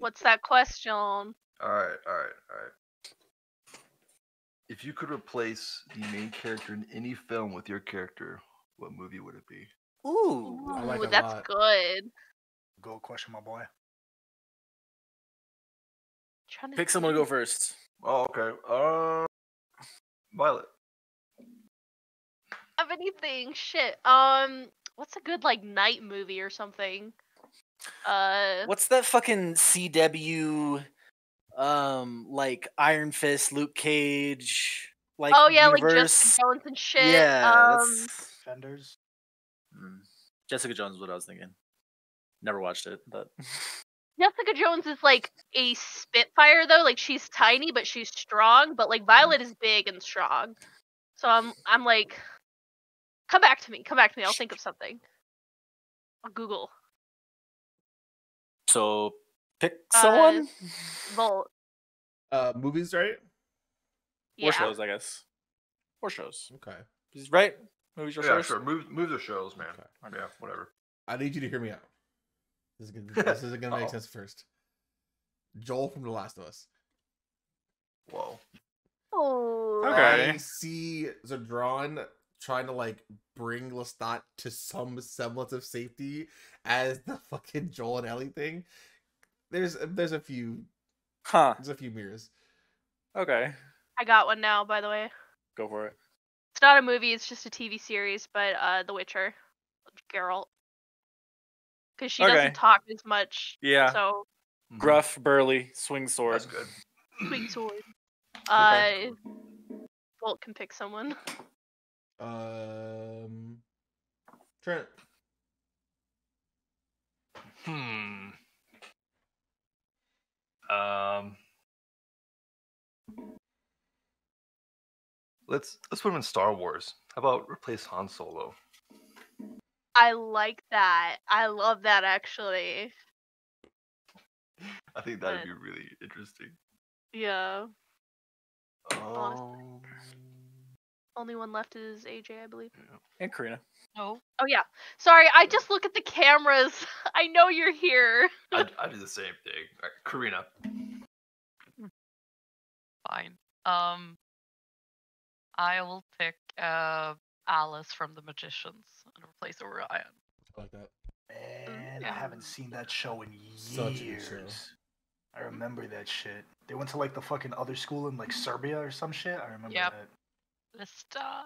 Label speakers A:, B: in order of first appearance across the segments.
A: What's that question?
B: All right. If you could replace the main character in any film with your character, what movie would it be?
C: Ooh,
D: I like it a
A: that's
D: lot.
A: good.
E: Good question, my boy.
A: Trying to
C: pick someone to
A: think.
C: go first.
B: Oh, okay. Violet.
A: Of anything, shit. What's a good like night movie or something?
C: What's that fucking CW, like Iron Fist, Luke Cage, like
A: oh yeah,
C: universe?
A: like Jessica Jones and shit.
C: Yeah, that's...
E: Fenders.
C: Jessica Jones is what I was thinking. Never watched it, but
A: Jessica Jones is like a Spitfire though. Like she's tiny, but she's strong. But like Violet is big and strong. So I'm like, come back to me. I'll think of something. I'll Google.
C: so pick someone
A: Volt.
D: Movies, right?
A: Yeah.
C: or shows, I guess, or shows.
D: Okay.
C: Right? Movies or
B: Yeah,
C: shows.
B: sure. Move the shows, man.
D: Okay.
B: Yeah, whatever.
D: I need you to hear me out. This isn't gonna make sense first. Joel from The Last of Us.
B: Whoa.
A: Oh.
C: Okay.
D: I see Zedron trying to like bring Lestat to some semblance of safety as the fucking Joel and Ellie thing. There's a few mirrors.
C: Okay.
A: I got one now, by the way.
C: Go for it.
A: It's not a movie, it's just a TV series, but The Witcher. Geralt. Because she doesn't talk as much.
C: Yeah.
A: So,
C: Gruff, burly, swing sword.
B: That's good.
A: sweet sword.
C: Okay.
A: Bolt can pick someone.
D: Trent.
B: Let's put him in Star Wars. How about replace Han Solo?
A: I like that. I love that, actually.
B: I think that'd be really interesting.
A: Yeah.
B: Oh.
A: Only one left is AJ, I believe.
C: And Karina.
A: No. Oh, yeah. Sorry, I just look at the cameras. I know you're here.
B: I do the same thing. All right, Karina.
F: Fine. I will pick Alice from The Magicians and replace Orion.
D: I like that.
E: Man, I haven't seen that show in years.
D: Such a good show.
E: I remember that shit. They went to like the fucking other school in like Serbia or some shit. I remember
F: Yep.
E: that.
F: Lestat.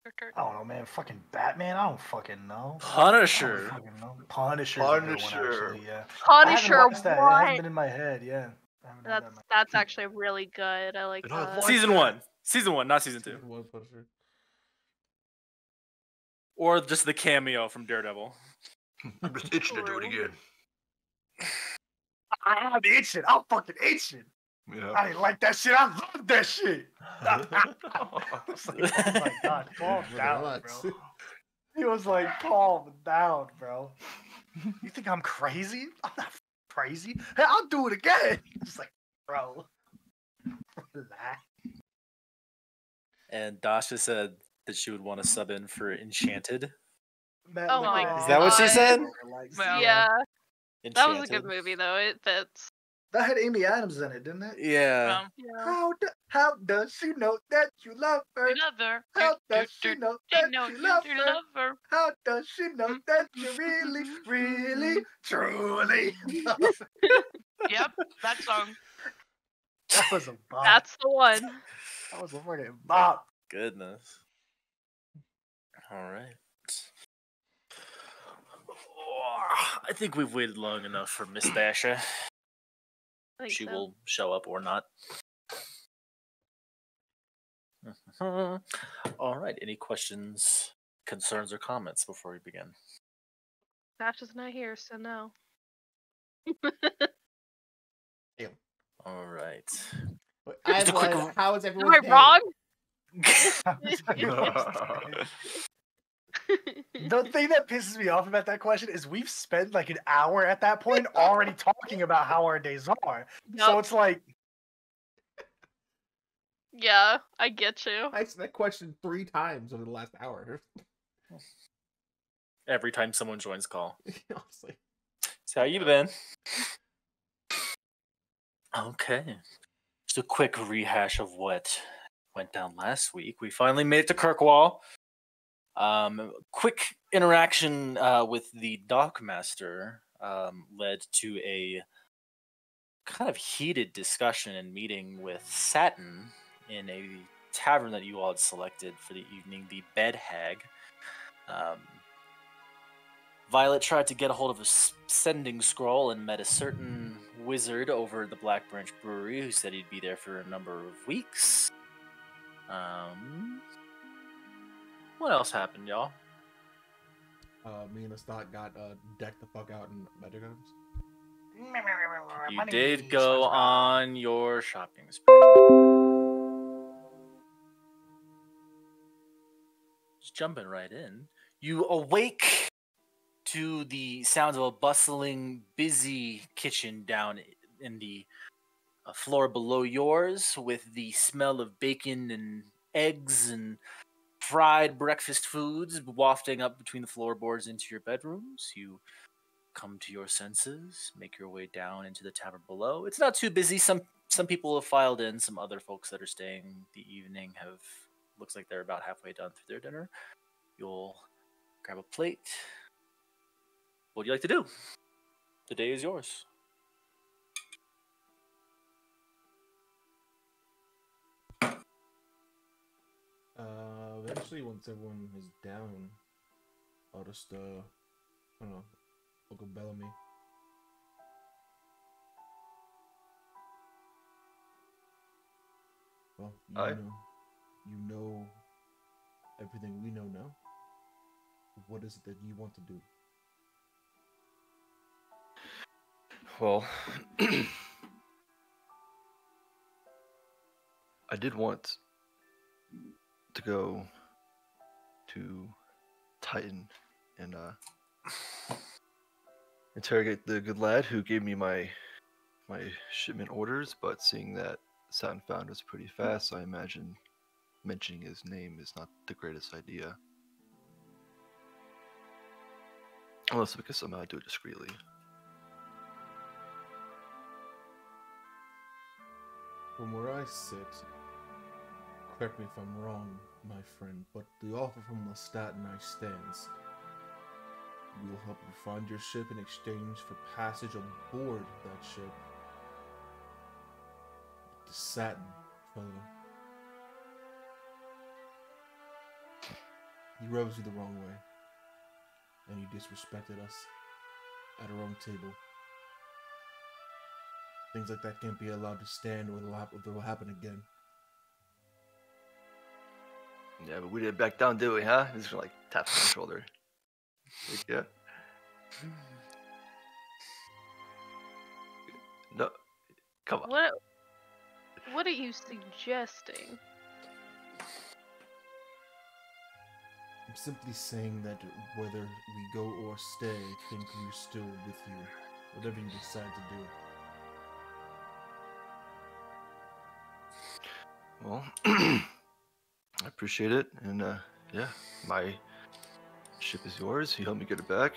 F: Your turn.
E: I don't know, man. Fucking Batman. I don't fucking know.
C: Punisher.
E: I don't fucking know. Punisher. Is a good one, actually, yeah.
A: Punisher,
E: I haven't watched that. It hasn't
A: what?
E: been in my head. Yeah. I haven't had that in my-
A: That's actually really good. I like that.
C: Season 1. Season 1, not season 2. Or just the cameo from Daredevil.
B: I'm just itching to do it again.
E: I'm itching. I'm fucking itching.
B: Yeah.
E: I didn't like that shit. I love that shit. I was like, oh my god, calm down, bro. He was like, calm down, bro. You think I'm crazy? I'm not crazy. Hey, I'll do it again. It's like, bro, relax.
C: And Dasha said that she would want to sub in for Enchanted.
E: Man,
A: Oh
E: look
A: my
E: at that.
C: Is that what she said?
E: Relax.
F: Well,
A: Yeah,
C: Enchanted.
A: that was a good movie, though. It fits.
E: That had Amy Adams in it, didn't it?
C: Yeah.
A: Yeah.
E: How does she know that you love her?
F: You love her.
E: How does she know that
F: know
E: you love
F: you
E: her?
F: love her.
E: How does she know that you really, really, truly?
F: Yep, that song.
E: That was a bop.
A: That's the one.
E: That was a fucking bop.
C: Goodness. All right. I think we've waited long enough for Miss Dasha.
A: I think
C: She
A: so.
C: will show up or not. All right. Any questions, concerns, or comments before we begin?
A: Dasha's not here, so no.
C: All right.
D: As
C: Just a quick-
D: like, how is
A: Am
D: everyone?
A: I wrong?
E: The thing that pisses me off about that question is we've spent like an hour at that point already talking about how our days are. So
A: Yup.
E: it's like,
A: Yeah, I get you.
D: I asked that question 3 times over the last hour.
C: Every time someone joins call.
D: Honestly.
C: So how you been? Okay. Just a quick rehash of what went down last week. We finally made it to Kirkwall. Quick interaction with the Dockmaster led to a kind of heated discussion and meeting with Satin in a tavern that you all had selected for the evening, the Bed Hag. Violet tried to get a hold of a sending scroll and met a certain wizard over at the Black Branch Brewery who said he'd be there for a number of weeks. What else happened, y'all?
D: Me and Lestat got decked the fuck out in Medigums.
C: You
E: Money,
C: did go
E: SpongeBob.
C: on your shopping spree. Just jumping right in. You awake to the sounds of a bustling, busy kitchen down in the floor below yours, with the smell of bacon and eggs and fried breakfast foods wafting up between the floorboards into your bedrooms. You come to your senses, make your way down into the tavern below. It's not too busy. Some people have filed in. Some other folks that are staying the evening have, looks like they're about halfway done through their dinner. You'll grab a plate. What do you like to do? The day is yours.
D: Eventually, once everyone is down, I'll just I don't know, Uncle Bellamy. Well, you know everything we know now. What is it that you want to do?
B: Well, I did want to go to Titan and interrogate the good lad who gave me my shipment orders, but seeing that Satin found us pretty fast, I imagine mentioning his name is not the greatest idea. Unless we could somehow do it discreetly.
D: From where I sit, correct me if I'm wrong, my friend, but the offer from Lestat and I stands. We will help you find your ship in exchange for passage aboard that ship. The Satin, fellow. He rubs you the wrong way, and he disrespected us at our own table. Things like that can't be allowed to stand, or they'll happen again.
B: Yeah, but we didn't back down, did we, huh? He's gonna tap on my shoulder. Like, yeah. No, come on.
A: What are you suggesting?
D: I'm simply saying that whether we go or stay, I think we're still with you. Whatever you decide to do.
B: Well, I appreciate it, and yeah, my ship is yours. You help me get it back,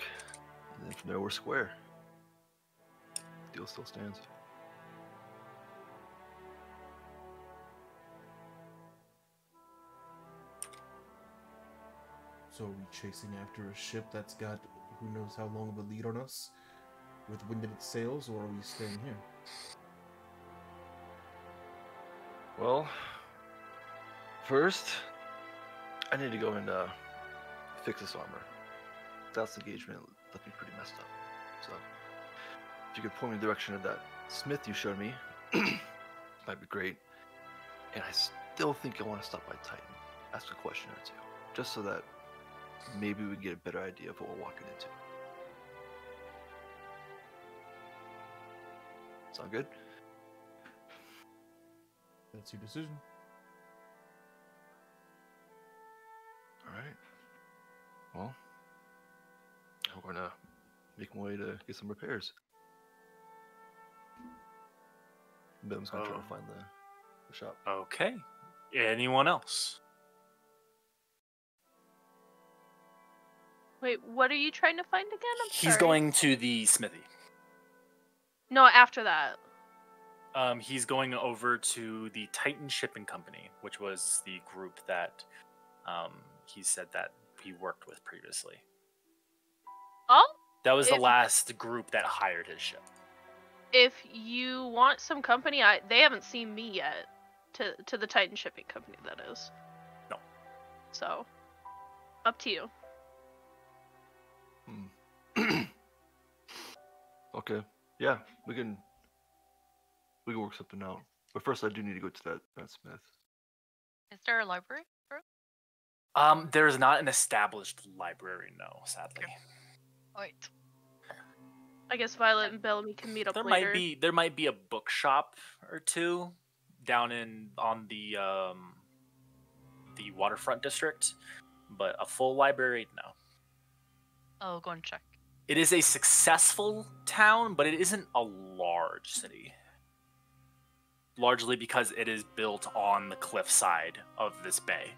B: and then from there we're square. Deal still stands.
D: So are we chasing after a ship that's got who knows how long of a lead on us, with wind in its sails, or are we staying here?
B: Well, first, I need to go and fix this armor. That's engagement left me pretty messed up. So, if you could point me in the direction of that smith you showed me, might be great. And I still think I want to stop by Titan, ask a question or two, just so that maybe we can get a better idea of what we're walking into. Sound good?
D: That's your decision.
B: Alright. Well, we're gonna make my way to get some repairs. Bim's gonna try to find the shop.
C: Okay. Anyone else?
A: Wait, what are you trying to find again? I'm
C: He's
A: sorry.
C: going to the smithy.
A: No, after that.
C: He's going over to the Titan Shipping Company, which was the group that he said that he worked with previously.
A: Oh,
C: That was the
A: If-
C: last group that hired his ship.
A: if you want some company, they haven't seen me yet. To the Titan Shipping Company, that is.
C: No.
A: So, up to you.
B: Okay. Yeah, we can work something out. But first, I do need to go to that smith.
F: Is there a library? Bro?
C: There is not an established library, no, sadly.
F: Wait.
A: I guess Violet and Bellamy can meet up
C: There
A: later.
C: might be a bookshop or two down on the waterfront district, but a full library, no.
F: I'll go and check.
C: It is a successful town, but it isn't a large city. Largely because it is built on the cliffside of this bay.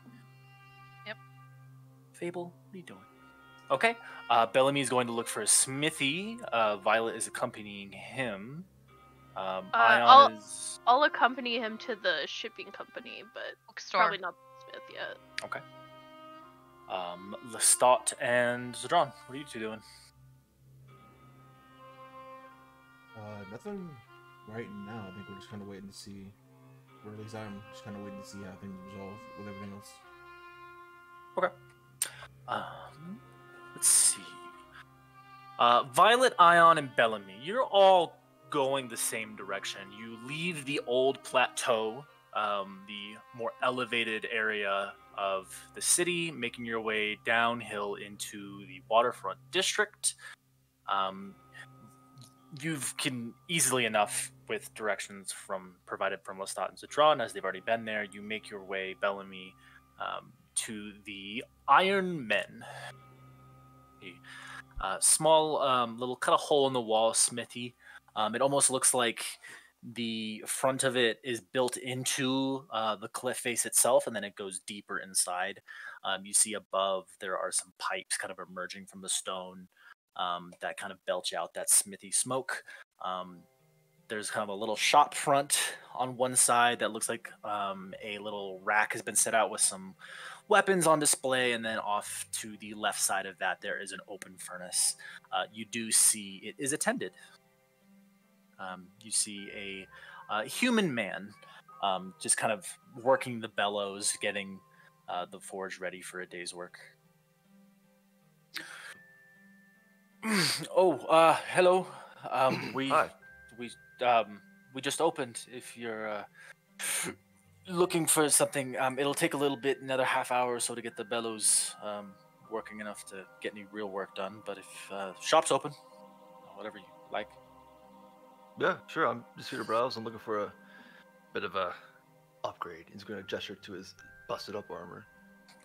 F: Yep.
C: Fable, what are you doing? Okay. Bellamy is going to look for a smithy. Violet is accompanying him. Ion is...
A: I'll accompany him to the shipping company, but
F: Bookstore.
A: probably not the smith yet.
C: Okay. Lestat and Zedron, what are you two doing?
D: Nothing right now. I think we're just kind of waiting to see, or at least I'm just kind of waiting to see how things resolve with everything else.
C: Okay. Let's see. Violet, Ion, and Bellamy, you're all going the same direction. You leave the old plateau, the more elevated area of the city, making your way downhill into the waterfront district. You can easily enough, with directions provided from Lestat and Zedron, as they've already been there, you make your way, Bellamy, to the Iron Men. A small little cut a hole in the wall smithy. It almost looks like the front of it is built into the cliff face itself, and then it goes deeper inside. You see above there are some pipes kind of emerging from the stone that kind of belch out that smithy smoke. There's kind of a little shop front on one side that looks like a little rack has been set out with some weapons on display, and then off to the left side of that there is an open furnace. You do see it is attended. You see a human man just kind of working the bellows, getting the forge ready for a day's work. Hello.
B: Hi.
C: We just opened. If you're looking for something, it'll take a little bit, another half hour or so to get the bellows working enough to get any real work done. But if shop's open, whatever you like.
B: Yeah, sure. I'm just here to browse. I'm looking for a bit of a upgrade. He's going to gesture to his busted up armor.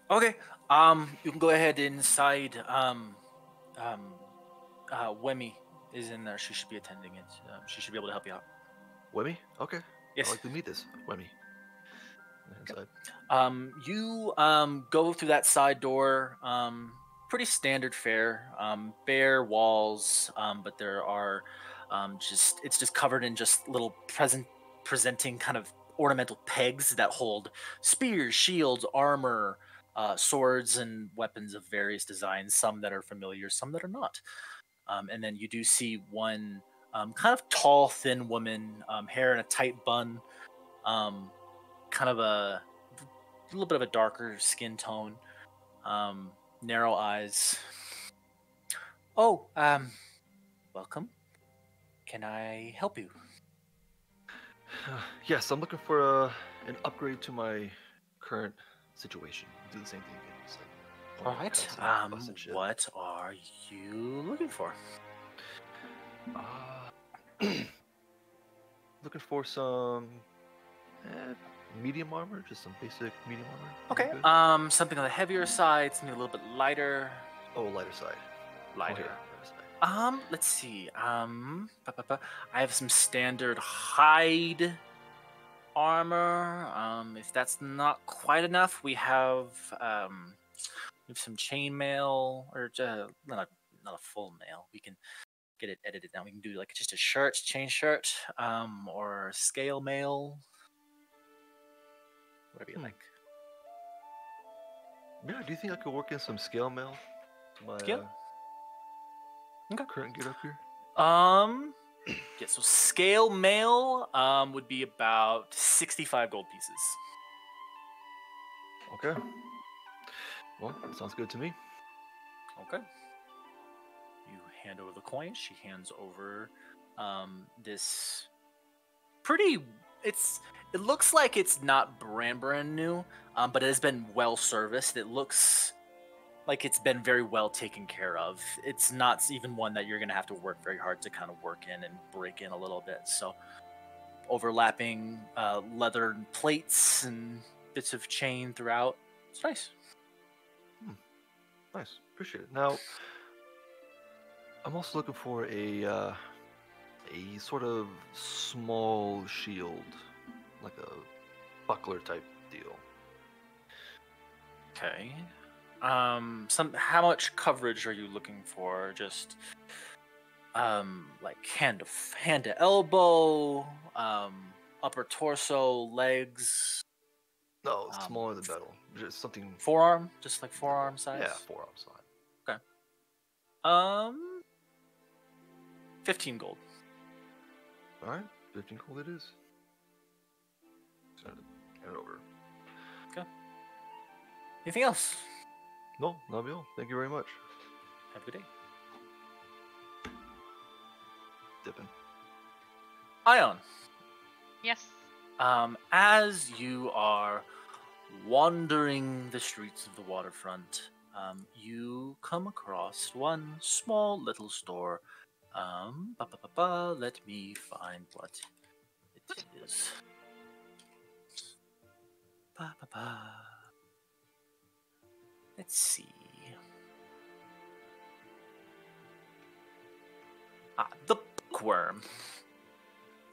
C: Okay. You can go ahead inside. Wemi is in there. She should be attending it. She should be able to help you out.
B: Wemmy? Okay.
C: Yes.
B: I'd like to meet this Wemmy. Inside.
C: You go through that side door. Pretty standard fare. Bare walls, but there are it's just covered in just little presenting kind of ornamental pegs that hold spears, shields, armor, swords, and weapons of various designs. Some that are familiar, some that are not. And then you do see one kind of tall, thin woman, hair in a tight bun, kind of a little bit of a darker skin tone, narrow eyes. Oh, welcome. Can I help you?
B: Yes, I'm looking for an upgrade to my current situation. Do the same thing again. Just like
C: All
B: point
C: right.
B: cuts and busted shit.
C: What are you looking for?
B: Looking for some medium armor, just some basic medium armor.
C: Okay.
B: Good.
C: Something on the heavier side, something a little bit lighter.
B: Oh, lighter side.
C: Lighter.
B: Okay, lighter side.
C: Let's see. I have some standard hide armor. If that's not quite enough, we have some chainmail, or not a full mail. We can get it edited down. We can do like just a shirt, chain shirt, or scale mail, whatever you like.
B: Yeah, do you think I could work in some scale mail to my
C: Scale? Okay.
B: current get up here?
C: Yeah, so scale mail would be about 65 gold pieces.
B: Okay. Well, sounds good to me.
C: Okay. You hand over the coin. She hands over this pretty. It looks like it's not brand new, but it has been well serviced. It looks like it's been very well taken care of. It's not even one that you're gonna have to work very hard to kind of work in and break in a little bit. So overlapping leather plates and bits of chain throughout. It's nice.
B: Nice, appreciate it. Now, I'm also looking for a sort of small shield, like a buckler type deal.
C: Okay. How much coverage are you looking for? Just like hand to elbow, upper torso, legs.
B: No, smaller than better. Just something.
C: Forearm, just like forearm size.
B: Yeah, forearm's fine.
C: 15 gold.
B: All right, 15 gold it is. Send it over.
C: Anything else?
B: No, Nabil. Thank you very much.
C: Have a good day.
B: Dipping.
C: Ion.
F: Yes.
C: As you are wandering the streets of the waterfront, you come across one small little store. Let me find what it is. Let's see. The Bookworm.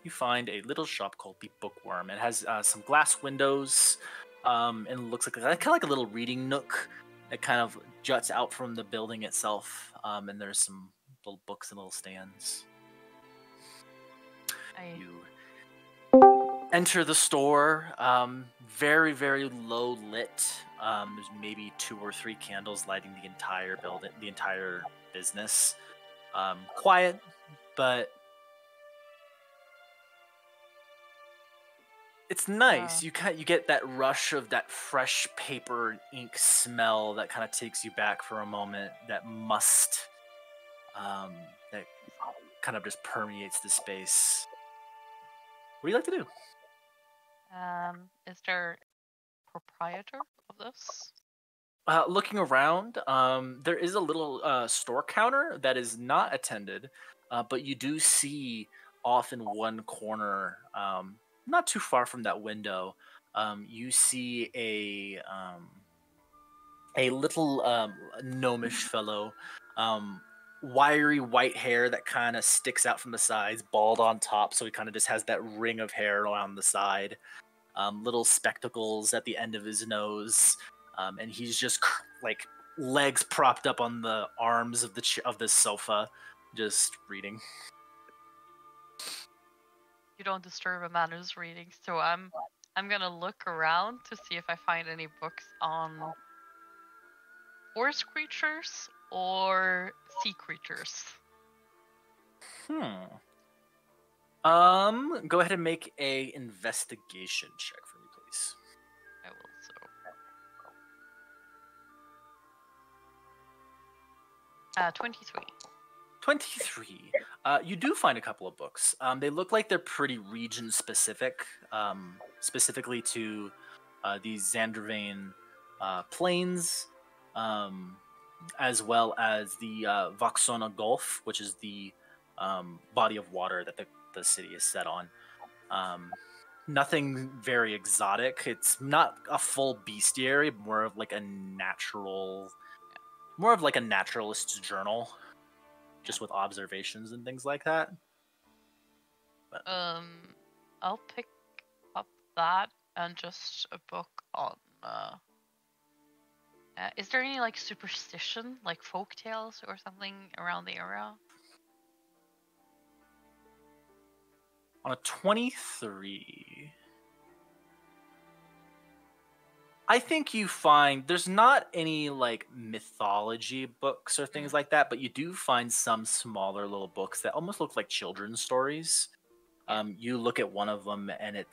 C: You find a little shop called the Bookworm. It has some glass windows, and it looks like kind of like a little reading nook that kind of juts out from the building itself. And there's some little books and little stands. You enter the store. Very, very low lit. There's maybe 2 or 3 candles lighting the entire building, the entire business. Quiet, but it's nice. You get that rush of that fresh paper and ink smell that kind of takes you back for a moment. That must, that kind of just permeates the space. What do you like to do?
F: Is there a proprietor of this?
C: Looking around, there is a little store counter that is not attended, but you do see off in one corner, not too far from that window, you see a little gnomish fellow, wiry white hair that kind of sticks out from the sides, bald on top, so he kind of just has that ring of hair around the side, little spectacles at the end of his nose, and he's just like legs propped up on the arms of the sofa, just reading.
F: You don't disturb a man who's reading, so I'm gonna look around to see if I find any books on forest creatures or sea creatures.
C: Go ahead and make a investigation check for me, please.
F: I will so. 23.
C: 23. You do find a couple of books. They look like they're pretty region specific, specifically to these Xandervane plains, as well as the Voxona Gulf, which is the body of water that the city is set on. Nothing very exotic. It's not a full bestiary, more of like a naturalist's journal, just with observations and things like that. But,
F: I'll pick up that and just a book on. Is there any like superstition, like folk tales or something around the area?
C: On a 23, I think you find there's not any like mythology books or things like that, but you do find some smaller little books that almost look like children's stories. You look at one of them and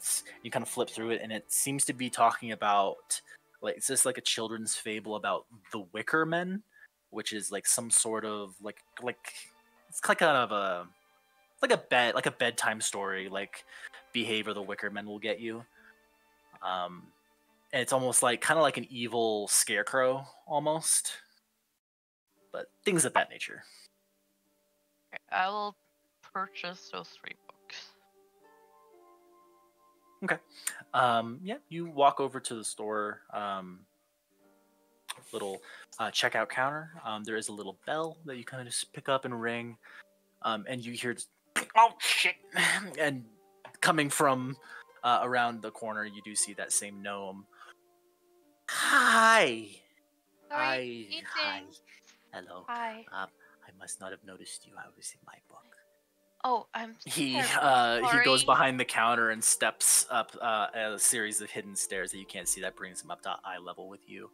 C: you kind of flip through it and it seems to be talking about like it's just like a children's fable about the Wicker Men, which is like some sort of like it's like kind of a like a bedtime story, like behavior the Wicker Men will get you. And it's almost like kind of like an evil scarecrow almost, but things of that nature.
F: Okay, I will purchase those 3 books.
C: Okay. Yeah, you walk over to the store, little checkout counter. There is a little bell that you kind of just pick up and ring, and you hear just, oh shit, and coming from around the corner, you do see that same gnome. Hi.
F: Sorry,
C: Hi.
F: eating.
C: Hello.
F: Hi.
C: I must not have noticed you. I was in my book.
F: Oh, I'm
C: He
F: terribly
C: goes
F: sorry.
C: behind the counter and steps up a series of hidden stairs that you can't see that brings him up to eye level with you.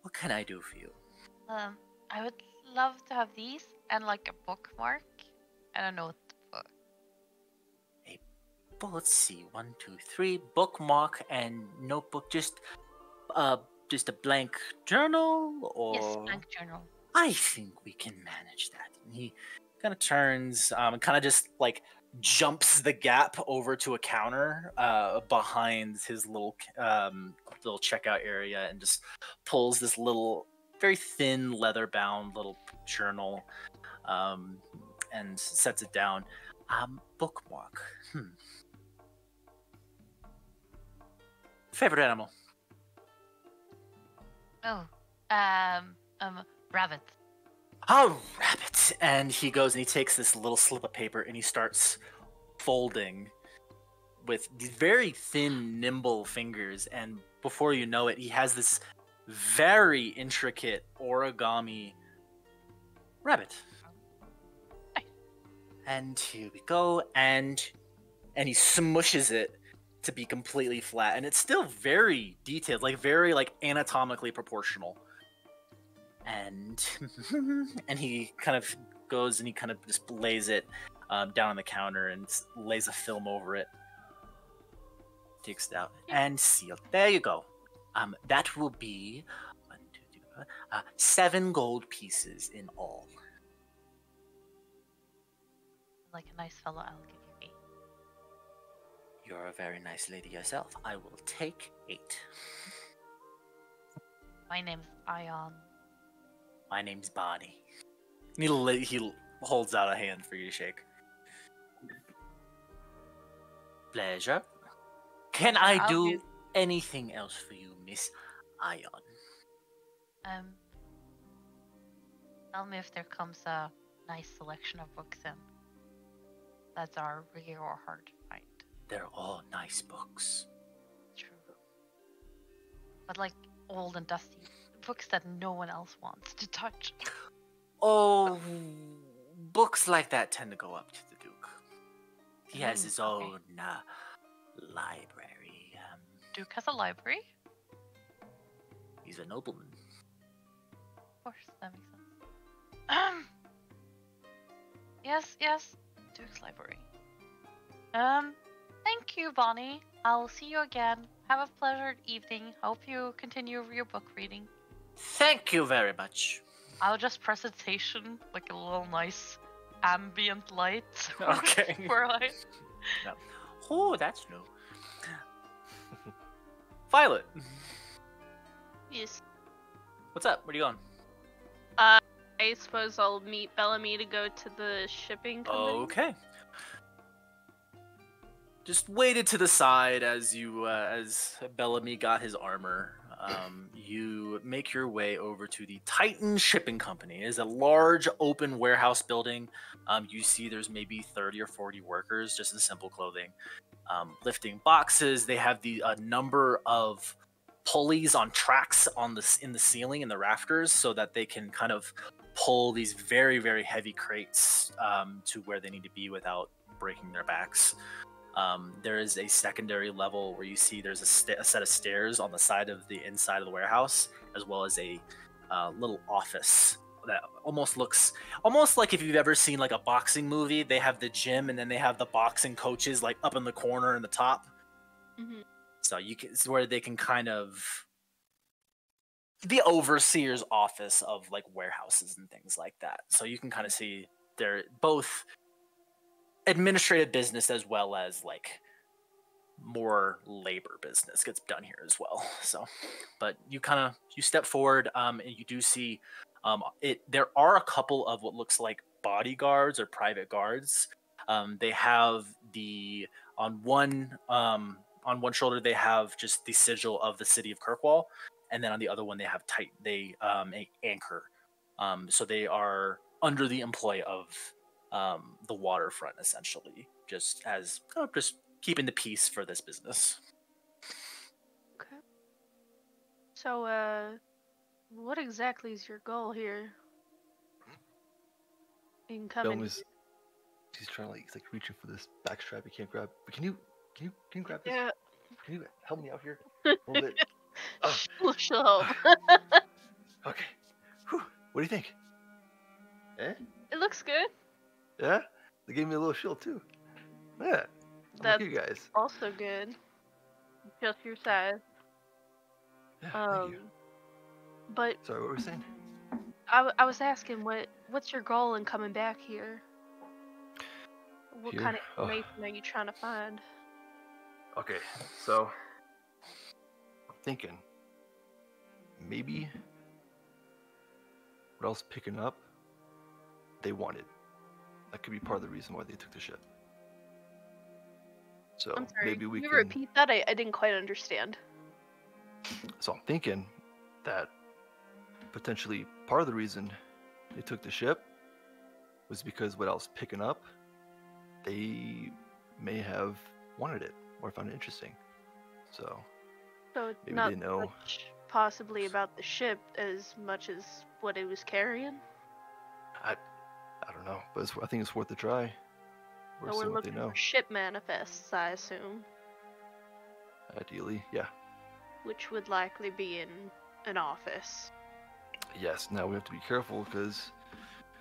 C: What can I do for you?
F: I would love to have these and like a bookmark and a notebook.
C: Well, let's see. 1, 2, 3. Bookmark and notebook. Just a blank journal, or
F: Yes, blank journal.
C: I think we can manage that. And he kind of turns and kind of just like jumps the gap over to a counter behind his little checkout area and just pulls this little, very thin, leather-bound little journal and sets it down. Bookmark. Favorite animal?
F: Oh, rabbit.
C: Oh, rabbit! And he goes and he takes this little slip of paper and he starts folding with these very thin, nimble fingers. And before you know it, he has this very intricate origami rabbit. And here we go. And he smushes it to be completely flat. And it's still very detailed, like very like anatomically proportional. And he kind of goes and he kind of just lays it down on the counter and lays a film over it. Takes it out and sealed. There you go. That will be 1, 2, 3, 7 gold pieces in all.
F: Like a nice fellow, I'll give you 8.
C: You're a very nice lady yourself. I will take 8.
F: My name's Ion.
C: My name's Bonnie. He holds out a hand for you to shake. Pleasure. Can I
F: I'll
C: do
F: do-
C: anything else for you, Miss Ion?
F: Tell me if there comes a nice selection of books in. That's our rare or hard to find.
C: They're all nice books.
F: True. But like old and dusty. Books that no one else wants to touch.
C: Oh, books like that tend to go up to the Duke. He has his
F: okay.
C: own library.
F: Duke has a library?
C: He's a nobleman.
F: Of course, that makes sense. Yes, Duke's library. Thank you, Bonnie. I'll see you again. Have a pleasant evening. Hope you continue your book reading.
C: Thank you very much.
F: I'll just press a station, like a little nice ambient light.
C: Okay.
F: Where I...
C: Oh, that's new. Violet,
A: Yes.
C: what's up? Where are you going?
A: I suppose I'll meet Bellamy to go to the shipping company.
C: Okay. Just waited to the side as Bellamy got his armor. You make your way over to the Titan Shipping Company. It is a large open warehouse building. You see there's maybe 30 or 40 workers just in simple clothing, lifting boxes. They have a number of pulleys on tracks in the ceiling and the rafters so that they can kind of pull these very, very heavy crates to where they need to be without breaking their backs. There is a secondary level where you see there's a set of stairs on the side of the inside of the warehouse, as well as a little office that almost looks like if you've ever seen like a boxing movie. They have the gym and then they have the boxing coaches like up in the corner in the top.
A: Mm-hmm.
C: So it's where they can kind of the overseer's office of like warehouses and things like that. So you can kind of see they're both administrative business as well as like more labor business gets done here as well. So, but you step forward, and you do see there are a couple of what looks like bodyguards or private guards. They have on one shoulder they have just the sigil of the city of Kirkwall, and then on the other one they have an anchor. So they are under the employ of the waterfront, essentially, just keeping the peace for this business.
A: Okay. So, what exactly is your goal here? In coming.
B: He's trying to he's like reaching for this backstrap he can't grab. But can you grab this?
A: Yeah.
B: Can you help me out here a little bit?
A: She'll help.
B: Okay. Whew. What do you think? Eh?
A: It looks good.
B: Yeah? They gave me a little shield too. Yeah.
A: That's
B: you guys.
A: also good. Just your size.
B: Yeah, thank you.
A: But
B: Sorry, what were we saying?
A: I was asking what's your goal in coming back here? What
B: Here?
A: kind of information are you trying to find?
B: Okay, so I'm thinking maybe what I was picking up they wanted. That could be part of the reason why they took the ship. So
A: I'm sorry,
B: maybe we
A: can
B: can
A: you repeat that? I didn't quite understand.
B: So I'm thinking that potentially part of the reason they took the ship was because what I was picking up, they may have wanted it or found it interesting. So
A: So it's
B: maybe
A: not
B: they know.
A: much possibly about the ship as much as what it was carrying.
B: I don't know, but I think it's worth a try. We're
A: So we're
B: seeing what they
A: looking
B: know.
A: for ship manifests, I assume,
B: Ideally, yeah.
A: which would likely be in an office.
B: Yes, now we have to be careful because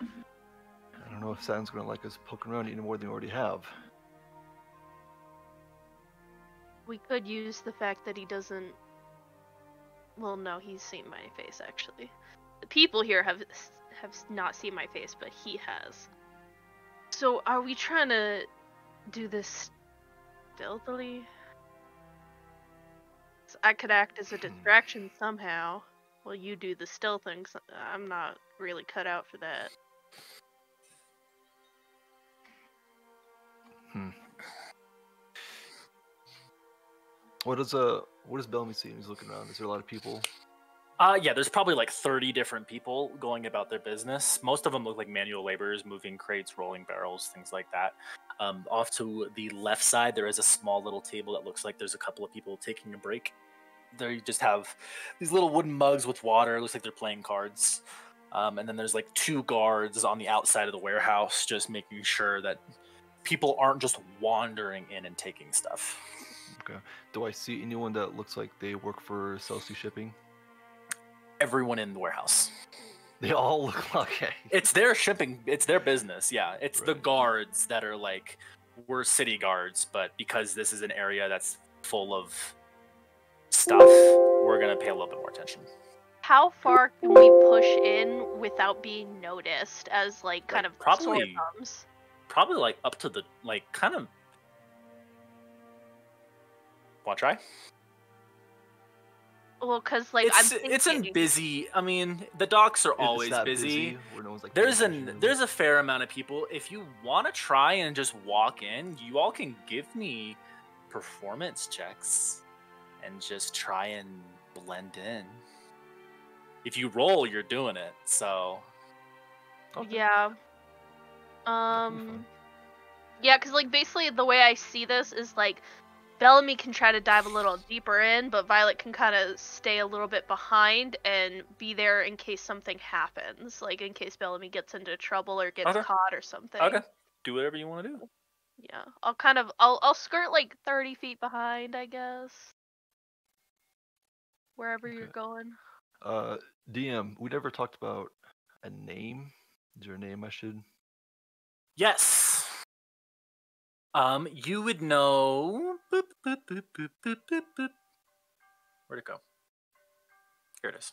B: I don't know if Saturn's going to like us poking around any more than we already have.
A: We could use the fact that he doesn't. Well, no, he's seen my face actually. The people here have not seen my face, but he has. So, are we trying to do this stealthily? So I could act as a distraction somehow while you do the stealth thing. I'm not really cut out for that.
B: What does Bellamy see when he's looking around? Is there a lot of people?
C: Yeah, there's probably like 30 different people going about their business. Most of them look like manual laborers, moving crates, rolling barrels, things like that. Off to the left side, there is a small little table that looks like there's a couple of people taking a break. There you just have these little wooden mugs with water. It looks like they're playing cards. And then there's like 2 guards on the outside of the warehouse, just making sure that people aren't just wandering in and taking stuff.
B: Okay. Do I see anyone that looks like they work for Celsi Shipping?
C: Everyone in the warehouse.
B: They all look okay.
C: It's their shipping. It's their business. Yeah, it's the
B: Right.
C: guards that are like, we're city guards, but because this is an area that's full of stuff, we're gonna pay a little bit more attention.
A: How far can we push in without being noticed as like kind of
C: probably-
A: sore thumbs?
C: Probably like up to the like kind of. Want to try?
A: Well, cause like I'm
C: It's in
A: thinking-
C: busy. I mean, the docks are
B: If it's
C: always
B: that
C: busy.
B: where no one's, like,
C: There's
B: paying attention.
C: a fair amount of people. If you want to try and just walk in, you all can give me performance checks and just try and blend in. If you roll, you're doing it. So
B: Okay.
A: Yeah.
B: fun.
A: Yeah, because like basically the way I see this is like Bellamy can try to dive a little deeper in, but Violet can kind of stay a little bit behind and be there in case something happens, like in case Bellamy gets into trouble or gets
C: Okay.
A: caught or something.
C: okay, do whatever you want to do.
A: Yeah, I'll skirt like 30 feet behind, I guess. Wherever you're
B: Okay.
A: going.
B: DM, we never talked about a name. Is there a name I should?
C: Yes. You would know. Boop, boop, boop, boop, boop, boop, boop. Where'd it go? Here it is.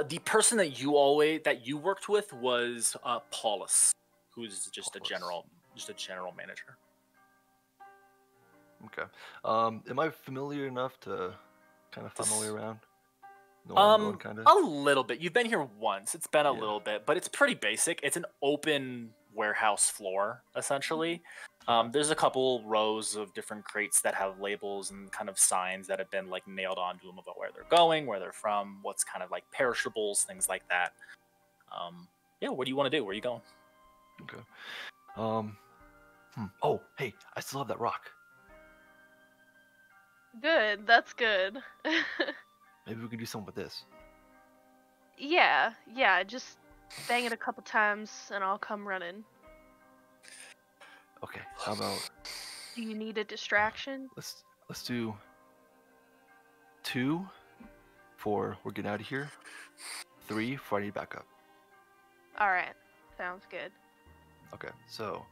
C: The person that you worked with was Paulus, who's just
B: Paulus.
C: a general manager.
B: Okay. Am I familiar enough to kind of find my way around? Know where I'm going, kind of.
C: A little bit. You've been here once. It's been a
B: Yeah.
C: little bit, but it's pretty basic. It's an open warehouse floor, essentially. There's a couple rows of different crates that have labels and kind of signs that have been like nailed onto them about where they're going, where they're from, what's kind of like perishables, things like that. Yeah. What do you want to do? Where are you going?
B: Okay. Oh, hey, I still have that rock.
A: Good, that's good.
B: Maybe we can do something with this.
A: Yeah, just bang it a couple times and I'll come running.
B: Okay. How about
A: Do you need a distraction?
B: let's do 2 for we're getting out of here. 3 for I need backup.
A: Alright, sounds good.
B: Okay. So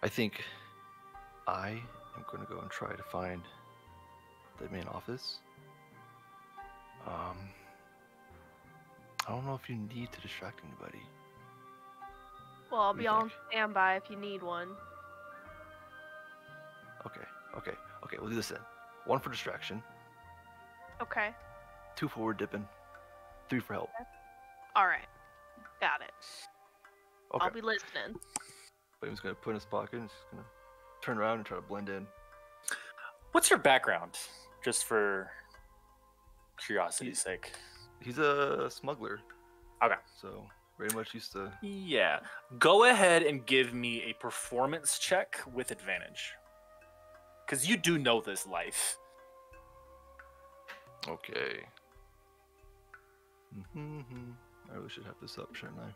B: I think I am going to go and try to find the main office. I don't know if you need to distract anybody.
A: Well, I'll
B: What do
A: be
B: you
A: on
B: think?
A: standby if you need one.
B: Okay. We'll do this then. 1 for distraction,
A: Okay,
B: 2 for forward dipping, 3 for help.
A: alright. Got it.
B: Okay.
A: I'll be listening.
B: But he's gonna put it in his pocket and just gonna turn around and try to blend in.
C: What's your background? Just for curiosity's sake.
B: He's a smuggler.
C: Okay.
B: So very much used to.
C: Yeah. Go ahead and give me a performance check with advantage. Because you do know this life.
B: Okay. I really should have this up, shouldn't I?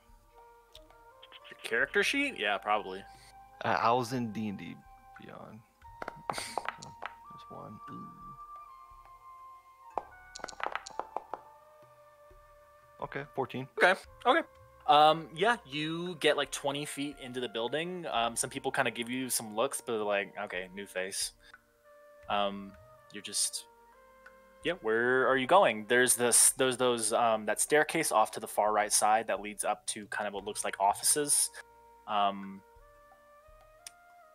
C: Your character sheet? Yeah, probably.
B: I was in D&D Beyond. So, there's 1. Ooh. Okay, 14.
C: Okay. Yeah, you get like 20 feet into the building. Some people kind of give you some looks, but they're like, okay, new face. You're just, yeah. Where are you going? There's that staircase off to the far right side that leads up to kind of what looks like offices.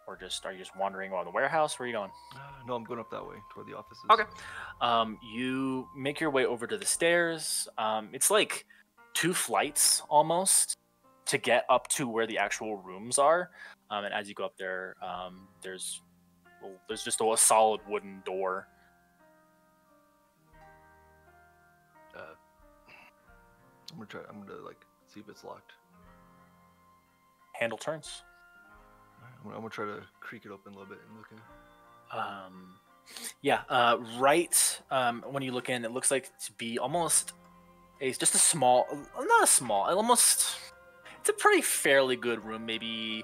C: Or are you just wandering around the warehouse? Where are you going?
B: No, I'm going up that way toward the offices.
C: Okay. You make your way over to the stairs. It's like 2 flights almost to get up to where the actual rooms are. And as you go up there, there's just a solid wooden door.
B: I'm gonna like see if it's locked.
C: Handle turns.
B: I'm gonna try to creak it open a little bit and look in.
C: Right. When you look in, it looks like to be almost just a small, not a small, almost. It's a pretty fairly good room, maybe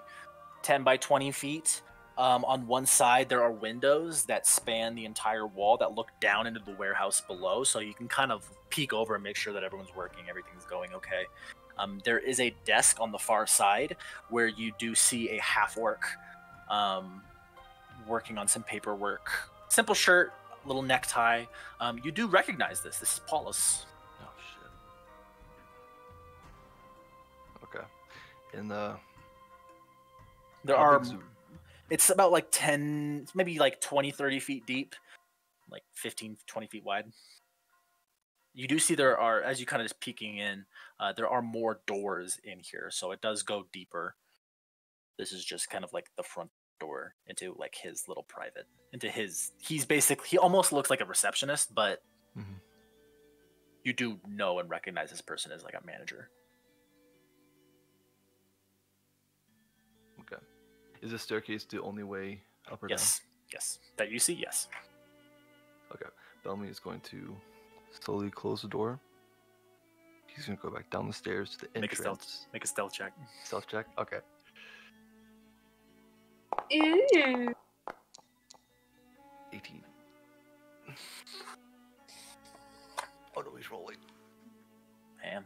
C: 10 by 20 feet. On one side, there are windows that span the entire wall that look down into the warehouse below, so you can kind of peek over and make sure that everyone's working, everything's going okay. There is a desk on the far side where you do see a half-orc working on some paperwork. Simple shirt, little necktie. You do recognize this. This is Paulus.
B: Oh shit. Okay. In the.
C: There
B: how
C: are.
B: big's the-
C: It's about like 10, maybe like 20, 30 feet deep, like 15, 20 feet wide. You do see there are, as you kind of just peeking in, there are more doors in here, so it does go deeper. This is just kind of like the front door into like his little private, he almost looks like a receptionist, but
B: Mhm.
C: you do know and recognize this person as like a manager.
B: Okay. Is this staircase the only way up or
C: Yes. That you see, yes.
B: down? Okay. Bellamy is going to slowly close the door. He's gonna go back down the stairs to the
C: Make a
B: entrance.
C: Make a stealth check.
B: Stealth check. Okay.
A: Ew.
B: 18. Oh no, he's rolling.
C: Man.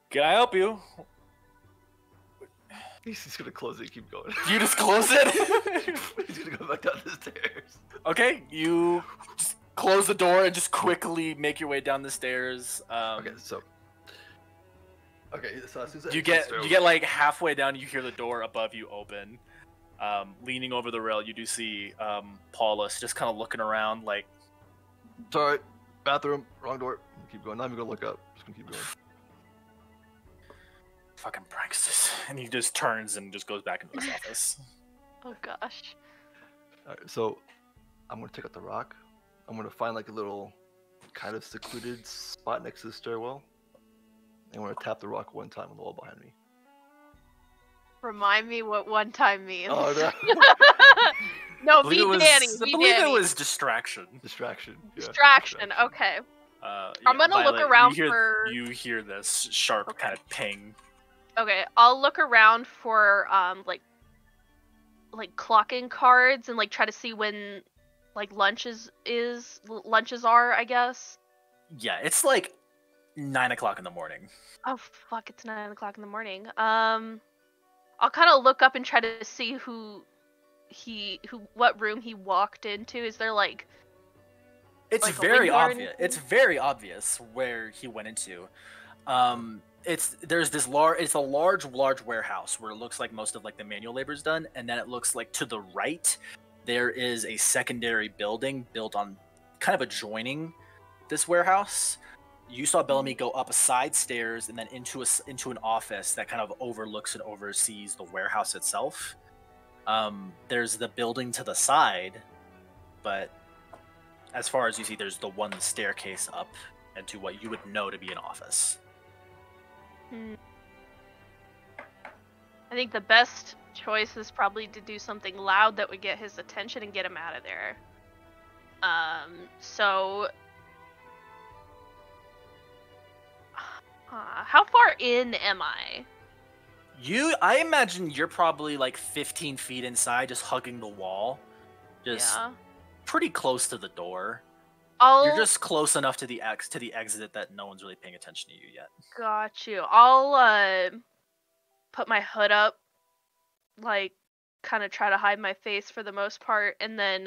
C: Can I help you?
B: He's just gonna close it and keep going.
C: You just close it?
B: He's gonna go back down the stairs.
C: Okay, you just close the door and just quickly make your way down the stairs.
B: Okay, so as soon as I
C: You
B: enter the
C: get
B: stairwell-
C: like halfway down, you hear the door above you open. Leaning over the rail, you do see Paulus just kind of looking around like,
B: Sorry, bathroom, wrong door. Keep going. Not even gonna look up. Just gonna keep going.
C: fucking pranksters. And he just turns and just goes back into his office.
A: Oh gosh.
B: Alright, so I'm gonna take out the rock. I'm gonna find like a little kind of secluded spot next to the stairwell. And I'm gonna tap the rock one time on the wall behind me.
A: Remind me what one time means.
B: Oh no.
A: No,
C: I believe
A: be
C: it was-
A: Danny.
C: I
A: Be
C: believe
A: Danny.
C: it was distraction.
B: Distraction. Yeah,
A: Distraction. Okay. I'm gonna look
C: Violet,
A: around
C: you hear,
A: for-
C: You hear this sharp
A: Okay.
C: kind of ping.
A: Okay. I'll look around for like clocking cards and like try to see when like lunches are, I guess.
C: Yeah, it's like 9 o'clock in the morning.
A: Oh fuck! It's 9 o'clock in the morning. I'll kind of look up and try to see what room he walked into. Is there like
C: It's
A: Like a
C: very
A: window or
C: obvious.
A: anything?
C: It's very obvious where he went into. It's a large warehouse where it looks like most of like the manual labor is done, and then it looks like to the right there is a secondary building built on kind of adjoining this warehouse. You saw Bellamy go up a side stairs and then into an office that kind of overlooks and oversees the warehouse itself. There's the building to the side, but as far as you see, there's the one staircase up into what you would know to be an office.
A: I think the best choice is probably to do something loud that would get his attention and get him out of there. So how far in am I?
C: I imagine you're probably like 15 feet inside, just hugging the wall, just
A: Yeah.
C: pretty close to the door.
A: I'll
C: You're just close enough to the exit that no one's really paying attention to you yet.
A: got you. I'll put my hood up, like kind of try to hide my face for the most part, and then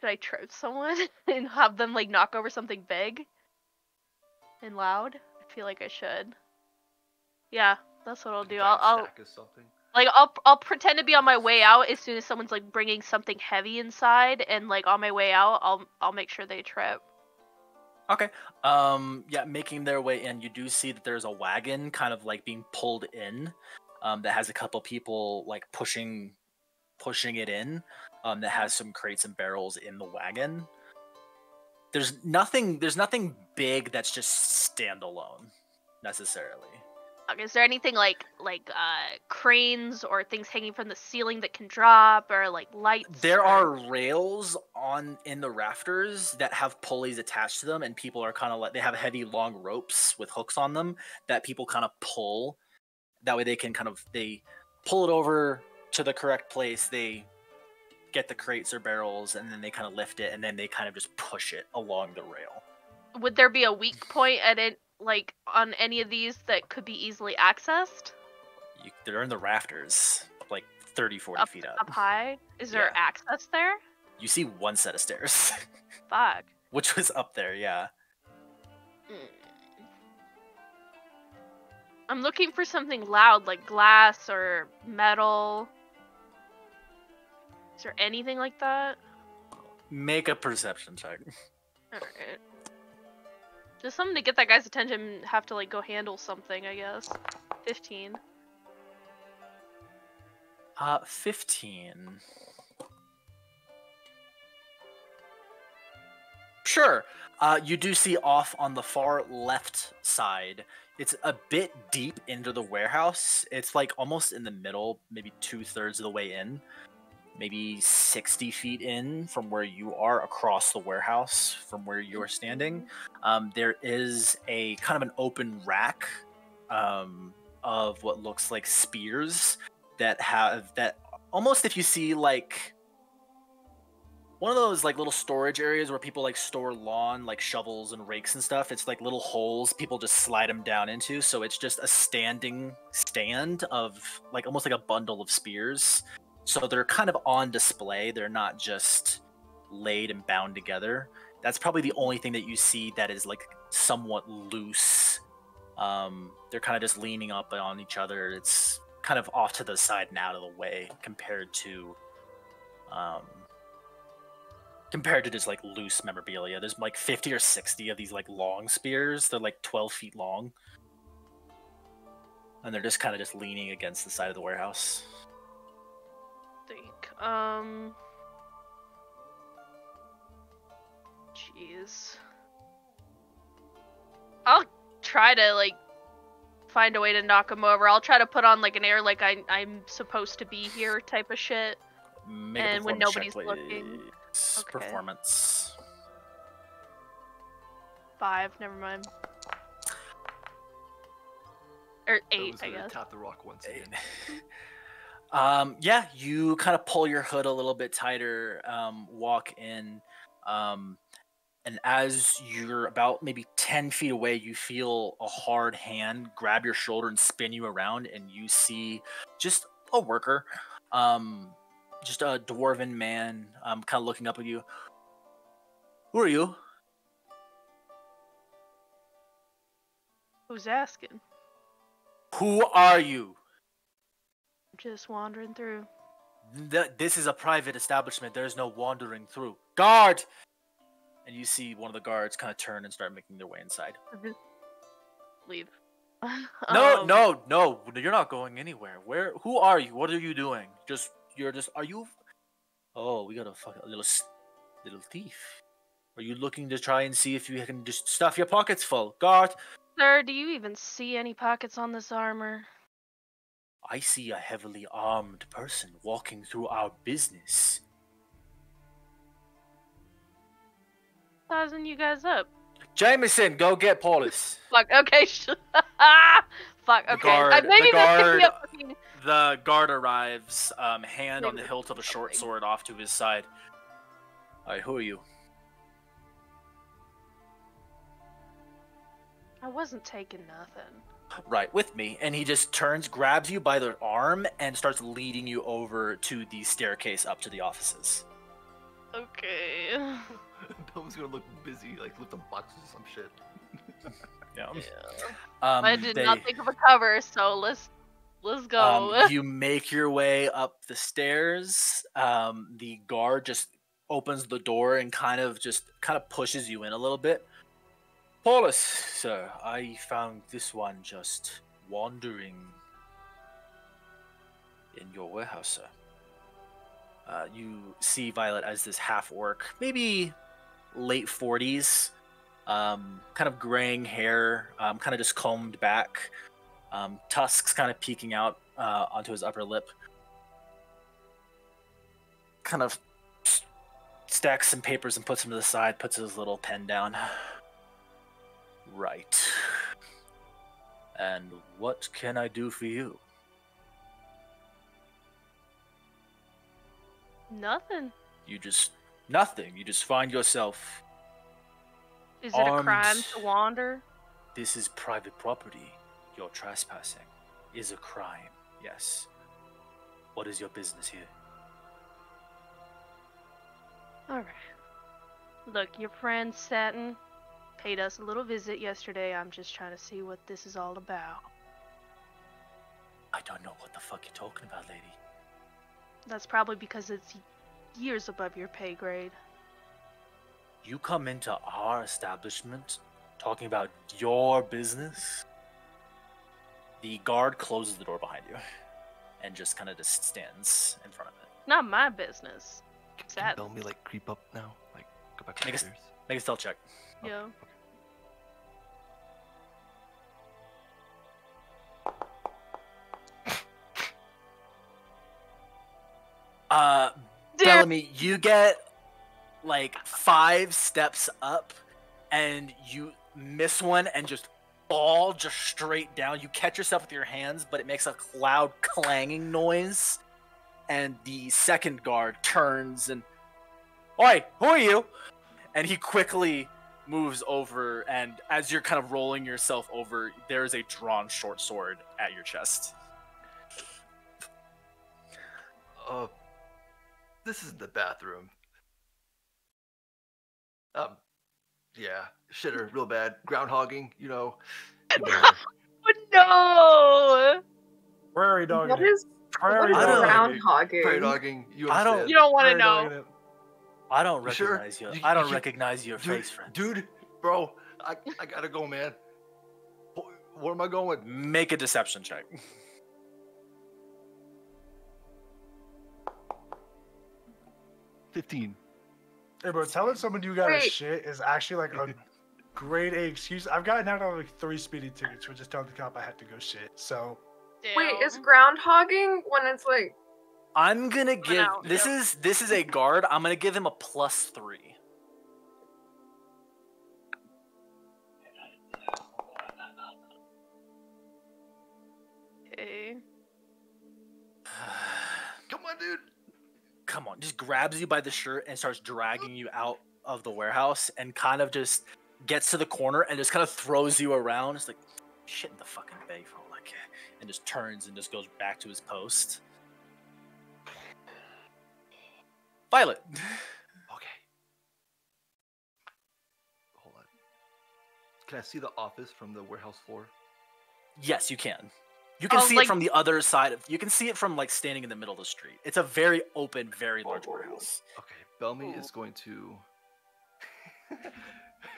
A: should I trip someone and have them like knock over something big and loud? I feel like I should. Yeah, that's what I'll do. I'll
B: Stack is something.
A: like I'll pretend to be on my way out as soon as someone's like bringing something heavy inside, and like on my way out, I'll make sure they trip.
C: Okay. Yeah, making their way in, you do see that there's a wagon kind of like being pulled in, that has a couple people like pushing it in, that has some crates and barrels in the wagon. There's nothing big that's just standalone necessarily.
A: Okay, is there anything like cranes or things hanging from the ceiling that can drop, or like lights?
C: There
A: or-
C: are rails in the rafters that have pulleys attached to them, and people are kind of like, they have heavy long ropes with hooks on them that people kind of pull. That way they pull it over to the correct place. They get the crates or barrels, and then they kind of lift it, and then they kind of just push it along the rail.
A: Would there be a weak point at it, like on any of these that could be easily accessed?
C: They're in the rafters, like 30, 40 feet up.
A: Up high? Is there
C: Yeah.
A: access there?
C: You see one set of stairs,
A: Fuck.
C: which was up there, yeah.
A: Mm. I'm looking for something loud, like glass or metal. Is there anything like that?
C: Make a perception check.
A: Alright. Just something to get that guy's attention, have to like go handle something, I guess. 15.
C: 15. Sure. You do see off on the far left side. It's a bit deep into the warehouse. It's like almost in the middle, maybe 2/3 of the way in. maybe 60 feet in from where you are, across the warehouse from where you're standing, there is a kind of an open rack of what looks like spears that have that almost, if you see like one of those like little storage areas where people like store lawn, like shovels and rakes and stuff. It's like little holes people just slide them down into. So it's just a standing stand of like almost like a bundle of spears. So they're kind of on display. They're not just laid and bound together. That's probably the only thing that you see that is like somewhat loose. They're kind of just leaning up on each other. It's kind of off to the side and out of the way compared to just like loose memorabilia. There's like 50 or 60 of these like long spears. They're like 12 feet long. And they're just kind of just leaning against the side of the warehouse.
A: Jeez. I'll try to like find a way to knock him over. I'll try to put on like an air like I'm supposed to be here type of shit.
C: Make
A: and when nobody's looking.
C: Okay. Performance.
A: 5, never mind. Or 8, I guess.
B: Tap the rock once again.
C: Yeah, you kind of pull your hood a little bit tighter, walk in, and as you're about maybe 10 feet away, you feel a hard hand grab your shoulder and spin you around, and you see just a worker, just a dwarven man, kind of looking up at you. Who are you?
A: Who's asking?
C: Who are you?
A: Just wandering through.
C: This is a private establishment. There's no wandering through. Guard! And you see one of the guards kind of turn and start making their way inside.
A: Leave.
C: No, you're not going anywhere. Who are you? What are you doing? Are you? Oh, we got a fucking little thief. Are you looking to try and see if you can just stuff your pockets full? Guard!
A: Sir, do you even see any pockets on this armor?
C: I see a heavily armed person walking through our business.
A: Sizing you guys up.
C: Jameson, go get Paulus.
A: Fuck, okay. Fuck, okay. Maybe that's gonna be a fucking...
C: The guard arrives, hand on the hilt of a short sword off to his side. Alright, who are you?
A: I wasn't taking nothing.
C: Right, with me. And he just turns, grabs you by the arm, and starts leading you over to the staircase up to the offices.
A: Okay.
B: Dome's gonna look busy, like lifting boxes or some shit.
C: Yeah.
A: I did not think of a cover, so let's go.
C: You make your way up the stairs. The guard just opens the door and kind of pushes you in a little bit. Paulus, sir, I found this one just wandering in your warehouse, sir. You see Violet as this half-orc, maybe late 40s, kind of graying hair, kind of just combed back, tusks kind of peeking out onto his upper lip. Kind of stacks some papers and puts them to the side, puts his little pen down. Right. And what can I do for you?
A: Nothing.
C: Nothing. You just find yourself
A: Is it a crime to wander?
C: This is private property. Your trespassing is a crime, yes. What is your business here?
A: Alright. Look, your friend Satin paid us a little visit yesterday. I'm just trying to see what this is all about.
C: I don't know what the fuck you're talking about, lady.
A: That's probably because it's years above your pay grade.
C: You come into our establishment talking about your business? The guard closes the door behind you and just kind of just stands in front of it.
A: Not my business.
B: Can Bellamy like creep up now? Like go back to the stairs?
C: Make a stealth check.
A: Yeah.
C: Bellamy, you get like 5 steps up, and you miss one and just fall just straight down. You catch yourself with your hands, but it makes a loud clanging noise. And the second guard turns and, "Oi, who are you?" And he quickly moves over, and as you're kind of rolling yourself over, there is a drawn short sword at your chest.
B: This is the bathroom. Yeah, shitter, real bad. Groundhogging, you know.
A: Oh, no!
E: Prairie dog.
G: What is
E: Prairie
C: I don't-
G: groundhogging?
B: Prairie dogging, you
C: I don't-
B: understand.
A: You don't want to
E: Prairie
A: know.
E: dogging it.
C: I don't
B: You sure?
C: recognize you.
B: You-
C: I don't
B: you-
C: recognize your face, friend.
B: Dude, bro, I gotta go, man. Where am I going?
C: Make a deception check.
B: 15.
E: Hey, bro, telling someone you got a
G: Wait.
E: shit is actually like a grade A excuse. I've gotten out of like 3 speeding tickets for just telling the cop I had to go shit. So
G: Wait, is
A: Damn.
G: groundhogging when it's like
C: I'm gonna give
A: out,
C: this is a guard. I'm gonna give him a +3.
A: Okay.
B: Come on, dude.
C: Come on, just grabs you by the shirt and starts dragging you out of the warehouse, and kind of just gets to the corner and just kind of throws you around. It's like, shit in the fucking bag for all I care, and just turns and just goes back to his post. Violet.
B: Okay. Hold on. Can I see the office from the warehouse floor?
C: Yes, you can. You can
A: Oh,
C: see
A: like-
C: it from the other side of. You can see it from like standing in the middle of the street. It's a very open, very large warehouse.
B: Okay, Bellamy is going to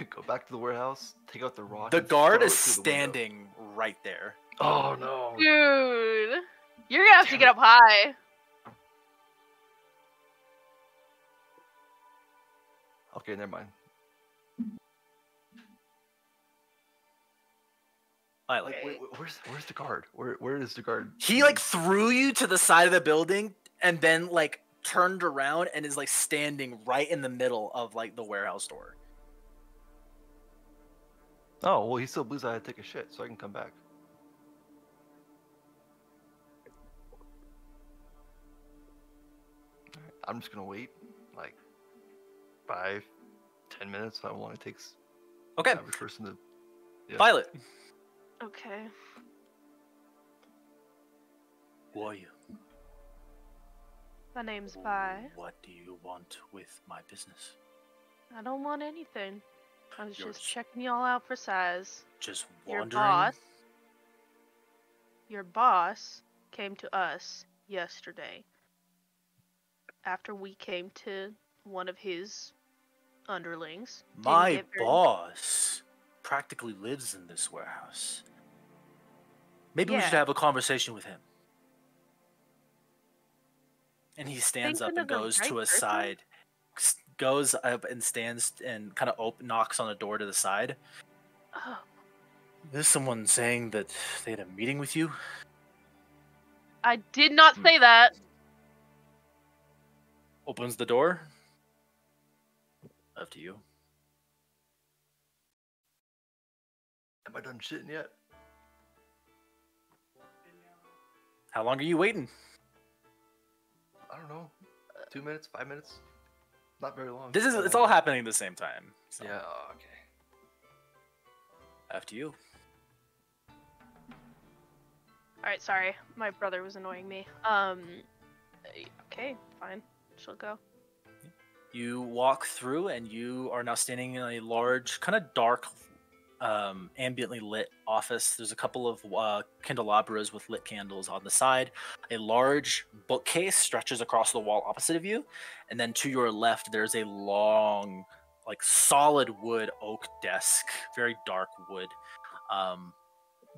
B: go back to the warehouse, take out the rock.
C: The
B: and
C: guard
B: throw
C: is
B: it through the window.
C: standing right there.
B: Oh no!
A: Dude. You're gonna have to
B: Damn
A: get
B: it.
A: up high.
B: Okay, never mind.
C: Violet.
B: Where's the guard? Where is the guard?
C: He like threw you to the side of the building and then like turned around and is like standing right in the middle of like the warehouse door.
B: Oh well, he still believes I had to take a shit, so I can come back. Alright, I'm just gonna wait, like 5, 10 minutes. I want it takes
C: Okay,
B: every person to. Yeah.
C: Violet.
A: Okay.
C: Who are you?
A: My name's Vi.
C: What do you want with my business?
A: I don't want anything. I was
C: You're
A: just
C: s-
A: checking y'all out for size.
C: Just
A: Your
C: wondering.
A: boss came to us yesterday after we came to one of his underlings. Didn't
C: My
A: get very-
C: boss practically lives in this warehouse. Maybe we should
A: Yeah.
C: have a conversation with him. And he stands up
A: Thinking
C: and
A: of the
C: goes
A: right
C: to a
A: person?
C: side, goes up and stands and kind of knocks on a door to the side.
A: Oh,
C: There's someone saying that they had a meeting with you.
A: I did not say that.
C: Opens the door. Up to you.
B: Am I done shitting yet?
C: How long are you waiting?
B: I don't know. 2 minutes, 5 minutes. Not very long.
C: It's all happening at the same time. So.
B: Yeah. Okay.
C: After you.
A: Alright, sorry. My brother was annoying me. Okay, fine. She'll go.
C: You walk through, and you are now standing in a large, kind of dark, ambiently lit office. There's a couple of candelabras with lit candles on the side. A large bookcase stretches across the wall opposite of you, and then to your left, there's a long, like solid wood oak desk, very dark wood,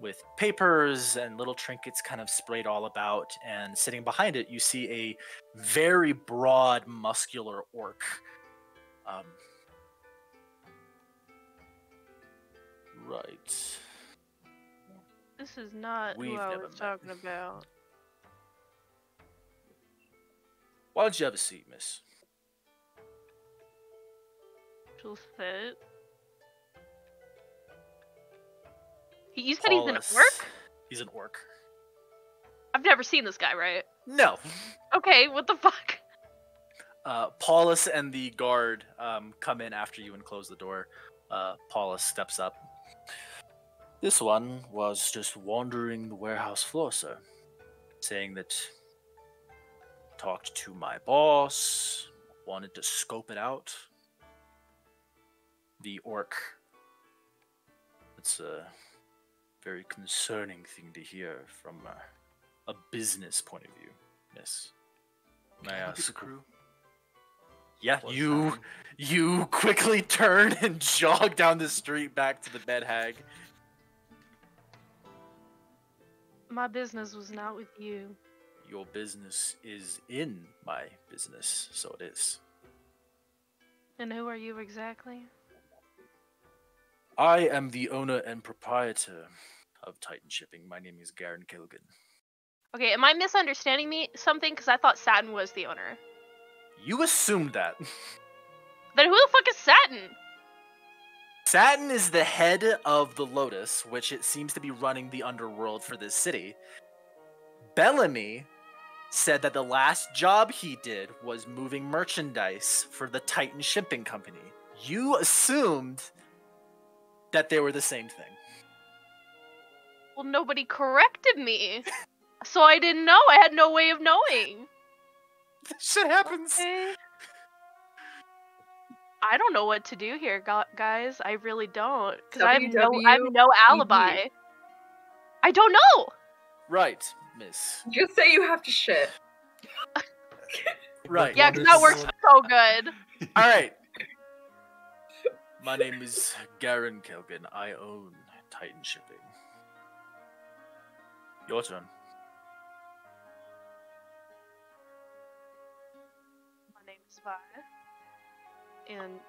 C: with papers and little trinkets kind of sprayed all about. And sitting behind it, you see a very broad, muscular orc. Right.
A: This is not
C: We've
A: who I
C: never
A: was
C: met.
A: talking about.
C: Why don't you have a seat, miss?
A: She'll sit. You said he's an
C: Paulus.
A: orc?
C: He's an orc.
A: I've never seen this guy, right?
C: No.
A: Okay, what the fuck?
C: Paulus and the guard come in after you and close the door. Paulus steps up. This one was just wandering the warehouse floor, sir. Saying that talked to my boss, wanted to scope it out. The orc. It's a very concerning thing to hear from a business point of view, miss. May I
B: Look at the
C: ask?
B: crew.
C: Yeah,
B: What's
C: you
B: happening?
C: you quickly turn and jog down the street back to the bed hag.
A: My business was not with you.
C: Your business is in my business, so it is.
A: And who are you exactly?
C: I am the owner and proprietor of Titan Shipping. My name is Garen Kilgan.
A: Okay, am I misunderstanding something? Because I thought Satin was the owner.
C: You assumed that.
A: Then who the fuck is Satin?
C: Satin is the head of the Lotus, which it seems to be running the underworld for this city. Bellamy said that the last job he did was moving merchandise for the Titan Shipping Company. You assumed that they were the same thing.
A: Well, nobody corrected me. So I didn't know. I had no way of knowing.
C: Shit happens.
A: Okay. I don't know what to do here, guys. I really don't. Because I have no alibi. I don't know!
C: Right, miss.
G: Just say you have to shit.
C: Right.
A: Yeah, because that works so good.
C: Alright. My name is Garen Kelgan. I own Titan Shipping. Your turn.
A: My name is Vi. And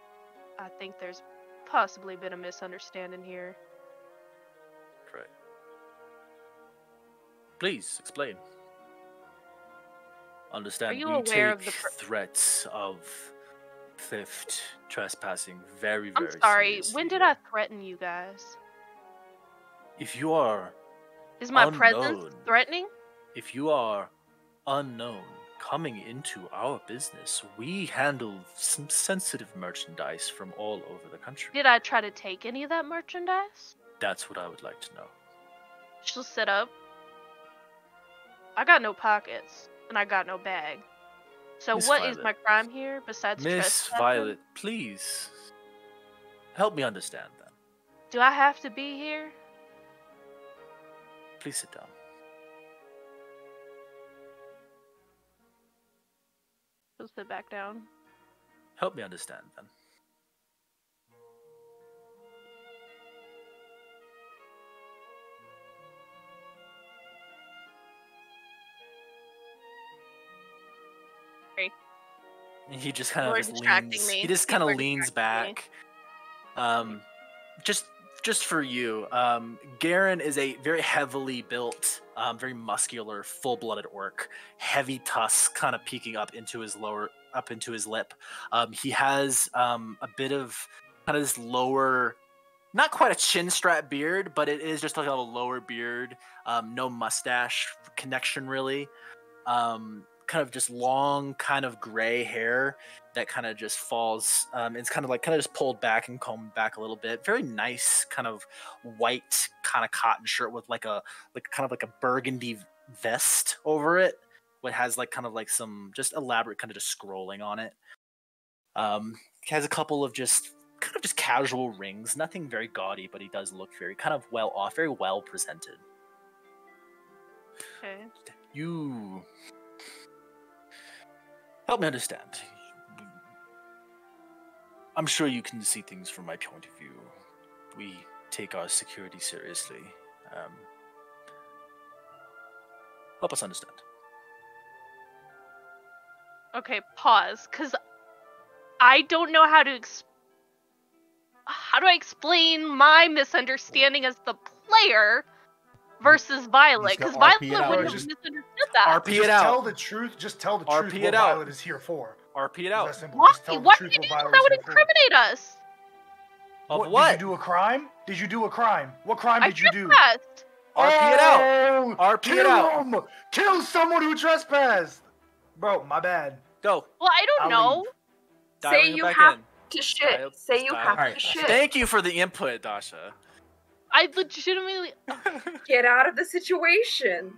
A: I think there's possibly been a misunderstanding here.
C: Correct. Please explain. Understand,
A: Are you
C: we
A: aware
C: take
A: of the
C: threats of theft, trespassing very,
A: I'm
C: very
A: sorry,
C: seriously
A: when did
C: here.
A: I threaten you guys?
C: If you are
A: Is my presence
C: unknown.
A: threatening?
C: If you are unknown coming into our business, we handle some sensitive merchandise from all over the country.
A: Did I try to take any of that merchandise?
C: That's what I would like to know.
A: She'll sit up. I got no pockets, and I got no bag. So
C: Miss
A: what is
C: Violet.
A: my crime here besides
C: Miss
A: trespassing?
C: Violet, please help me understand then.
A: Do I have to be here?
C: Please sit down.
A: She'll sit back down.
C: Help me understand then.
A: Sorry.
C: He just kind
A: You're
C: of just
A: distracting
C: leans.
A: me.
C: He just kind of
A: You're
C: leans
A: distracting me.
C: back. Just for you, Garen is a very heavily built, very muscular, full-blooded orc. Heavy tusks kind of peeking up into his lip. He has a bit of kind of this lower, not quite a chin strap beard, but it is just like a lower beard. No mustache connection really. Kind of just long, kind of gray hair that kind of just falls. It's kind of just pulled back and combed back a little bit. Very nice, kind of white, kind of cotton shirt with like a burgundy vest over it. What has some just elaborate kind of just scrolling on it. Has a couple of just casual rings, nothing very gaudy, but he does look very kind of well off, very well presented.
A: Okay.
C: You help me understand. I'm sure you can see things from my point of view. We take our security seriously. Help us understand.
A: Okay, pause, because I don't know how to how do I explain my misunderstanding as the player versus Violet?
D: Just
A: Because
D: go
A: Violet
D: RP it out.
A: wouldn't have
E: Just
A: misunderstood that.
C: RP it out.
E: Tell the truth. Just tell the
C: RP
E: truth
C: it
E: what
C: out.
E: Violet is here for.
C: RP it
E: It's
C: out.
E: that simple.
A: Why?
E: Just tell the
A: What
E: truth
A: did you
E: what
A: do?
E: Violet
A: That
E: is
A: would
E: here for.
A: incriminate us.
C: Of what?
E: Did you do a crime? Did you do a crime? What crime
A: I
E: did you do?
A: trespassed.
C: RP it out.
E: Oh,
C: RP it
E: kill
C: out.
E: him! Kill someone who trespassed! Bro, my bad.
C: Go.
A: Well, I don't
E: I'll
A: know.
E: leave.
C: Dialing
G: Say
C: it
G: you
C: back
G: have
C: in.
G: to shit.
C: Dial-
G: Say you
C: dial-
G: have
D: Alright.
G: to shit.
C: Thank you for the input, Dasha.
A: I legitimately.
G: Get out of the situation.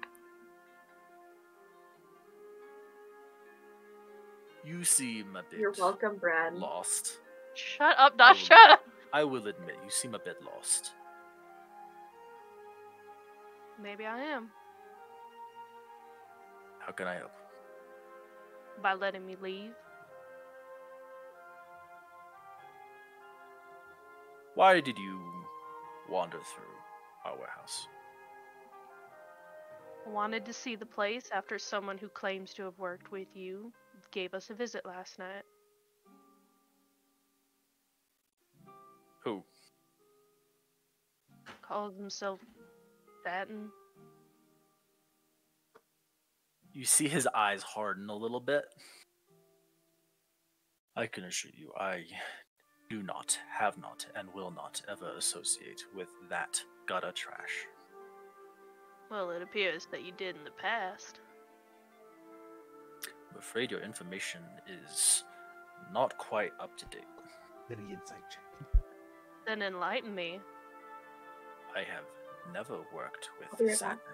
C: You seem a bit
G: You're welcome, Brad.
C: lost.
A: Shut up,
C: I will-
A: Dasha.
C: I will admit, you seem a bit lost.
A: Maybe I am.
C: How can I help?
A: By letting me leave.
C: Why did you wander through our warehouse?
A: I wanted to see the place after someone who claims to have worked with you gave us a visit last night.
C: Who?
A: Calls himself Satin.
C: You see his eyes harden a little bit. I can assure you, I do not, have not, and will not ever associate with that gutter trash.
A: Well, it appears that you did in the past.
C: I'm afraid your information is not quite up to date.
D: Little insight check.
A: Then enlighten me.
C: I have never worked
G: I'll be
C: with
G: right
C: Saturn.
G: back.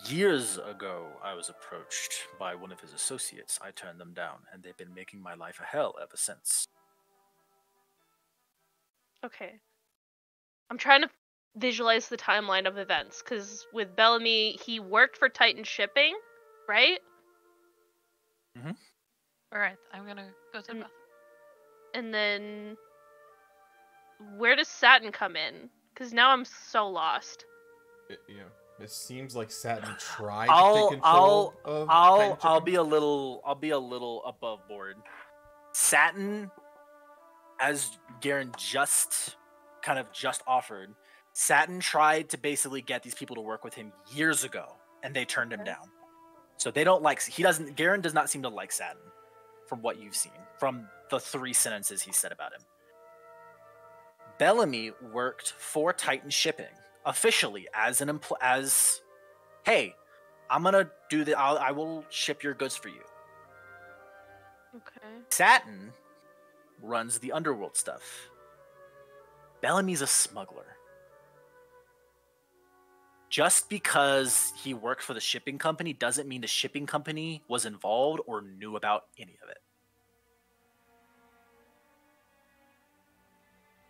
C: Years ago, I was approached by one of his associates. I turned them down, and they've been making my life a hell ever since.
A: Okay. I'm trying to visualize the timeline of events, because with Bellamy, he worked for Titan Shipping, right?
F: Alright, I'm gonna go to the
A: Mm.
F: bathroom.
A: And then where does Satin come in? Because now I'm so lost.
D: It seems like Satin tried
C: I'll-
D: to take control of Titan
C: I'll
D: shipping.
C: be a little above board. Satin, as Garen just offered, Satin tried to basically get these people to work with him years ago, and they turned him down. So they don't like. Garen does not seem to like Satin, from what you've seen, from the 3 sentences he said about him. Bellamy worked for Titan Shipping officially as hey, I'm gonna do the. I will ship your goods for you.
A: Okay.
C: Satin runs the underworld stuff. Bellamy's a smuggler. Just because he worked for the shipping company doesn't mean the shipping company was involved or knew about any of it.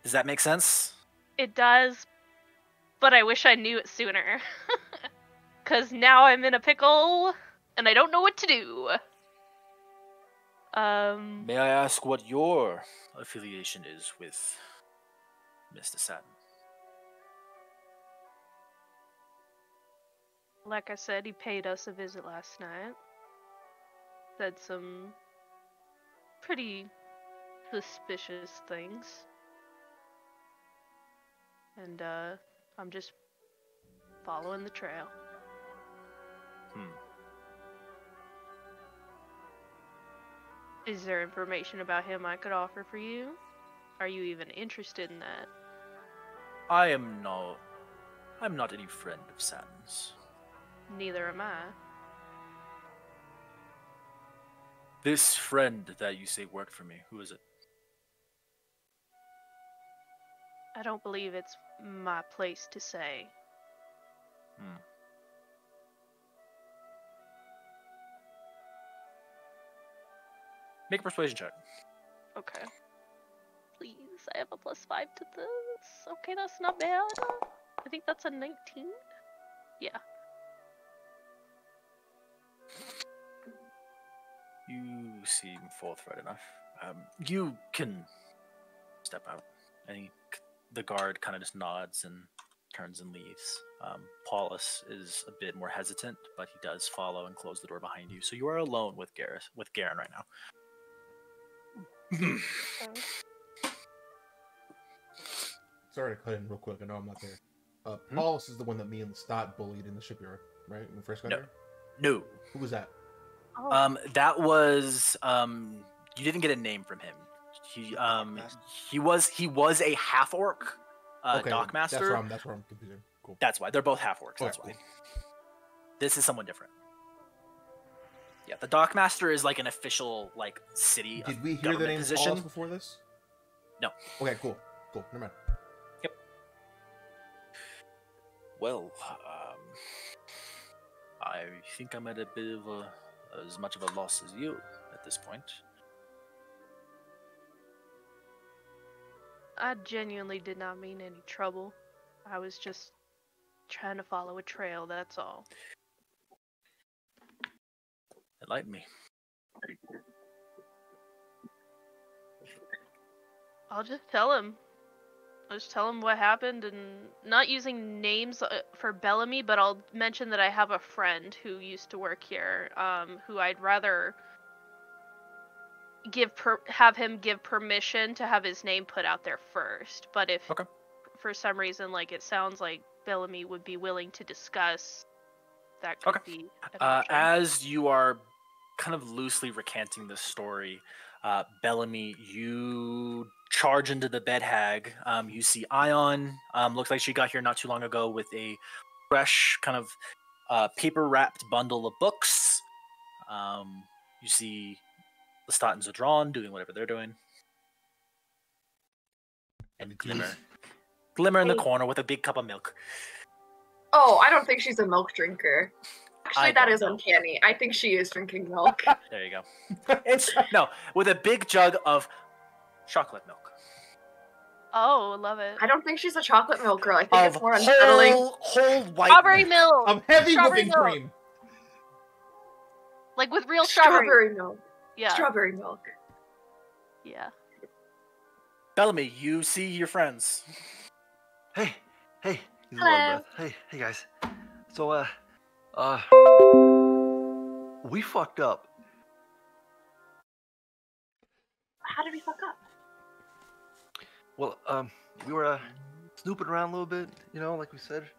C: Does that make sense?
A: It does, but I wish I knew it sooner. Because now I'm in a pickle, and I don't know what to do.
C: May I ask what your affiliation is with Mr. Satin?
A: Like I said, he paid us a visit last night. Said some pretty suspicious things. And, I'm just following the trail. Is there information about him I could offer for you? Are you even interested in that?
C: I'm not any friend of Satin's.
A: Neither am I.
C: This friend that you say worked for me, who is it?
A: I don't believe it's my place to say.
C: Make a persuasion check.
A: Okay. Please, I have a +5 to this. Okay, that's not bad. I think that's a 19. Yeah.
C: You seem forthright enough. You can step out. And the guard kind of just nods and turns and leaves. Paulus is a bit more hesitant, but he does follow and close the door behind you. So you are alone with Garen right now.
D: Sorry to cut in real quick. I know I'm not there. Paulus is the one that me and Lestat bullied in the shipyard, right? When we first got
C: No.
D: there?
C: No.
D: Who was that?
C: That was you didn't get a name from him. He was a half orc dockmaster.
D: That's where I'm confusing. Cool.
C: That's why they're both half orcs. That's
D: Okay,
C: why. This is someone different. Yeah, the dockmaster is like an official like city.
D: Did we hear the name
C: position
D: before this?
C: No.
D: Okay, cool. Never mind.
C: Yep. Well, I think I'm at a bit of as much of a loss as you at this point.
A: I genuinely did not mean any trouble. I was just trying to follow a trail, that's all.
C: Enlighten me.
A: I'll just tell him. I'll just tell him what happened, and not using names for Bellamy, but I'll mention that I have a friend who used to work here, who I'd rather have him give permission to have his name put out there first. But if for some reason, like, it sounds like Bellamy would be willing to discuss, that could be an option.
C: As you are kind of loosely recanting this story, Bellamy, you charge into the bed hag. You see Ion. Looks like she got here not too long ago with a fresh kind of paper-wrapped bundle of books. You see Lestat and Zedron doing whatever they're doing. And Glimmer in the corner with a big cup of milk.
G: Oh, I don't think she's a milk drinker. Actually, that is uncanny. I think she is drinking milk.
C: There you go. No, with a big jug of chocolate milk.
A: Oh, love it.
G: I don't think she's a chocolate milk girl. I think it's more unsettling.
C: Whole white
A: Strawberry milk!
D: Of heavy
A: Strawberry
D: whipping
A: milk.
D: cream.
A: Like with real
G: Strawberry milk.
A: Yeah.
G: Strawberry milk.
A: Yeah.
C: Bellamy, you see your friends.
B: Hey, he's a lot of breath. Hey guys. So, we fucked up.
G: How did we fuck up?
B: Well, we were snooping around a little bit, like we said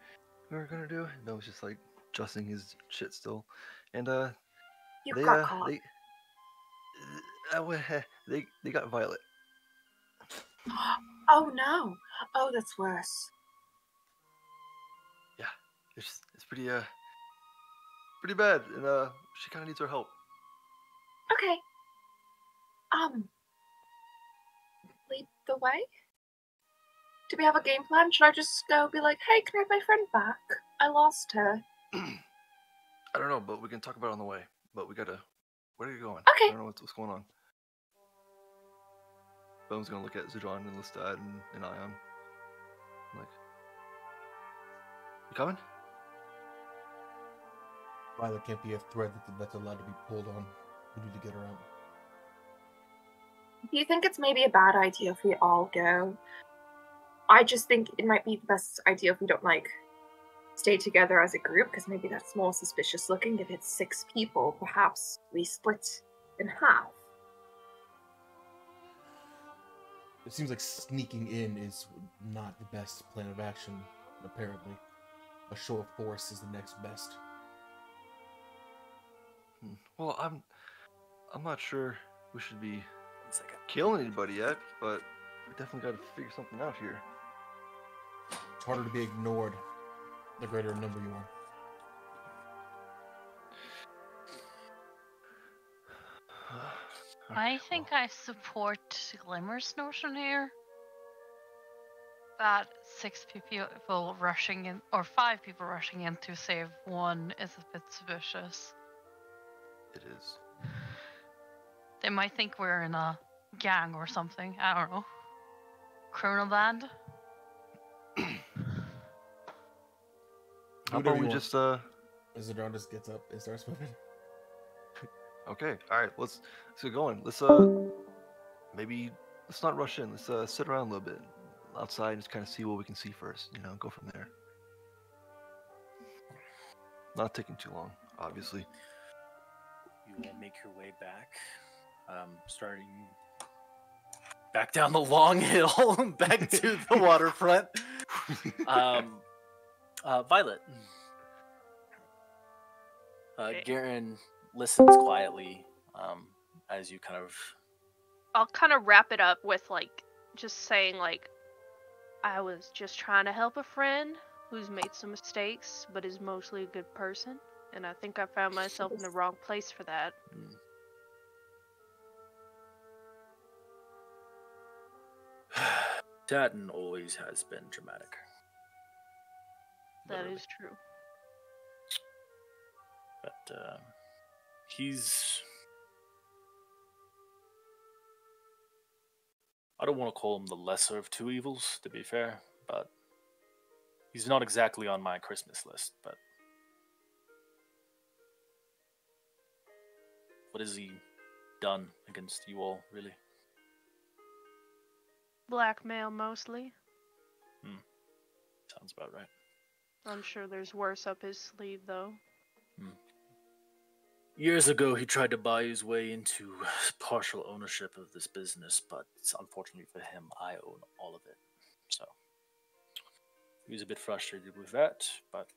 B: we were gonna do. No, it was just like adjusting his shit still, and
G: You
B: they
G: got caught.
B: they got Violet.
G: Oh no! Oh, that's worse.
B: Yeah, it's pretty bad, and she kind of needs our help.
G: Okay. Lead the way? Do we have a game plan? Should I just go be like, hey, can I have my friend back? I lost her.
B: I don't know, but we can talk about it on the way. But we gotta. Where are you going?
G: Okay.
B: I don't know what's going on. Bone's gonna look at Zedron and Lestat and Ion. I'm like, you coming?
D: Violet can't be a thread that's allowed to be pulled on. We need to get her out.
G: Do you think it's maybe a bad idea if we all go? I just think it might be the best idea if we don't, stay together as a group, because maybe that's more suspicious looking. If it's 6 people, perhaps we split in half.
D: It seems like sneaking in is not the best plan of action, apparently. A show of force is the next best.
B: Well, I'm not sure we should be killing anybody yet, but we definitely got to figure something out here.
D: It's harder to be ignored the greater number you are.
F: I think I support Glimmer's notion here. That 6 people rushing in, or 5 people rushing in to save 1 is a bit suspicious.
B: It is.
F: They might think we're in a gang or something. I don't know. Criminal band?
B: How about we just
D: Zedron just gets up and starts moving.
B: Okay, alright, let's get going. Let's maybe let's not rush in. Let's sit around a little bit outside and just kind of see what we can see first, go from there. Not taking too long, obviously.
C: You will make your way back, starting back down the long hill, back to the waterfront. Violet.
A: Okay.
C: Garen, listens quietly as you kind of.
A: I'll kind of wrap it up with like just saying like I was just trying to help a friend who's made some mistakes but is mostly a good person, and I think I found myself in the wrong place for that.
C: Tatton always has been dramatic.
A: That
C: Literally.
A: is true.
C: But he's. I don't want to call him the lesser of two evils, to be fair, but he's not exactly on my Christmas list. But what has he done against you all, really?
A: Blackmail mostly.
C: Sounds about right.
A: I'm sure there's worse up his sleeve though.
C: Years ago, he tried to buy his way into partial ownership of this business, but unfortunately for him, I own all of it. So he was a bit frustrated with that, but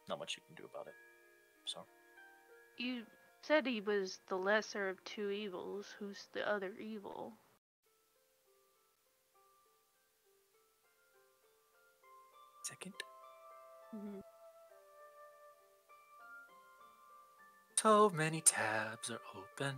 C: not much you can do about it. So
A: You said he was the lesser of two evils. Who's the other evil?
C: second.
A: Mm-hmm.
C: So many tabs are open.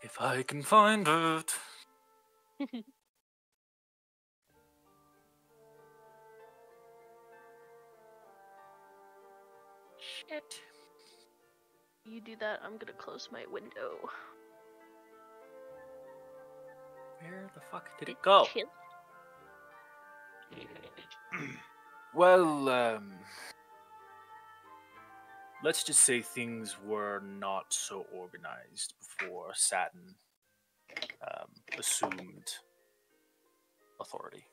C: If I can find it.
A: Shit. You do that, I'm gonna close my window.
C: Where the fuck did it go?
A: Chill.
C: Well, let's just say things were not so organized before Saturn assumed authority.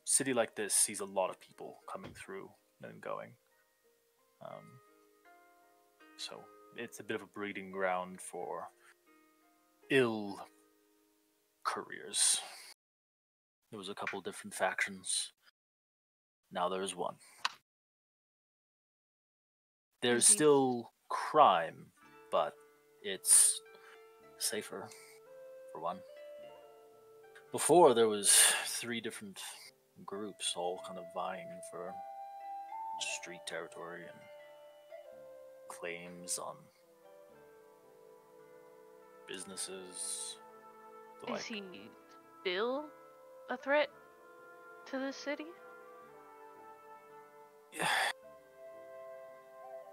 C: City like this sees a lot of people coming through and going. So it's a bit of a breeding ground for ill careers. There was a couple different factions. Now there's one. There's
A: Is he-
C: still crime, but it's safer, for one. Before, there was 3 different groups all kind of vying for street territory and claims on businesses.
A: Is he still a threat to the city?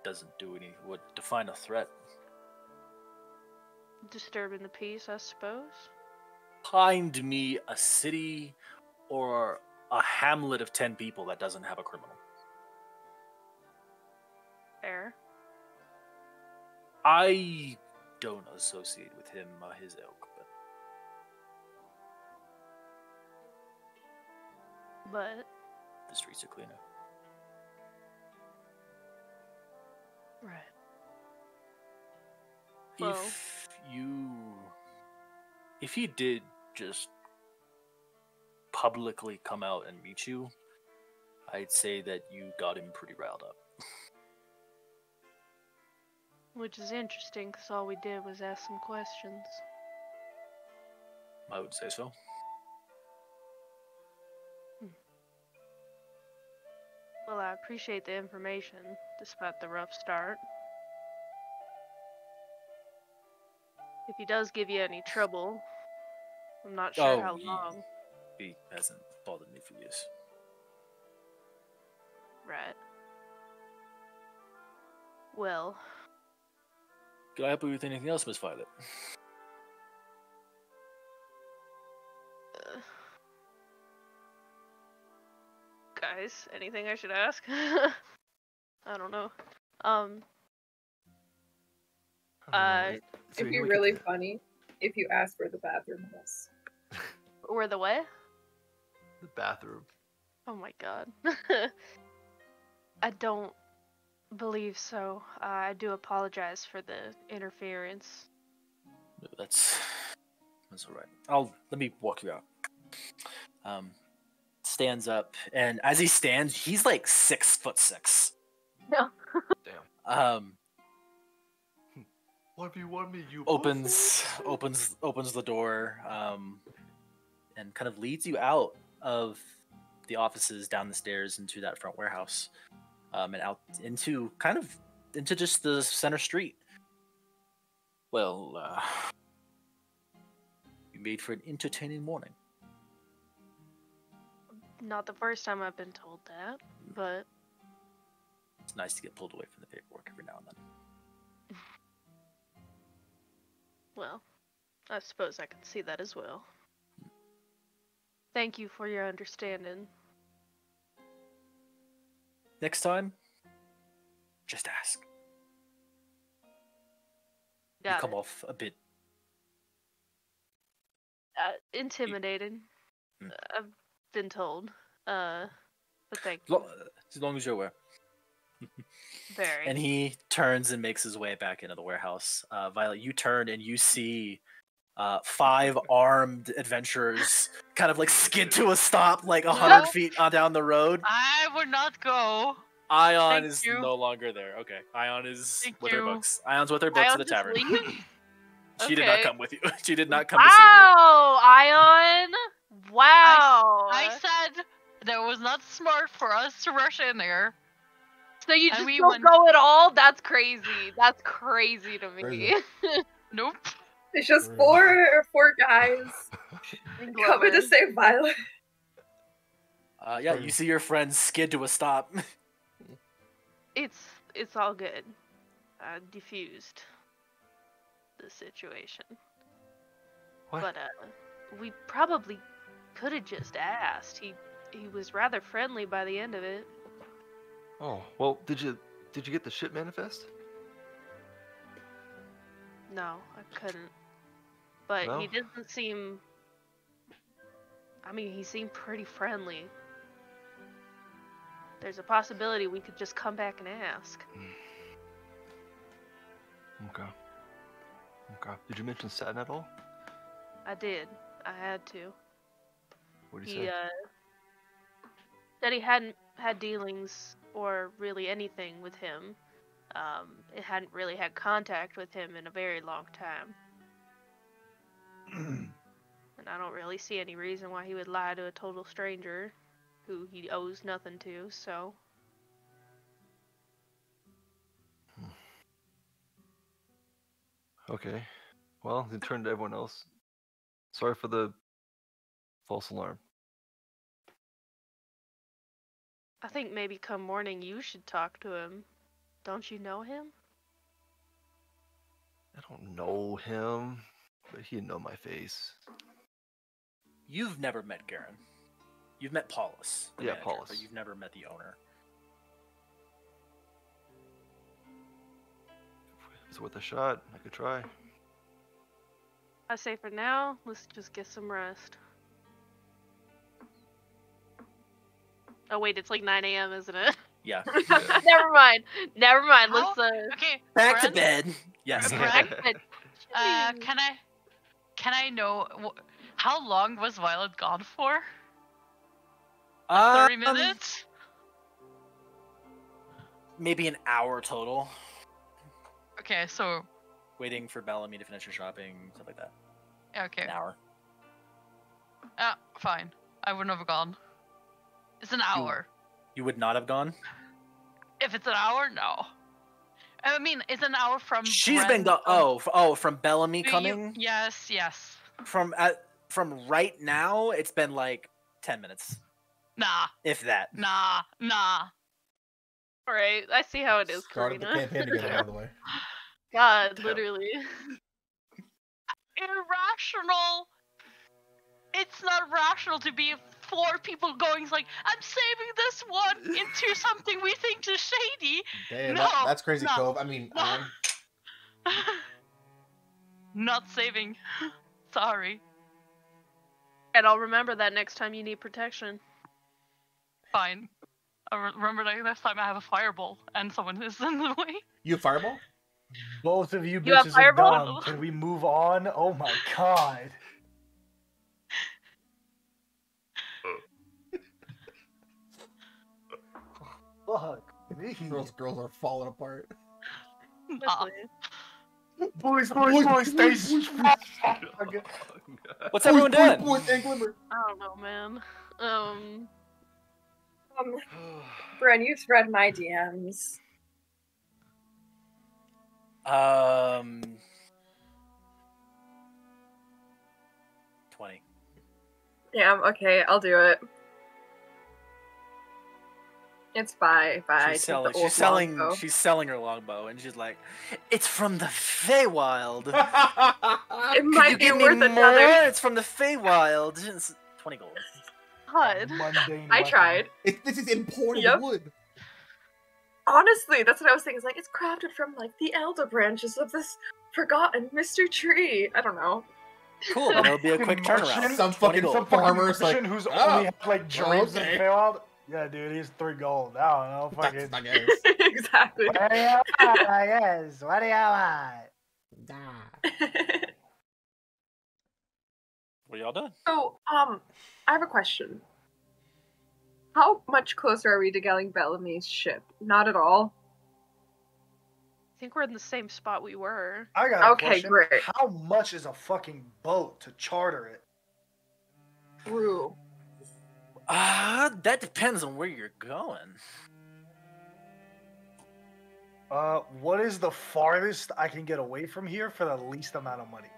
C: Doesn't do any. Would define a threat.
A: Disturbing the peace, I suppose.
C: Find me a city or a hamlet of 10 people that doesn't have a criminal.
A: Fair.
C: I don't associate with him, his ilk,
A: But
C: the streets are cleaner.
A: right. Well,
C: If he did just publicly come out and meet you, I'd say that you got him pretty riled up.
A: which is interesting because all we did was ask some questions.
C: I would say so.
A: Well, I appreciate the information, despite the rough start. If he does give you any trouble, I'm not sure how long.
C: He hasn't bothered me for years.
A: Right. Well,
C: Can I help you with anything else, Miss Violet?
A: guys, anything I should ask? I don't know.
G: It'd be really funny if you asked for the bathroom of us.
A: Or the way?
B: The bathroom.
A: Oh my god. I don't believe so. I do apologize for the interference.
C: No, that's all right. Let me walk you out. Stands up, and as he stands, he's like 6'6".
A: No.
B: Damn. What do you want me? You
C: Opens the door, and kind of leads you out of the offices, down the stairs into that front warehouse, and out into just the center street. Well, you made for an entertaining morning.
A: Not the first time I've been told that, but
C: It's nice to get pulled away from the paperwork every now and then.
A: well, I suppose I can see that as well. Thank you for your understanding.
C: Next time, just ask. You
A: Got
C: come
A: it.
C: off a bit.
A: Intimidating.
C: Hmm.
A: I've been told. But thank you.
C: As long as you're aware.
A: Very.
C: And he turns and makes his way back into the warehouse. Violet, you turn and you see 5 armed adventurers kind of like skid to a stop like 100
F: No.
C: feet down the road.
F: I would not go.
C: Ion
F: Thank
C: is
F: you.
C: no longer there. Okay. Ion is
F: Thank
C: with her
F: you.
C: books. Ion's with her books
A: Ion
C: at the
A: just
C: tavern.
A: leave?
C: She did not
A: Okay.
C: come with you. She did not come to see
A: Wow, Ion! Wow!
F: I said that it was not smart for us to rush in there.
A: so you
F: and
A: just
F: we
A: don't
F: went-
A: go at all? That's crazy. That's crazy to me.
D: Crazy.
F: Nope.
G: It's just
D: Right.
G: four guys coming to save Violet.
C: you. Yeah, you see your friends skid to a stop.
A: It's all good. I diffused the situation.
B: What?
A: But we probably could have just asked. He was rather friendly by the end of it.
B: Oh, well, did you get the ship manifest?
A: No, I couldn't. But
B: No?
A: he doesn't seem. I mean, he seemed pretty friendly. There's a possibility we could just come back and ask.
B: Okay. Did you mention Satin at all?
A: I did. I had to.
B: What did you
A: He
B: say?
A: said he hadn't had dealings or really anything with him. It hadn't really had contact with him in a very long time. And I don't really see any reason why he would lie to a total stranger who he owes nothing to, so.
B: Okay. Well, then turn to everyone else. Sorry for the false alarm.
A: I think maybe come morning you should talk to him. Don't you know him?
B: I don't know him, but he'd know my face.
C: You've never met Garen. You've met Paulus. the
B: Yeah,
C: manager,
B: Paulus.
C: But you've never met the owner.
B: If it's worth a shot, I could try.
A: I say for now, let's just get some rest. Oh wait, it's like 9 a.m., isn't it?
C: Yeah.
A: Never mind. Never mind.
F: How?
A: Let's
F: Okay.
C: Back to
F: friends,
C: bed. Yes.
F: Brad?
A: But-
F: Can I know how long was Violet gone for? 30
C: Um,
F: minutes?
C: Maybe an hour total.
F: Okay, so
C: Waiting for Bellamy to finish her shopping, stuff like that.
F: okay.
C: An hour.
F: Fine. I wouldn't have gone. It's an hour.
C: You would not have gone?
F: If it's an hour, no. I mean, it's an hour from.
C: She's been gone. From Bellamy
F: Do you-
C: coming?
F: Yes.
C: From right now, it's been like 10 minutes,
F: Nah.
C: if that.
A: Alright, I see how it is,
D: Started the
A: Karina.
D: campaign together, by the way.
A: God,
B: Damn.
A: literally.
F: Irrational. It's not rational to be 4 people going like, I'm saving this one into something we think is shady.
D: Damn,
F: No,
D: that's crazy,
F: no,
D: Cove. I mean,
F: no. Not saving. Sorry.
A: And I'll remember that next time you need protection.
F: Fine. I remember next time I have a fireball and someone is in the way.
D: You fireball?
E: Both of you
A: You have
E: bitches are
A: fireball?
E: dumb. Can we move on? Oh my god. Fuck me.
D: Girls are falling apart.
F: Ah.
E: Boys, stay strong.
C: What's everyone doing?
D: Boys, and Glimmer.
A: I don't know, man.
G: Bren, you've read my DMs.
C: 20.
G: Yeah, okay, I'll do it. It's bye.
C: She's selling her longbow, and she's like, "It's from the Feywild.
G: It
C: Could
G: might
C: you
G: be
C: give me
G: worth
C: more?
G: another.
C: It's from the Feywild. It's 20 gold."
A: God.
E: Mundane
G: I
E: weapon.
G: tried.
D: This is imported
G: Yep.
D: wood.
G: Honestly, that's what I was thinking. It's like it's crafted from like the elder branches of this forgotten Mr. Tree. I don't know.
C: Cool. Then it'll be a quick turnaround.
D: Some
C: 20
D: fucking
C: gold.
E: Some fucking
D: farmer's like,
E: merchant who's
D: "Oh,
E: only had, like dreams
D: okay."
E: in Feywild. Yeah, dude, he's 3 gold. I don't know. Fucking.
D: I guess.
G: Exactly.
E: What do you want? Yes. What do you want?
C: What y'all done?
G: So, I have a question. How much closer are we to getting Bellamy's ship? Not at all.
A: I think we're in the same spot we were.
E: I got a
G: Okay,
E: question.
G: great.
E: How much is a fucking boat to charter it?
G: True.
C: That depends on where you're going.
E: What is the farthest I can get away from here for the least amount of money?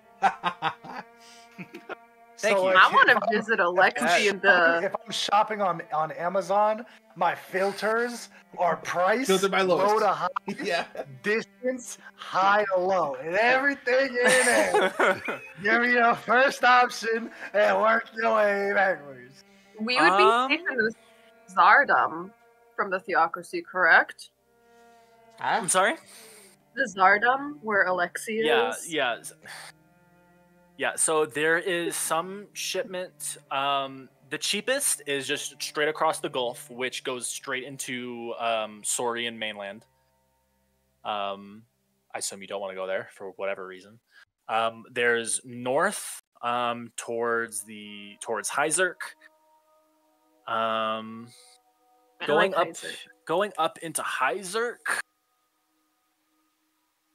C: Thank you.
G: I want
E: if
G: to visit Alexi and
E: If I'm shopping on Amazon, my filters are price,
D: Filter by lowest.
E: low to high,
D: Yeah.
E: distance, high to low, and everything in it. Give me the first option and work your way backwards.
G: we would be safe in the Zardom from the Theocracy, correct?
C: I'm sorry?
G: The Zardom, where Alexi is?
C: Yeah, so there is some shipment. The cheapest is just straight across the Gulf, which goes straight into Saurian mainland. I assume you don't want to go there for whatever reason. There's north towards Hyzerk. Going up into Hyzerk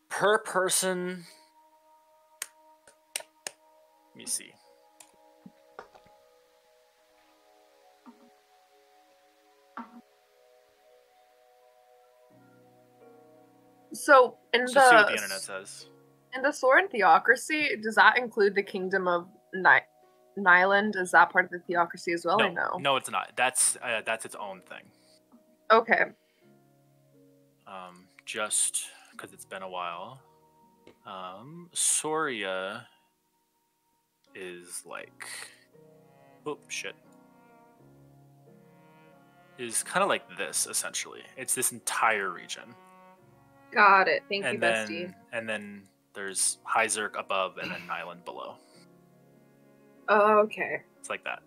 C: per person. Let me see.
G: So in
C: Let's just see what the internet says.
G: In the Soren Theocracy, does that include the kingdom of Nyland? Is that part of the Theocracy as well, or no?
C: No, it's not. That's its own thing.
G: Okay.
C: Just because it's been a while. Soria is like, oh shit, is kind of like this essentially. It's this entire region.
G: Got it. Thank you,
C: And
G: bestie.
C: then there's Hyzerk above and then Nyland below.
G: Okay.
C: It's like that.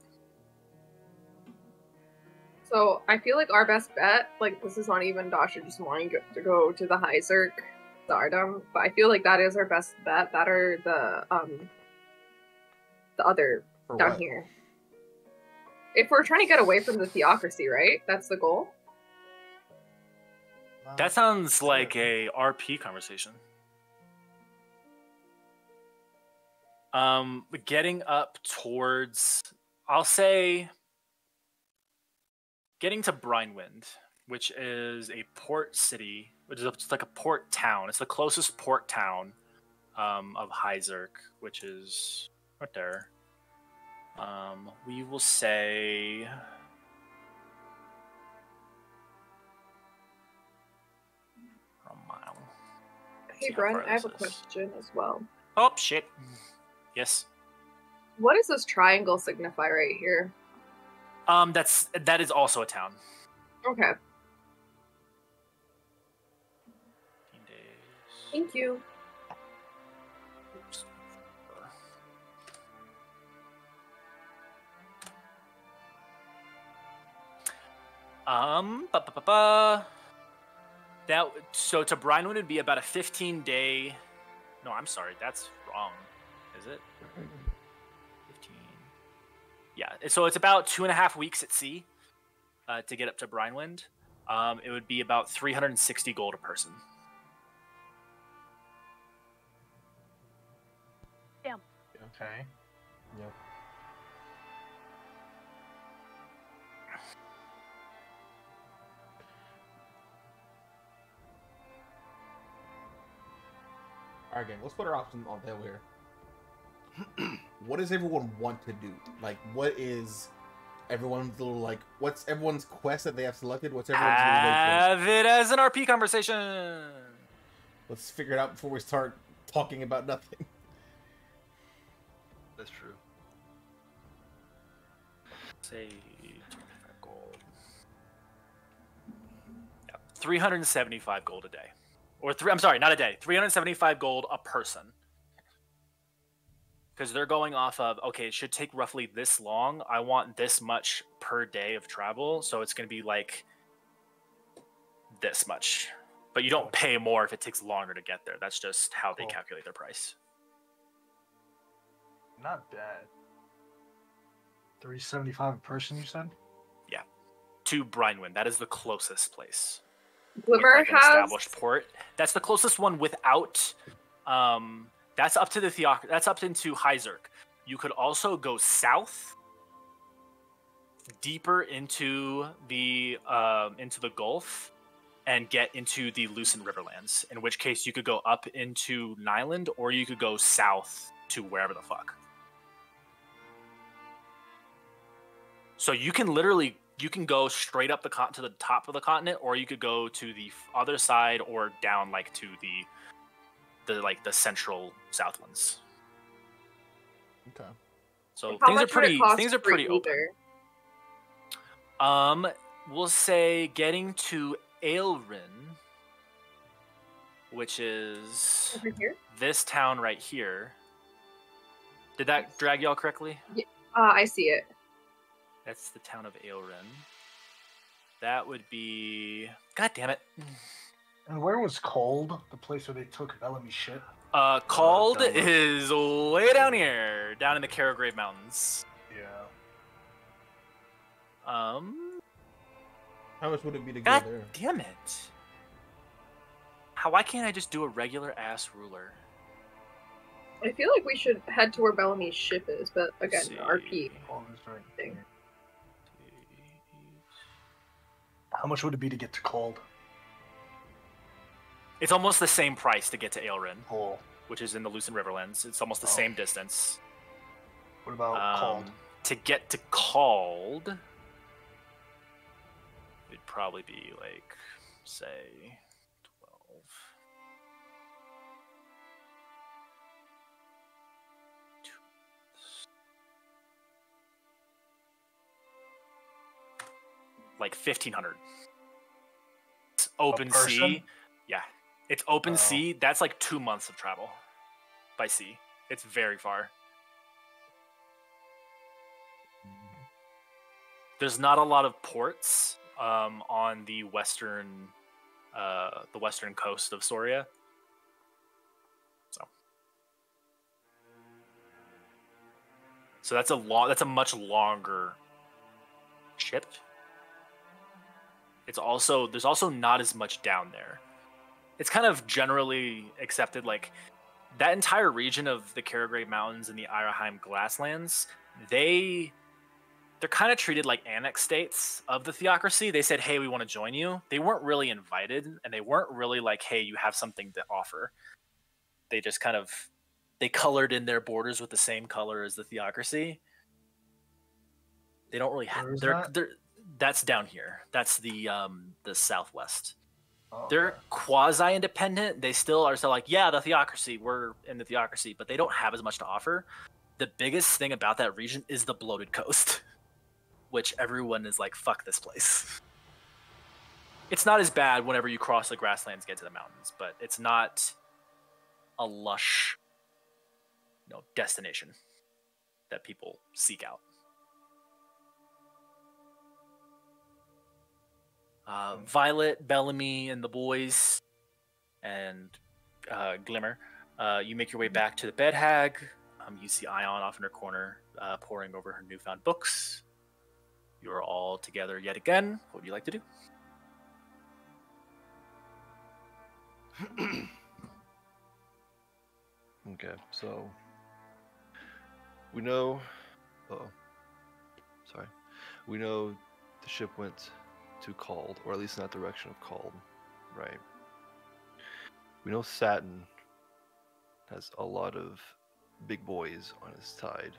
G: So I feel like our best bet, like this is not even Dasha just wanting to go to the Hyzerk Zardom, but I feel like that is our best bet. That are the other
D: For
G: down
D: what?
G: here. If we're trying to get away from the Theocracy, right? That's the goal.
C: That sounds like a RP conversation. Getting up towards, I'll say, getting to Brinewind, which is a port city, which is it's like a port town. It's the closest port town of Hyzerk, which is right there. We will say a mile.
G: Hey,
C: See how far
G: Brent, I have a
C: this is.
G: question as well.
C: Oh shit! Yes.
G: What does this triangle signify right here?
C: That is also a town.
G: Okay.
C: 15 days.
G: Thank you.
C: Oops. That so to Brinewood would be about a 15-day. No, I'm sorry, that's wrong. Is it? 15. Yeah, so it's about 2.5 weeks at sea to get up to Brinewind. It would be about 360 gold a person.
A: Damn.
E: Okay.
D: Yeah. All right, gang. Let's put our options on the table here. What does everyone want to do? Like, what is everyone's little like? What's everyone's quest that they have selected? What's everyone's little wait
C: Have it as an RP conversation.
D: Let's figure it out before we start talking about nothing.
B: That's true.
C: Say 25 gold. Yeah, 375 gold a day. I'm sorry, not a day. 375 gold a person. Because they're going off of, okay, it should take roughly this long. I want this much per day of travel. So it's going to be like this much. But you don't pay more if it takes longer to get there. That's just how they calculate their price.
E: Not bad. 375 a person, you said?
C: Yeah. To Brinewind. That is the closest place.
G: Glimmer
C: with, like, an established port. That's the closest one without. That's up to the That's up into Hyzerk. You could also go south, deeper into the Gulf, and get into the Lucent Riverlands. In which case, you could go up into Nyland, or you could go south to wherever the fuck. So you can literally. You can go straight up to the top of the continent, or you could go to the other side, or down like to the central Southlands.
D: Okay.
C: So
G: How
C: things are
G: much would it
C: pretty
G: cost
C: things are
G: for
C: pretty
G: either?
C: open. We'll say getting to Aelrin, which is
G: Over here?
C: this town right here. Did that drag y'all correctly?
G: I see it.
C: That's the town of Aelrin. That would be... God damn it.
E: And where was Cold? The place where they took Bellamy's shit?
C: Called
B: down low.
C: is way down here, down in the Carrowgrave Mountains.
E: Yeah.
D: How much would it be to go
C: God
D: there?
C: damn it. Why can't I just do a regular ass ruler?
G: I feel like we should head to where Bellamy's ship is, but again,
C: See.
G: RP.
E: Oh, that's right.
G: Thing.
E: How much would it be to get to Cold?
C: It's almost the same price to get to Aelrin,
E: Cool.
C: which is in the Lucent Riverlands. It's almost the same distance.
E: What about Cold?
C: To get to Called, it'd probably be like, say, 12. Like 1,500. It's open sea.
E: person?
C: Yeah. It's open
E: Oh.
C: sea. That's like 2 months of travel by sea. It's very far. There's not a lot of ports on the western coast of Soria. So that's a much longer ship. There's also not as much down there. It's kind of generally accepted, like that entire region of the Carrowgrave Mountains and the Iraheim Glasslands, they're kind of treated like annex states of the theocracy. They said, hey, we want to join you. They weren't really invited, and they weren't really like, hey, you have something to offer. They just kind of, they colored in their borders with the same color as the theocracy. They don't really have, that's down here. That's the southwest.
E: Oh,
C: They're
E: okay.
C: quasi-independent. They still are still like, yeah, the theocracy, we're in the theocracy, but they don't have as much to offer. The biggest thing about that region is the bloated coast, which everyone is like, fuck this place. It's not as bad whenever you cross the grasslands, get to the mountains, but it's not a lush, destination that people seek out. Violet, Bellamy, and the boys, and Glimmer, you make your way back to the bed hag. You see Ion off in her corner, poring over her newfound books. You are all together yet again. What would you like to do?
B: Okay, so we know. We know the ship went to Called, or at least in that direction of Called, right? We know Satin has a lot of big boys on his tide.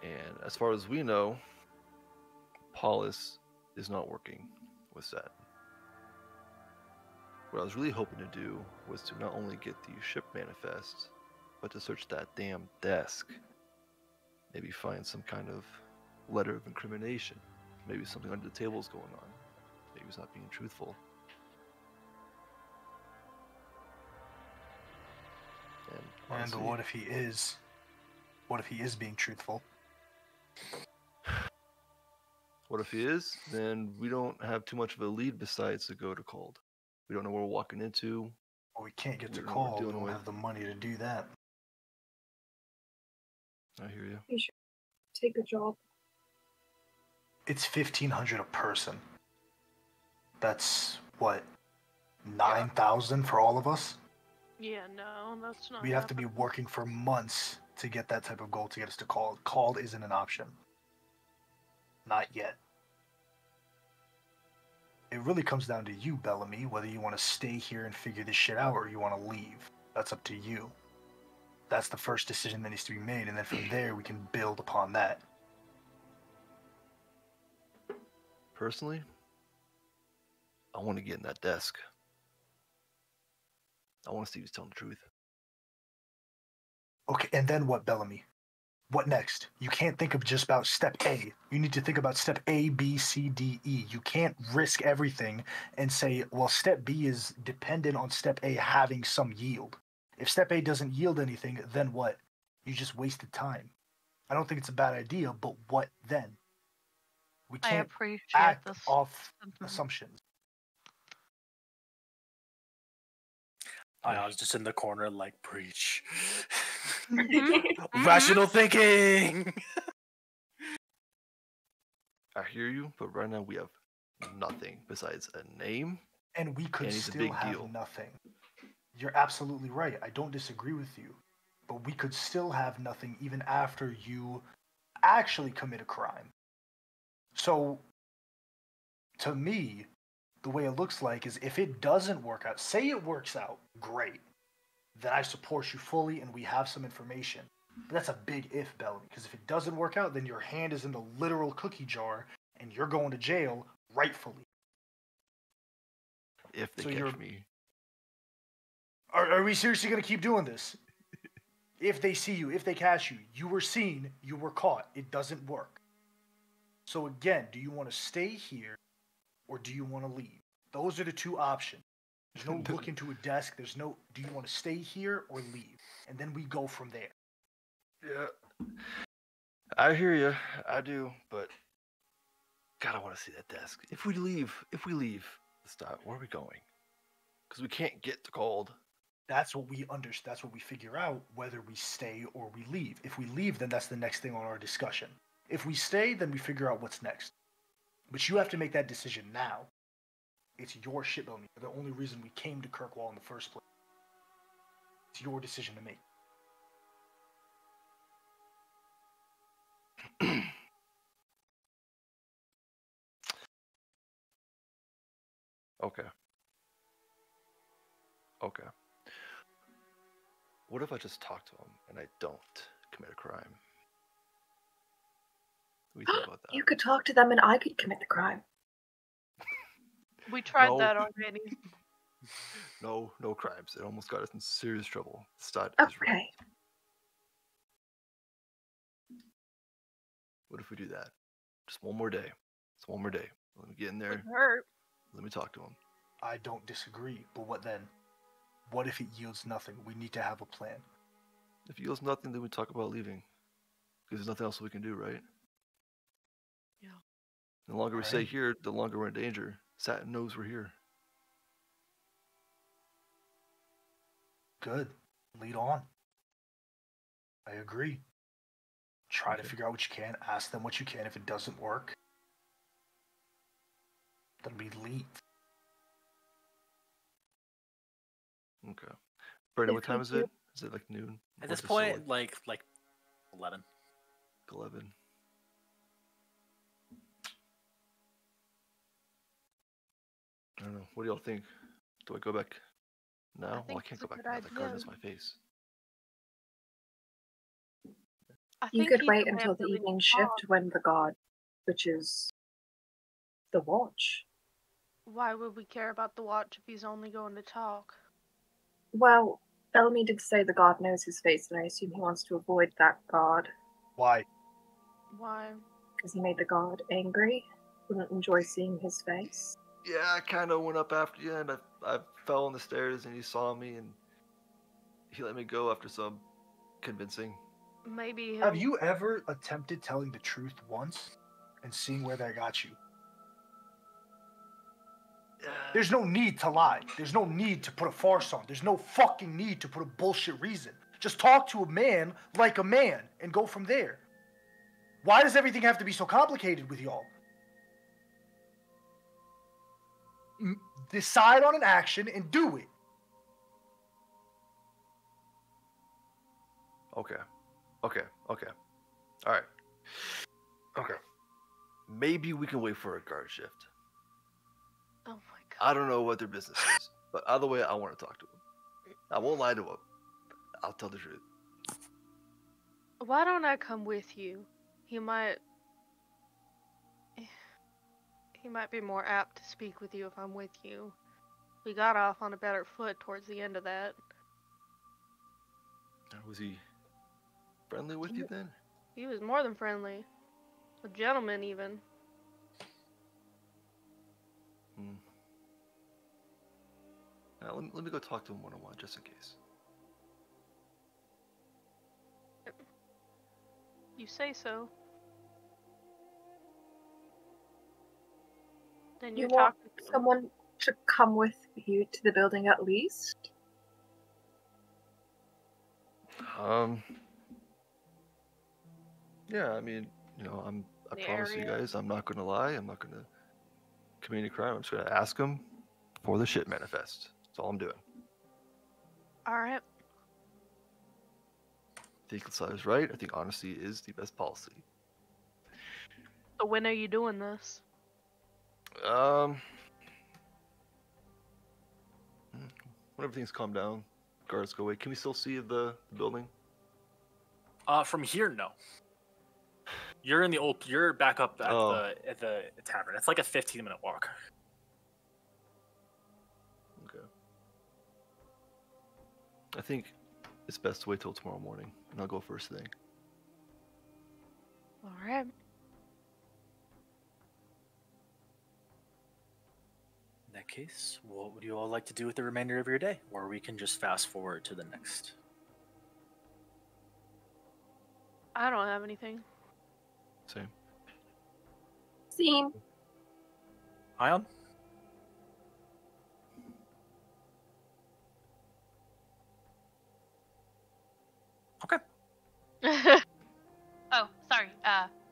B: And as far as we know, Paulus is not working with Satin. What I was really hoping to do was to not only get the ship manifest, but to search that damn desk. Maybe find some kind of letter of incrimination. Maybe something under the table is going on. Maybe he's not being truthful. And honestly,
E: what if he is? What if he is being truthful?
B: What if he is? Then we don't have too much of a lead besides to go to Cold. We don't know where we're walking into.
E: Well, we can't get to
B: We don't know what we're
E: call. We
B: dealing
E: don't
B: with.
E: have the money to do that.
B: I hear you.
G: You should take a job.
E: It's 1,500 a person. That's what, 9,000 for all of us.
A: Yeah, no, that's not.
E: We have to be
A: happening.
E: working for months to get that type of goal to get us to called. Called isn't an option. Not yet. It really comes down to you, Bellamy, whether you want to stay here and figure this shit out or you want to leave. That's up to you. That's the first decision that needs to be made, and then from there we can build upon that.
B: Personally, I want to get in that desk. I want to see who's telling the truth.
E: Okay, and then what, Bellamy? What next? You can't think of just about step A. You need to think about step A, B, C, D, E. You can't risk everything and say, well, step B is dependent on step A having some yield. If step A doesn't yield anything, then what? You just wasted time. I don't think it's a bad idea, but what then? We
F: I
E: can't
F: appreciate
E: act
F: this.
E: off
F: sentiment.
E: assumptions.
C: I was just in the corner like, preach.
F: Mhm.
C: Rational thinking!
B: I hear you, but right now we have nothing besides a name.
E: And we could
B: And he's a
E: still
B: big
E: have
B: deal.
E: nothing. You're absolutely right. I don't disagree with you. But we could still have nothing even after you actually commit a crime. So, to me, the way it looks like is if it doesn't work out, say it works out, great. Then I support you fully and we have some information. But that's a big if, Bellamy, because if it doesn't work out, then your hand is in the literal cookie jar and you're going to jail rightfully.
B: If they
E: So
B: catch
E: you're-
B: me.
E: Are we seriously going to keep doing this? If they see you, if they catch you, you were seen, you were caught. It doesn't work. So again, do you want to stay here or do you want to leave? Those are the two options. There's no look into a desk. There's no, do you want to stay here or leave? And then we go from there.
B: Yeah. I hear you. I do, but God, I want to see that desk. If we leave, stop. Where are we going? Because we can't get to Cold.
E: That's what we understand. That's what we figure out, whether we stay or we leave. If we leave, then that's the next thing on our discussion. If we stay, then we figure out what's next. But you have to make that decision now. It's your shit, Bellamy. The only reason we came to Kirkwall in the first place. It's your decision to make.
B: Okay. Okay. What if I just talk to him and I don't commit a crime? What do you think about that?
G: You could talk to them and I could commit the crime.
A: We tried
B: No.
A: that already.
B: No crimes. It almost got us in serious trouble. Start is right.
G: Okay.
B: What if we do that? Just one more day. It's one more day. Let me get in there.
A: Wouldn't hurt.
B: Let me talk to him.
E: I don't disagree, but what then? What if it yields nothing? We need to have a plan.
B: If he yields nothing, then we talk about leaving. Because there's nothing else we can do, right?
A: Yeah.
B: The longer we stay
E: Alright.
B: here, the longer we're in danger. Satin knows we're here.
E: Good. Lead on. I agree. Try to
B: Okay.
E: figure out what you can. Ask them what you can. If it doesn't work, then we leave.
B: Okay. Brandon, what
G: If
B: time
G: we
B: is
G: do-
B: it? Is it like noon?
C: At
B: Or
C: this
B: is it still,
C: point, like 11.
B: 11. I don't know. What do y'all think? Do I go back now? Well, I
A: think
B: can't
A: it's
B: go
A: a
B: back
A: good
B: now. The guard
A: idea.
B: knows my face.
A: I
G: You
A: think
G: could
A: he
G: wait
A: may have
G: until the
A: really
G: evening
A: thought-
G: shift when the guard switches the watch.
A: Why would we care about the watch if he's only going to talk?
G: Well, Bellamy did say the guard knows his face, and I assume he wants to avoid that guard
E: Why?
A: Why?
G: because he made the guard angry. Wouldn't enjoy seeing his face.
B: Yeah, I kind of went up after you, and I fell on the stairs, and he saw me, and he let me go after some convincing.
A: Maybe
E: Have
A: he'll-
E: you ever attempted telling the truth once and seeing where that got you? There's no need to lie. There's no need to put a farce on. There's no fucking need to put a bullshit reason. Just talk to a man like a man and go from there. Why does everything have to be so complicated with y'all? Decide on an action and do it.
B: Okay. All right. Okay. Maybe we can wait for a guard shift.
A: Oh my god.
B: I don't know what their business is, but either way, I want to talk to him. I won't lie to him. I'll tell the truth.
A: Why don't I come with you? He might be more apt to speak with you if I'm with you. We got off on a better foot towards the end of that.
B: Was he friendly with you then?
A: He was more than friendly. A gentleman, even.
B: Let me go talk to him one-on-one, just in case.
A: You say so. Then
G: You
A: you
G: want
A: talk to him.
G: someone to come with you to the building at least?
B: Yeah, I mean, I
A: The
B: promise you
A: area.
B: guys, I'm not gonna lie. I'm not gonna commit any crime. I'm just gonna ask him for the shit manifest. That's all I'm doing.
A: Alright.
B: I think Lasai is right. I think honesty is the best policy.
A: So when are you doing this?
B: When everything's calmed down, guards go away. Can we still see the building?
C: From here, no. You're in the old. You're back up at
B: Oh.
C: the tavern. It's like a 15-minute walk.
B: Okay. I think it's best to wait till tomorrow morning, and I'll go first thing.
A: Alright.
C: In that case, what would you all like to do with the remainder of your day? Or we can just fast forward to the next.
A: I don't have anything.
B: Same.
G: Scene.
C: Ion? Okay,
F: Oh, sorry.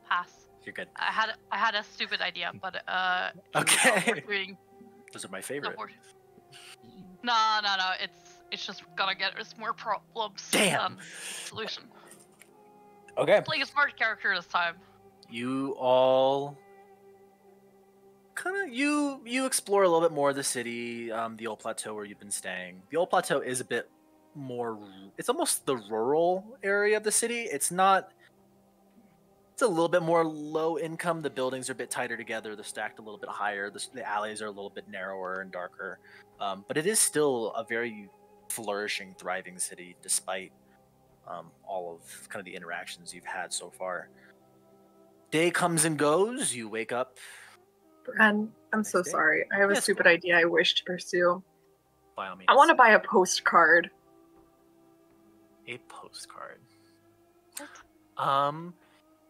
F: Pass.
C: you're good.
F: I had a stupid idea, but
C: Okay.
F: doing
C: Those are my
F: no
C: favorite.
F: more. No. It's just gonna get us more problems.
C: Damn.
F: Solution.
C: Okay.
F: Playing a smart character this time.
C: You all you explore a little bit more of the city, the old plateau where you've been staying. The old plateau is a bit more, it's almost the rural area of the city. It's a little bit more low income. The buildings are a bit tighter together. They're stacked a little bit higher. The alleys are a little bit narrower and darker. But it is still a very flourishing, thriving city, despite all of kind of the interactions you've had so far. Day comes and goes. You wake up.
G: Bren, I'm so
C: Next day.
G: sorry. I have a
C: Yes.
G: stupid idea I wish to pursue.
C: By all means.
G: I want to buy a postcard.
C: A postcard.
A: What?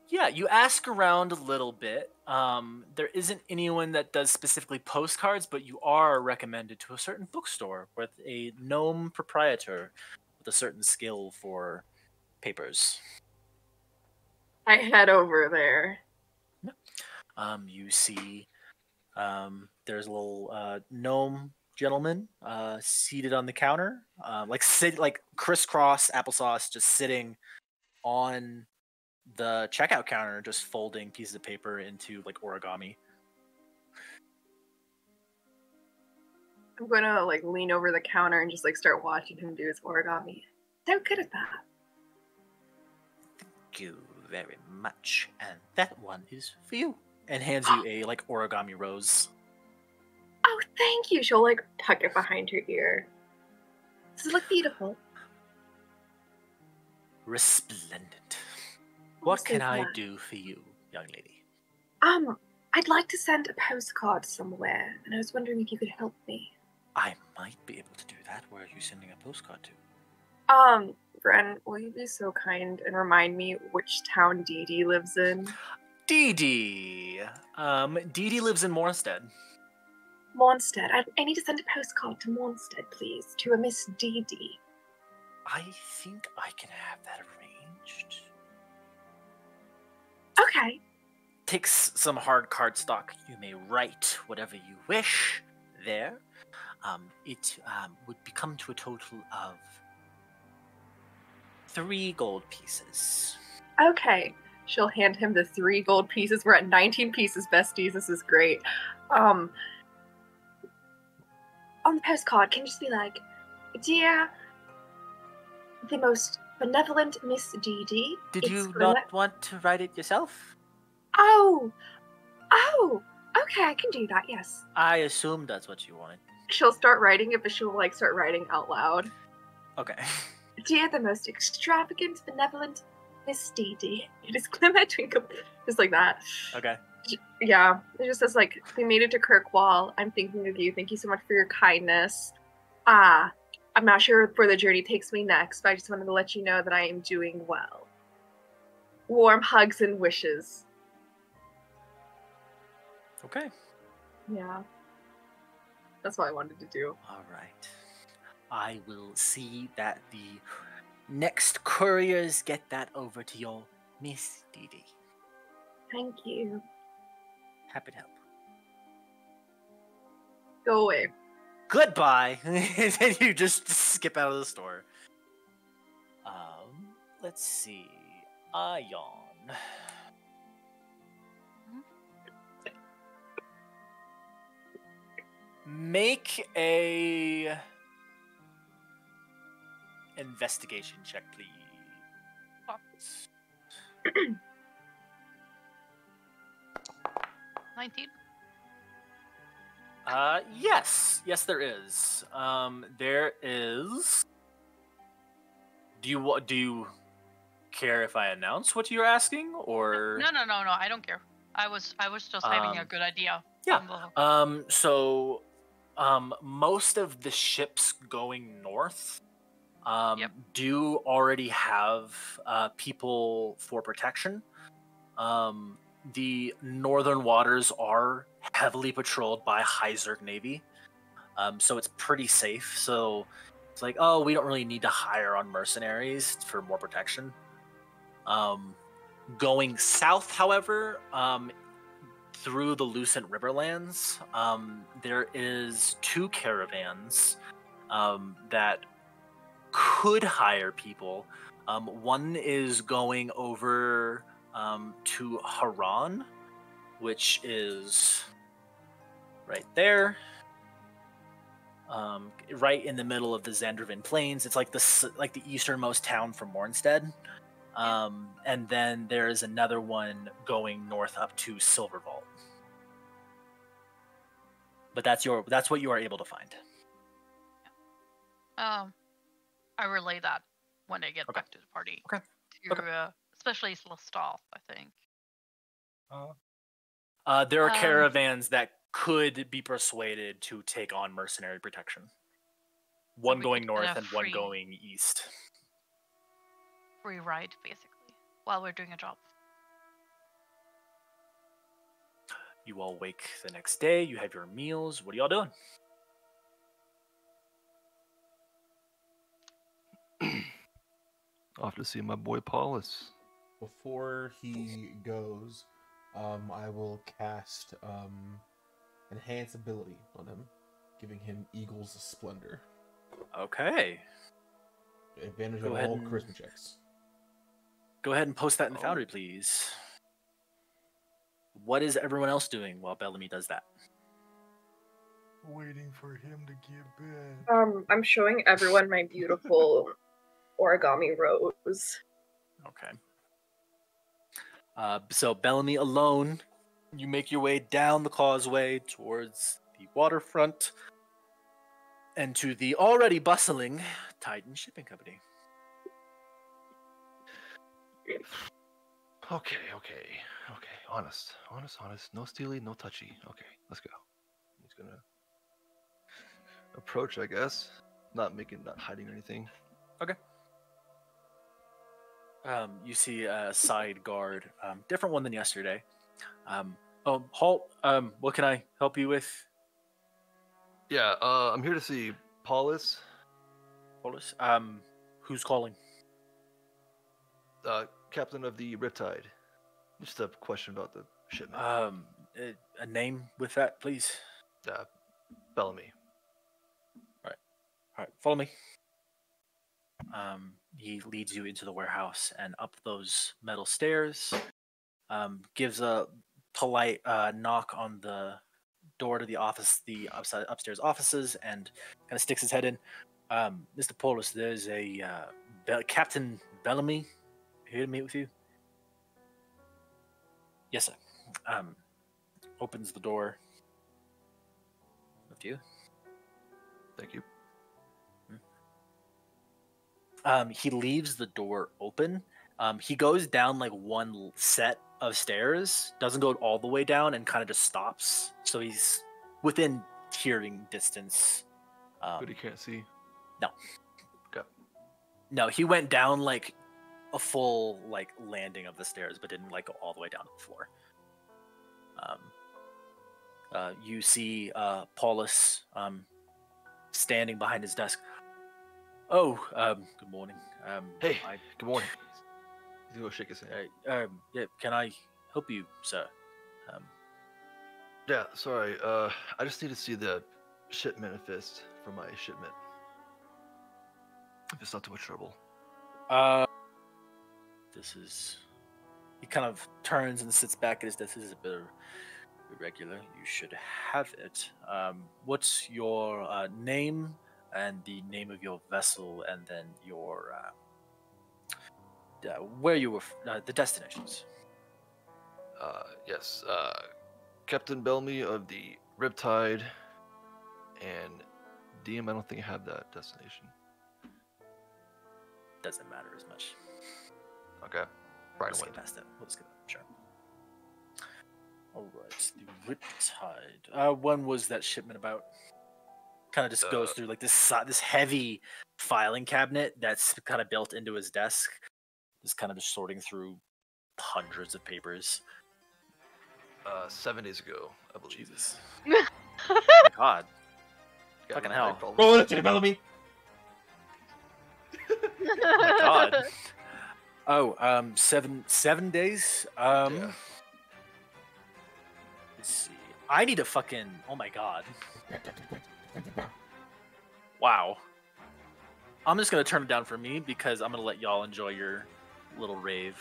C: Yeah, you ask around a little bit. There isn't anyone that does specifically postcards, but you are recommended to a certain bookstore with a gnome proprietor with a certain skill for papers.
G: I head over there.
C: You see there's a little gnome gentleman seated on the counter, like crisscross applesauce, just sitting on the checkout counter, just folding pieces of paper into like origami.
G: I'm gonna like lean over the counter and just like start watching him do his origami. So good at that.
C: Thank you very much, and that one is for you. And hands you a like origami rose.
G: Oh, thank you. She'll like tuck it behind her ear. Does it look beautiful?
C: Resplendent. What
G: so
C: can I
G: glad.
C: do for you, young lady?
G: I'd like to send a postcard somewhere, and I was wondering if you could help me.
C: I might be able to do that. Where are you sending a postcard to?
G: Bren, will you be so kind and remind me which town Dee Dee lives in?
C: Dee Dee. Dee Dee lives in Mornstead.
G: Mornstead. I need to send a postcard to Mornstead, please, to a Miss Dee Dee.
C: I think I can have that arranged.
G: Okay.
C: Takes some hard cardstock. You may write whatever you wish there. It would become to a total of 3 gold pieces.
G: Okay. She'll hand him the 3 gold pieces. We're at 19 pieces, besties. This is great. On the postcard, can you just be like, "Dear, the most benevolent Miss Dee Dee."
C: Did you not want to write it yourself?
G: Oh, okay, I can do that, yes.
C: I assumed that's what you wanted.
G: She'll start writing it, but she'll like start writing out loud.
C: Okay.
G: Dear, the most extravagant, benevolent Miss Dee Dee. It is Glimmer Twinkle. Just like that.
C: Okay.
G: Yeah, it just says like, we made it to Kirkwall. I'm thinking of you. Thank you so much for your kindness. I'm not sure where the journey takes me next, but I just wanted to let you know that I am doing well. Warm hugs and wishes.
C: Okay.
G: Yeah. That's what I wanted to do.
C: All right. I will see that the next couriers get that over to your Miss Dee Dee.
G: Thank you.
C: Happy to help.
G: Go away.
C: Goodbye. And then you just skip out of the store. Let's see. Ion. Make a investigation check, please.
F: 19.
C: Yes, there is. There is. Do you care if I announce what you're asking, or
F: No. I don't care. I was just having a good idea.
C: yeah.
F: on the-
C: So, most of the ships going north,
F: Yep.
C: do already have people for protection. The northern waters are heavily patrolled by High Zerg Navy, so it's pretty safe. So it's like, oh, we don't really need to hire on mercenaries for more protection. Going south, however, through the Lucent Riverlands, there is 2 caravans that could hire people. One is going over to Haran, which is right there, right in the middle of the Zandravin Plains. It's like the easternmost town from Mornstead. And then there's another one going north up to Silvervault. But that's what you are able to find.
F: I relay that when I get
C: Okay.
F: back to the party.
C: Okay.
F: To, especially Celestal, I think.
C: There are caravans that could be persuaded to take on mercenary protection. One
F: we
C: going
F: could get
C: north
F: a
C: and one
F: free-
C: going east.
F: Free ride, basically, while we're doing a job.
C: You all wake the next day. You have your meals. What are y'all doing?
B: Off to see my boy Paulus.
D: Before he goes, I will cast enhance ability on him, giving him Eagle's Splendor.
C: Okay.
D: Advantage
C: Go
D: on
C: ahead
D: all
C: and-
D: charisma checks.
C: Go ahead and post that in the
B: Oh.
C: Foundry, please. What is everyone else doing while Bellamy does that?
E: Waiting for him to get back.
G: I'm showing everyone my beautiful origami rose.
C: Okay. So Bellamy alone, you make your way down the causeway towards the waterfront and to the already bustling Titan Shipping Company.
B: Okay. Honest. No steely, no touchy. Okay, let's go. He's gonna approach, I guess. Not hiding or anything.
C: You see a side guard, different one than yesterday. Halt. What can I help you with,
B: Yeah, I'm here to see Paulus.
C: Paulus? Who's calling?
B: Captain of the Riptide. Just a question about the shipment.
C: A name with that, please.
B: Bellamy.
C: All right, follow me. He leads you into the warehouse and up those metal stairs. Gives a polite knock on the door to the office, the upstairs offices, and kind of sticks his head in. Mr. Paulus, there's a Captain Bellamy here to meet with you. Yes, sir. Opens the door. Up to you.
B: Thank you.
C: He leaves the door open. He goes down like one set of stairs, doesn't go all the way down, and kind of just stops. So he's within hearing distance.
B: But he can't see.
C: No.
B: Okay.
C: No, he went down like a full like landing of the stairs, but didn't like go all the way down to the floor. You see Paulus standing behind his desk. Oh, good morning.
B: Hey, good morning. He's gonna go shake his hand.
C: Yeah, can I help you, sir?
B: Yeah, sorry. I just need to see the ship manifest for my shipment. If it's not too much trouble.
C: This is. He kind of turns and sits back at his desk. This is a bit irregular. You should have it. What's your name and the name of your vessel, and then your where you were, the destinations.
B: Yes. Captain Bellamy of the Riptide, and DM. I don't think I have that destination.
C: Doesn't matter as much.
B: Okay. Right
C: Let's
B: away.
C: get past that. Let's get that. Sure. All right. The Riptide. When was that shipment about? Kind of just goes through like this heavy filing cabinet that's kind of built into his desk. Just kind of just sorting through hundreds of papers.
B: 7 days ago, I believe.
C: Jesus. Oh my God.
B: Got
C: Fucking
B: no
C: hell.
B: mic problems.
D: Roll it, Bellamy.
C: Oh my God. Oh, 7 days.
B: Yeah.
C: Let's see. I need to fucking. Oh my God. Wow. I'm just gonna turn it down for me because I'm gonna let y'all enjoy your little rave.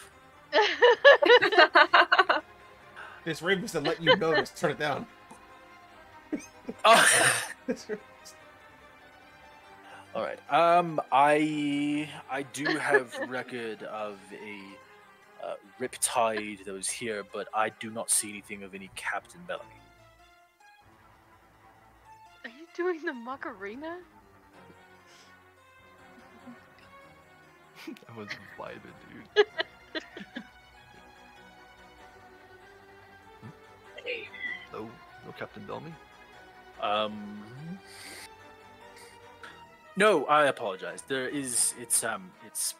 D: This rave is to let you know to turn it down.
C: Oh. All right. I do have record of a Riptide that was here, but I do not see anything of any Captain Bellamy.
A: Are you doing the Macarena?
B: I was vibing, dude. No Captain Bellamy?
C: No, I apologize. It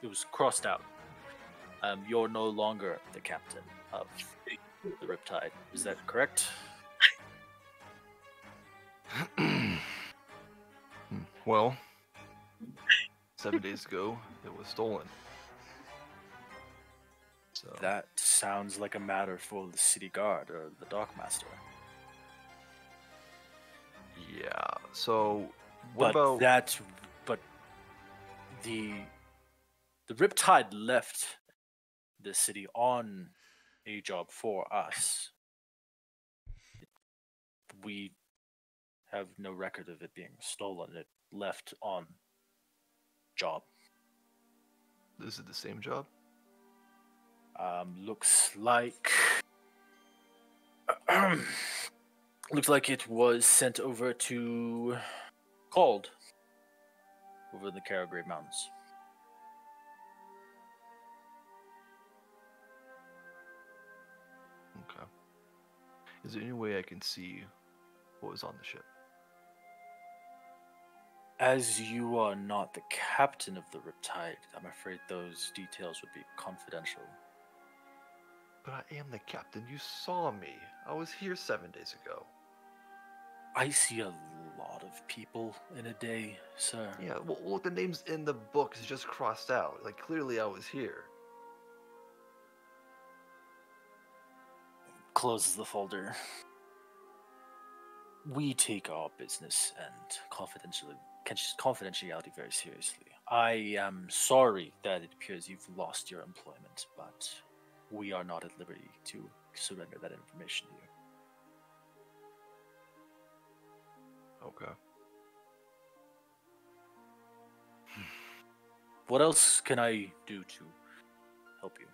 C: was crossed out. You're no longer the captain of the Riptide. Is that correct?
B: Well, 7 days ago, it was stolen. So
C: That sounds like a matter for the city guard or the dockmaster.
B: yeah. So what
C: But
B: about?
C: but the Riptide left the city on a job for us. We have no record of it being stolen. It left on job.
B: Is it the same job?
C: Looks like looks like it was sent over to Called over in the Caragray Mountains.
B: Okay. Is there any way I can see what was on the ship?
C: As you are not the captain of the Riptide, I'm afraid those details would be confidential.
B: But I am the captain. You saw me. I was here 7 days ago.
C: I see a lot of people in a day, sir.
B: Yeah, well, the name's in the book is just crossed out. Like, clearly I was here.
C: Closes the folder. We take our business and confidentiality very seriously. I am sorry that it appears you've lost your employment, but we are not at liberty to surrender that information to you.
B: Okay.
C: What else can I do to help you?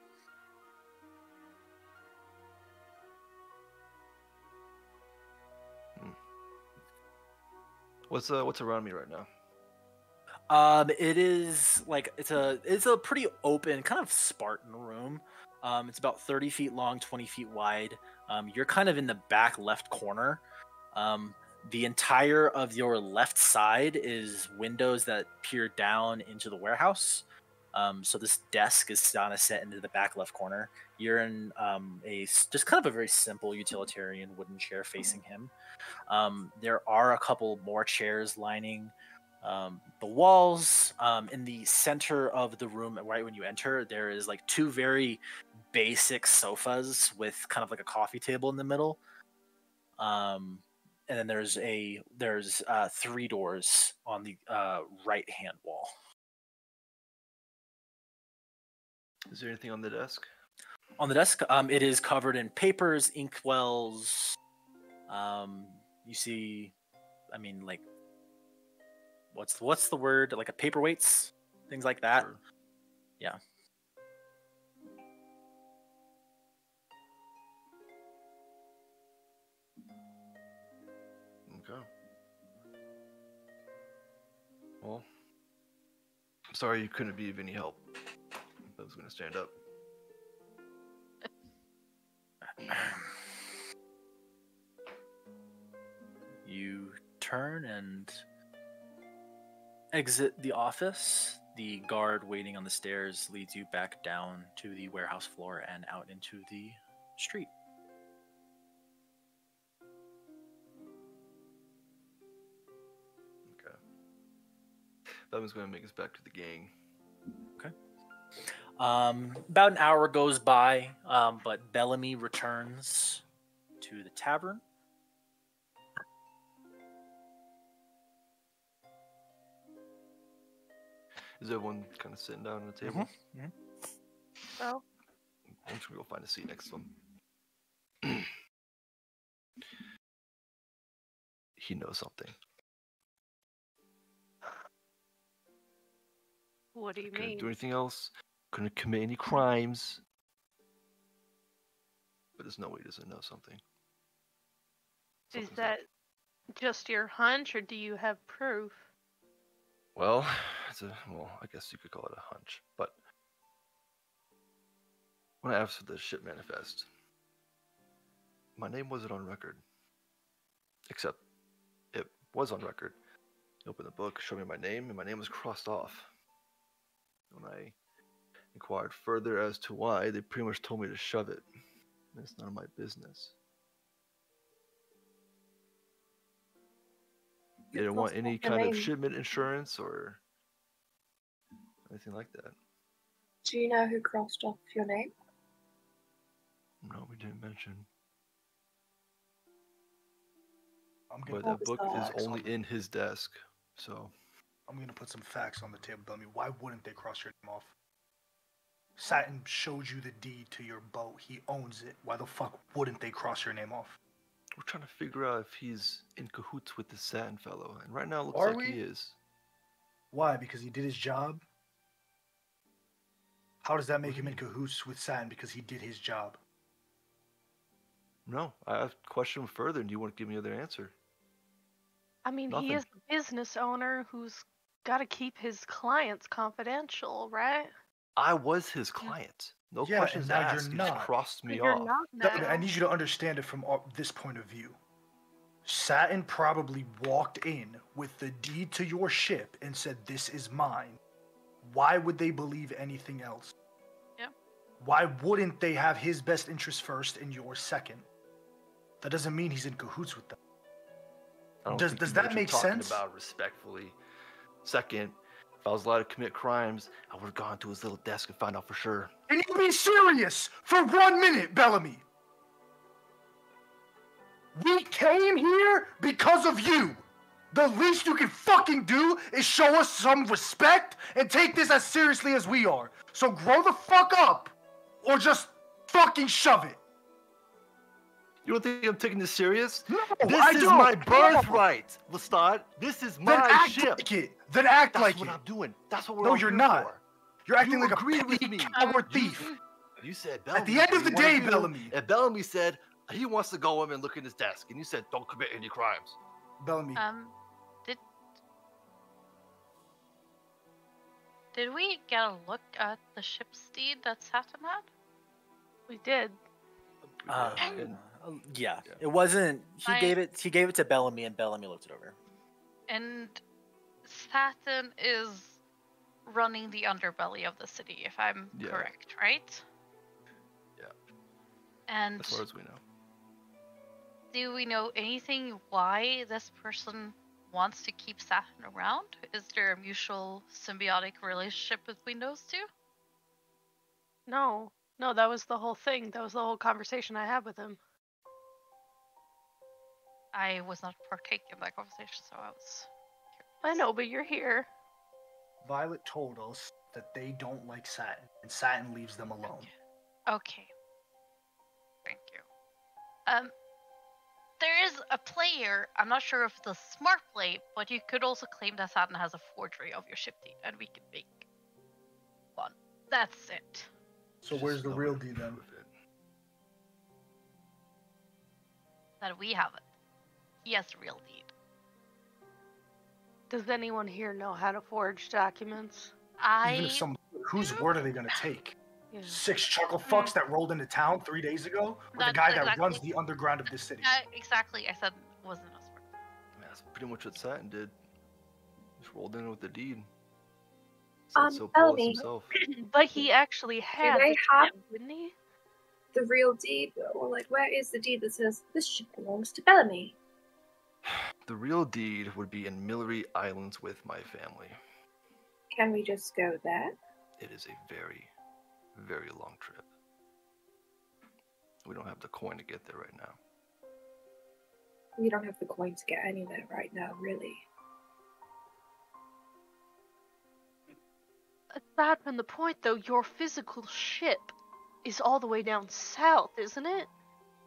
B: What's around me right now?
C: It is like it's a pretty open, kind of Spartan room. It's about 30 feet long, 20 feet wide. You're kind of in the back left corner. The entire of your left side is windows that peer down into the warehouse. So this desk is kind of set into the back left corner. You're in just kind of a very simple utilitarian wooden chair facing him. There are a couple more chairs lining the walls. In the center of the room, right when you enter, there is like two very basic sofas with kind of like a coffee table in the middle. And then there's three doors on the right hand wall.
B: Is there anything on the desk?
C: On the desk, it is covered in papers, inkwells. You see, I mean, like, what's the word? Like a paperweights, things like that.
B: Sure.
C: Yeah.
B: Okay. Well, I'm sorry you couldn't be of any help. I was gonna stand up.
C: You turn and exit the office. The guard waiting on the stairs leads you back down to the warehouse floor and out into the street.
B: Okay. Bevan's gonna make us back to the gang.
C: Okay. About an hour goes by, but Bellamy returns to the tavern.
B: Is everyone kind of sitting down at the table?
A: Oh.
B: I'm just gonna go find a seat next to him. He knows something.
A: What do you
B: Couldn't
A: mean?
B: do anything else. Couldn't commit any crimes. But there's no way he doesn't know something.
A: Is
B: Something's
A: that just your hunch, or do you have proof?
B: Well, I guess you could call it a hunch. But when I asked for the ship manifest, my name wasn't on record. Except it was on record. He opened the book, showed me my name, and my name was crossed off. When I inquired further as to why, they pretty much told me to shove it. It's none of my business. They didn't want
G: crossed
B: any
G: off your
B: kind of
G: name?
B: shipment insurance or anything like that.
G: Do you know who crossed off your name?
B: No, we didn't mention.
E: I'm gonna,
B: But that book is
G: bizarre.
B: only in his desk, so
E: I'm gonna put some facts on the table. Tell me, why wouldn't they cross your name off? Satin showed you the deed to your boat. He owns it. Why the fuck wouldn't they cross your name off?
B: we're trying to figure out if he's in cahoots with the Satin fellow, and right now it looks
E: Are
B: like
E: we?
B: he is.
E: Why? Because he did his job? How does that make him in cahoots with Satin because he did his job?
B: No, I have questioned him further, and do you want to give me another answer?
A: I mean,
B: Nothing.
A: he is a business owner who's got to keep his clients confidential, right?
B: I was his client. No
E: Yeah,
B: questions
E: and now you're
B: asked. You
E: not.
B: just crossed me
A: But you're
B: off.
A: not
E: No,
A: now.
E: I need you to understand it from this point of view. Satin probably walked in with the deed to your ship and said, "This is mine." Why would they believe anything else?
F: Yeah.
E: Why wouldn't they have his best interest first and yours second? That doesn't mean he's in cahoots with them.
B: I don't
E: Does-
B: think
E: does
B: you know
E: that
B: what you're
E: make
B: talking
E: sense?
B: About respectfully. Second, if I was allowed to commit crimes, I would have gone to his little desk and found out for sure.
E: Can you be serious for 1 minute, Bellamy? We came here because of you. The least you can fucking do is show us some respect and take this as seriously as we are. So grow the fuck up, or just fucking shove it.
B: You don't think I'm taking this serious?
E: No,
B: This
E: I
B: is
E: don't.
B: my
E: No.
B: birthright, Lestat. This is
E: Then
B: my
E: act
B: ship.
E: like it. Then act
B: That's
E: like
B: what
E: it.
B: I'm doing. That's what we're
E: No,
B: all
E: you're
B: here
E: not.
B: for.
E: You're acting
B: You
E: like a
B: agreed with
E: petty
B: me.
E: coward
B: You-
E: thief.
B: You said Bellamy.
E: At the end
B: what
E: of the
B: do you wanna
E: day,
B: do?
E: Bellamy.
B: And Bellamy said he wants to go in and look in his desk, and you said don't commit any crimes.
E: Bellamy.
F: Did we get a look at the ship's deed that Satin had?
A: We did.
B: And
C: Yeah,
B: Yeah.
C: it wasn't. He
F: I-
C: gave it. He gave it to Bellamy, and Bellamy looked it over.
F: And Satin is running the underbelly of the city, if I'm
B: Yeah.
F: correct, right?
B: Yeah.
F: And
B: as far as we know,
F: do we know anything why this person wants to keep Satin around? Is there a mutual symbiotic relationship between those two?
A: No, that was the whole thing. That was the whole conversation I had with him.
F: I was not partaking in that conversation, so I was
A: I know, but you're here.
E: Violet told us that they don't like Satin, and Satin leaves them alone.
F: okay. Thank you. There is a player. I'm not sure if it's a smart play, but you could also claim that Satin has a forgery of your ship deed, and we could make one. That's it.
E: So
B: just
E: where's the
B: no
E: real
B: one
E: deed then?
B: with it.
F: That we have it. He has the real deed.
A: Does anyone here know how to forge documents?
E: Even if some, whose word are they gonna take?
A: Yeah.
E: 6 chuckle fucks that rolled into town 3 days ago, or the
F: That's
E: guy that
F: exactly-
E: runs the underground of this city?
F: Exactly. I said wasn't a smart.
B: I mean, that's pretty much what Satin did. Just rolled in with the deed. Said so Paul
G: Bellamy.
B: himself.
A: But he actually had
G: they
A: the
G: have-
A: ship, didn't he?
G: The real deed, or like, where is the deed that says this ship belongs to Bellamy?
B: The real deed would be in Millery Islands with my family.
G: Can we just go there?
B: It is a very, very long trip. We don't have the coin to get there right now.
G: We don't have the coin to get anywhere right now, really.
A: Aside from the point, though, your physical ship is all the way down south, isn't it?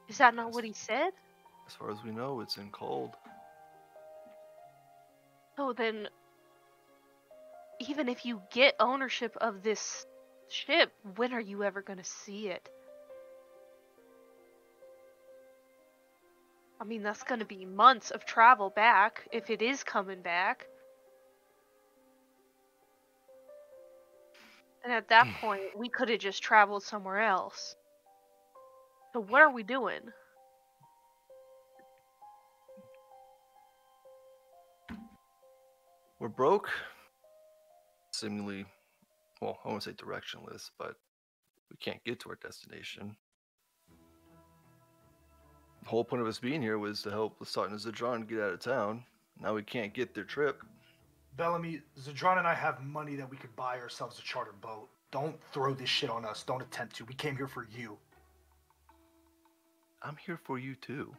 A: Is that not what he said?
B: As far as we know, it's in cold.
A: So then, even if you get ownership of this ship, when are you ever going to see it? I mean, that's going to be months of travel back, if it is coming back. And at that point, we could have just traveled somewhere else. So what are we doing?
B: We're broke. Seemingly, well, I won't say directionless, but we can't get to our destination. The whole point of us being here was to help Lestat and Zedron get out of town. Now we can't get their trip.
E: Bellamy, Zadron and I have money that we could buy ourselves a chartered boat. Don't throw this shit on us. Don't attempt to. We came here for you.
B: I'm here for you too.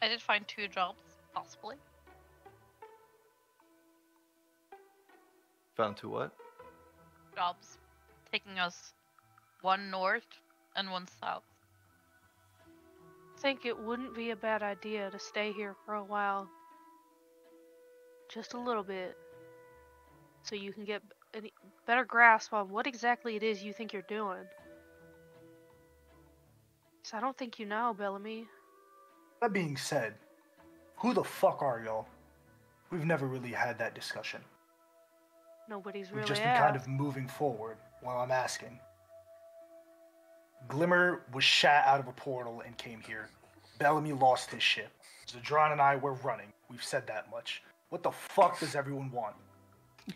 F: I did find 2 jobs, possibly.
B: Found 2 what?
F: Jobs taking us 1 north and 1 south.
A: I think it wouldn't be a bad idea to stay here for a while. Just a little bit. So you can get a better grasp on what exactly it is you think you're doing. So I don't think you know, Bellamy.
E: That being said, who the fuck are y'all? We've never really had that discussion.
A: Nobody's
E: We've
A: really
E: just been
A: asked.
E: kind of moving forward while I'm asking. Glimmer was shot out of a portal and came here. Bellamy lost his ship. Zadron and I were running. We've said that much. What the fuck does everyone want?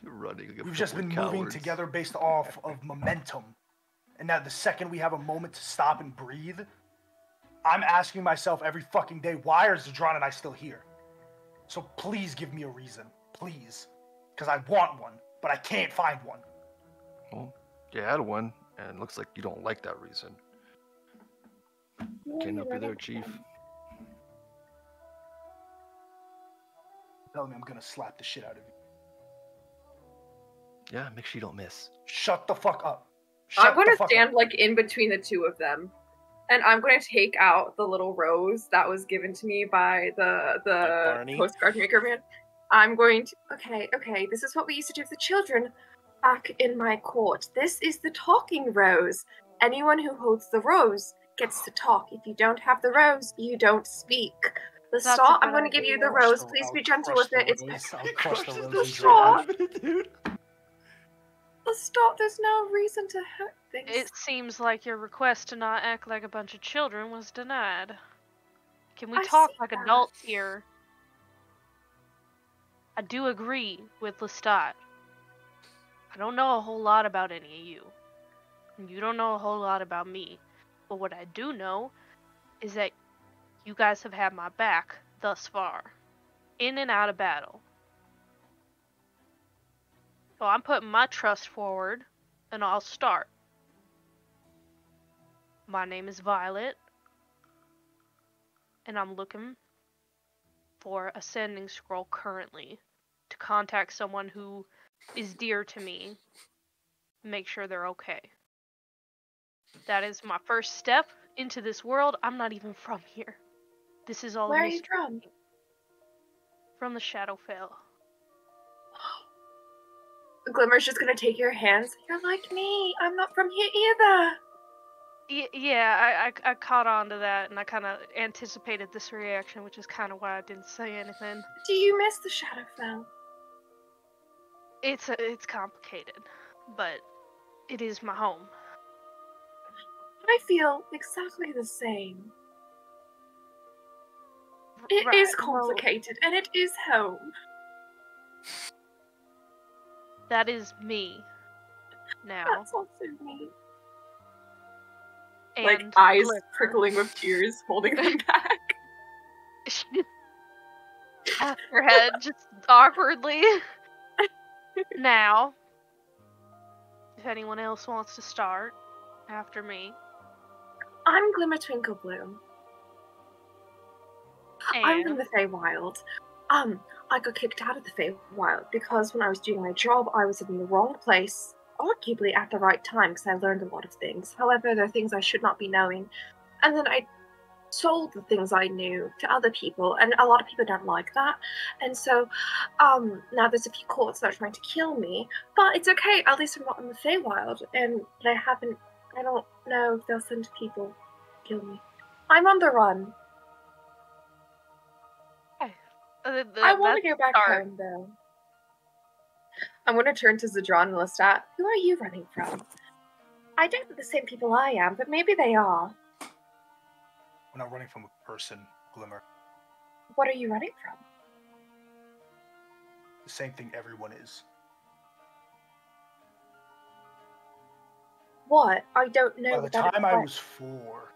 B: You're running. Like a
E: We've just been
B: couple of
E: moving
B: cowards.
E: together based off of momentum. And now the second we have a moment to stop and breathe, I'm asking myself every fucking day, why are Zadron and I still here? So please give me a reason. Please. Because I want one, but I can't find one.
B: Well, you had one, and it looks like you don't like that reason. Can't help you there, Chief.
E: Tell me I'm gonna slap the shit out of you.
B: Yeah, make sure you don't miss.
E: Shut the fuck up.
G: I'm
E: Shut
G: going
E: the
G: to
E: fuck
G: stand
E: up.
G: like in between the two of them, and I'm going to take out the little rose that was given to me by the
C: Barney?
G: postcard maker man. I'm going to. Okay. This is what we used to do with the children back in my court. This is the talking rose. Anyone who holds the rose gets to talk. If you don't have the rose, you don't speak. The
A: That's
G: star.
A: a
G: I'm
A: good
G: going to give you the
A: idea.
G: rose.
E: So
G: Please
E: I'll
G: be gentle
E: crush
G: with it.
E: the
G: It's
E: rose. I'll
B: He
E: crush the
B: crushes
E: rose
B: the
E: and
G: straw.
E: drag it.
B: dude.
G: the star. There's no reason to hurt things.
A: It seems like your request to not act like a bunch of children was denied. Can we
G: I
A: talk
G: see
A: like
G: that.
A: adults here? I do agree with Lestat. I don't know a whole lot about any of you. And you don't know a whole lot about me. But what I do know is that you guys have had my back thus far. In and out of battle. So I'm putting my trust forward, and I'll start. My name is Violet, and I'm looking for a sending scroll currently to contact someone who is dear to me, make sure they're okay. That is my first step into this world. I'm not even from here. This is all
G: Where
A: a
G: are you
A: mystery.
G: from?
A: From the Shadowfell.
G: Glimmer's just gonna take your hands. You're like me. I'm not from here either.
A: Yeah, I caught on to that, and I kind of anticipated this reaction, which is kind of why I didn't say anything.
G: Do you miss the Shadowfell?
A: It's complicated, but it is my home.
G: I feel exactly the same. It
A: Right,
G: is
A: well,
G: complicated, and it is home.
A: that is me. Now,
G: That's also me.
A: and
G: Like eyes
A: Glimmer.
G: prickling with tears, holding them back.
A: Taps her head just awkwardly. Now, if anyone else wants to start after me,
G: I'm Glimmer Twinklebloom. I'm from
A: and
G: the Feywild. I got kicked out of the Feywild because when I was doing my job, I was in the wrong place, arguably at the right time, because I learned a lot of things. However, there are things I should not be knowing. And then I sold the things I knew to other people, and a lot of people don't like that. And so, now there's a few courts that are trying to kill me, but it's okay, at least I'm not in the Feywild, and I don't know if they'll send people to kill me. I'm on the run. I want to go back home, though. I'm going to turn to Zadron and Lestat. Who are you running from? I doubt they're the same people I am, but maybe they are.
E: We're not running from a person, Glimmer.
G: What are you running from?
E: The same thing everyone is.
G: What? I don't know.
E: By the
G: what that
E: time I
G: implies.
E: was 4,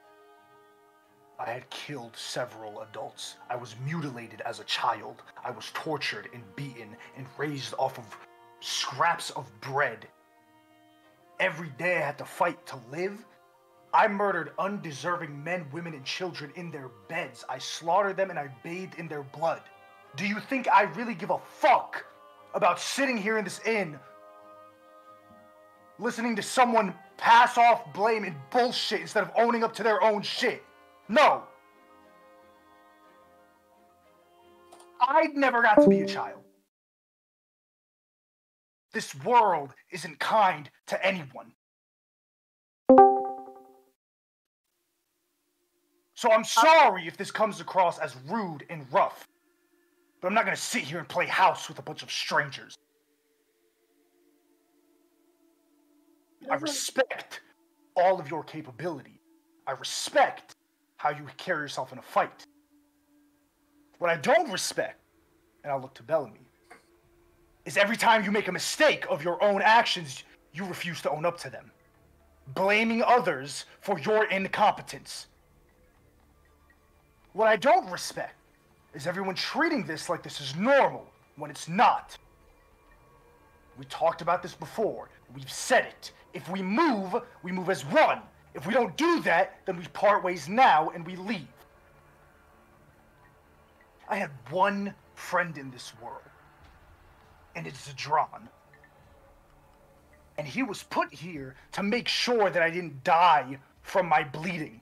E: I had killed several adults. I was mutilated as a child. I was tortured and beaten and raised off of scraps of bread. Every day I had to fight to live. I murdered undeserving men, women, and children in their beds. I slaughtered them and I bathed in their blood. Do you think I really give a fuck about sitting here in this inn listening to someone pass off blame and bullshit instead of owning up to their own shit? No. I never got to be a child. This world isn't kind to anyone. So I'm sorry if this comes across as rude and rough, but I'm not gonna sit here and play house with a bunch of strangers. I respect all of your capability. I respect how you carry yourself in a fight. What I don't respect, and I'll look to Bellamy, is every time you make a mistake of your own actions, you refuse to own up to them, blaming others for your incompetence. What I don't respect is everyone treating this like this is normal when it's not. We talked about this before. We've said it. If we move as one. If we don't do that, then we part ways now and we leave. I had one friend in this world, and it's Zedron. And he was put here to make sure that I didn't die from my bleeding.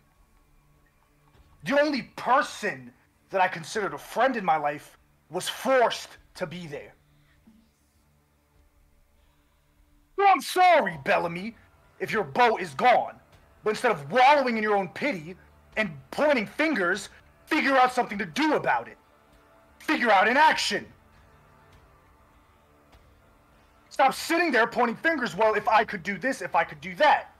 E: The only person that I considered a friend in my life was forced to be there. Well, I'm sorry, Bellamy, if your boat is gone. But instead of wallowing in your own pity and pointing fingers, figure out something to do about it. Figure out an action. Stop sitting there pointing fingers, well, if I could do this, if I could do that.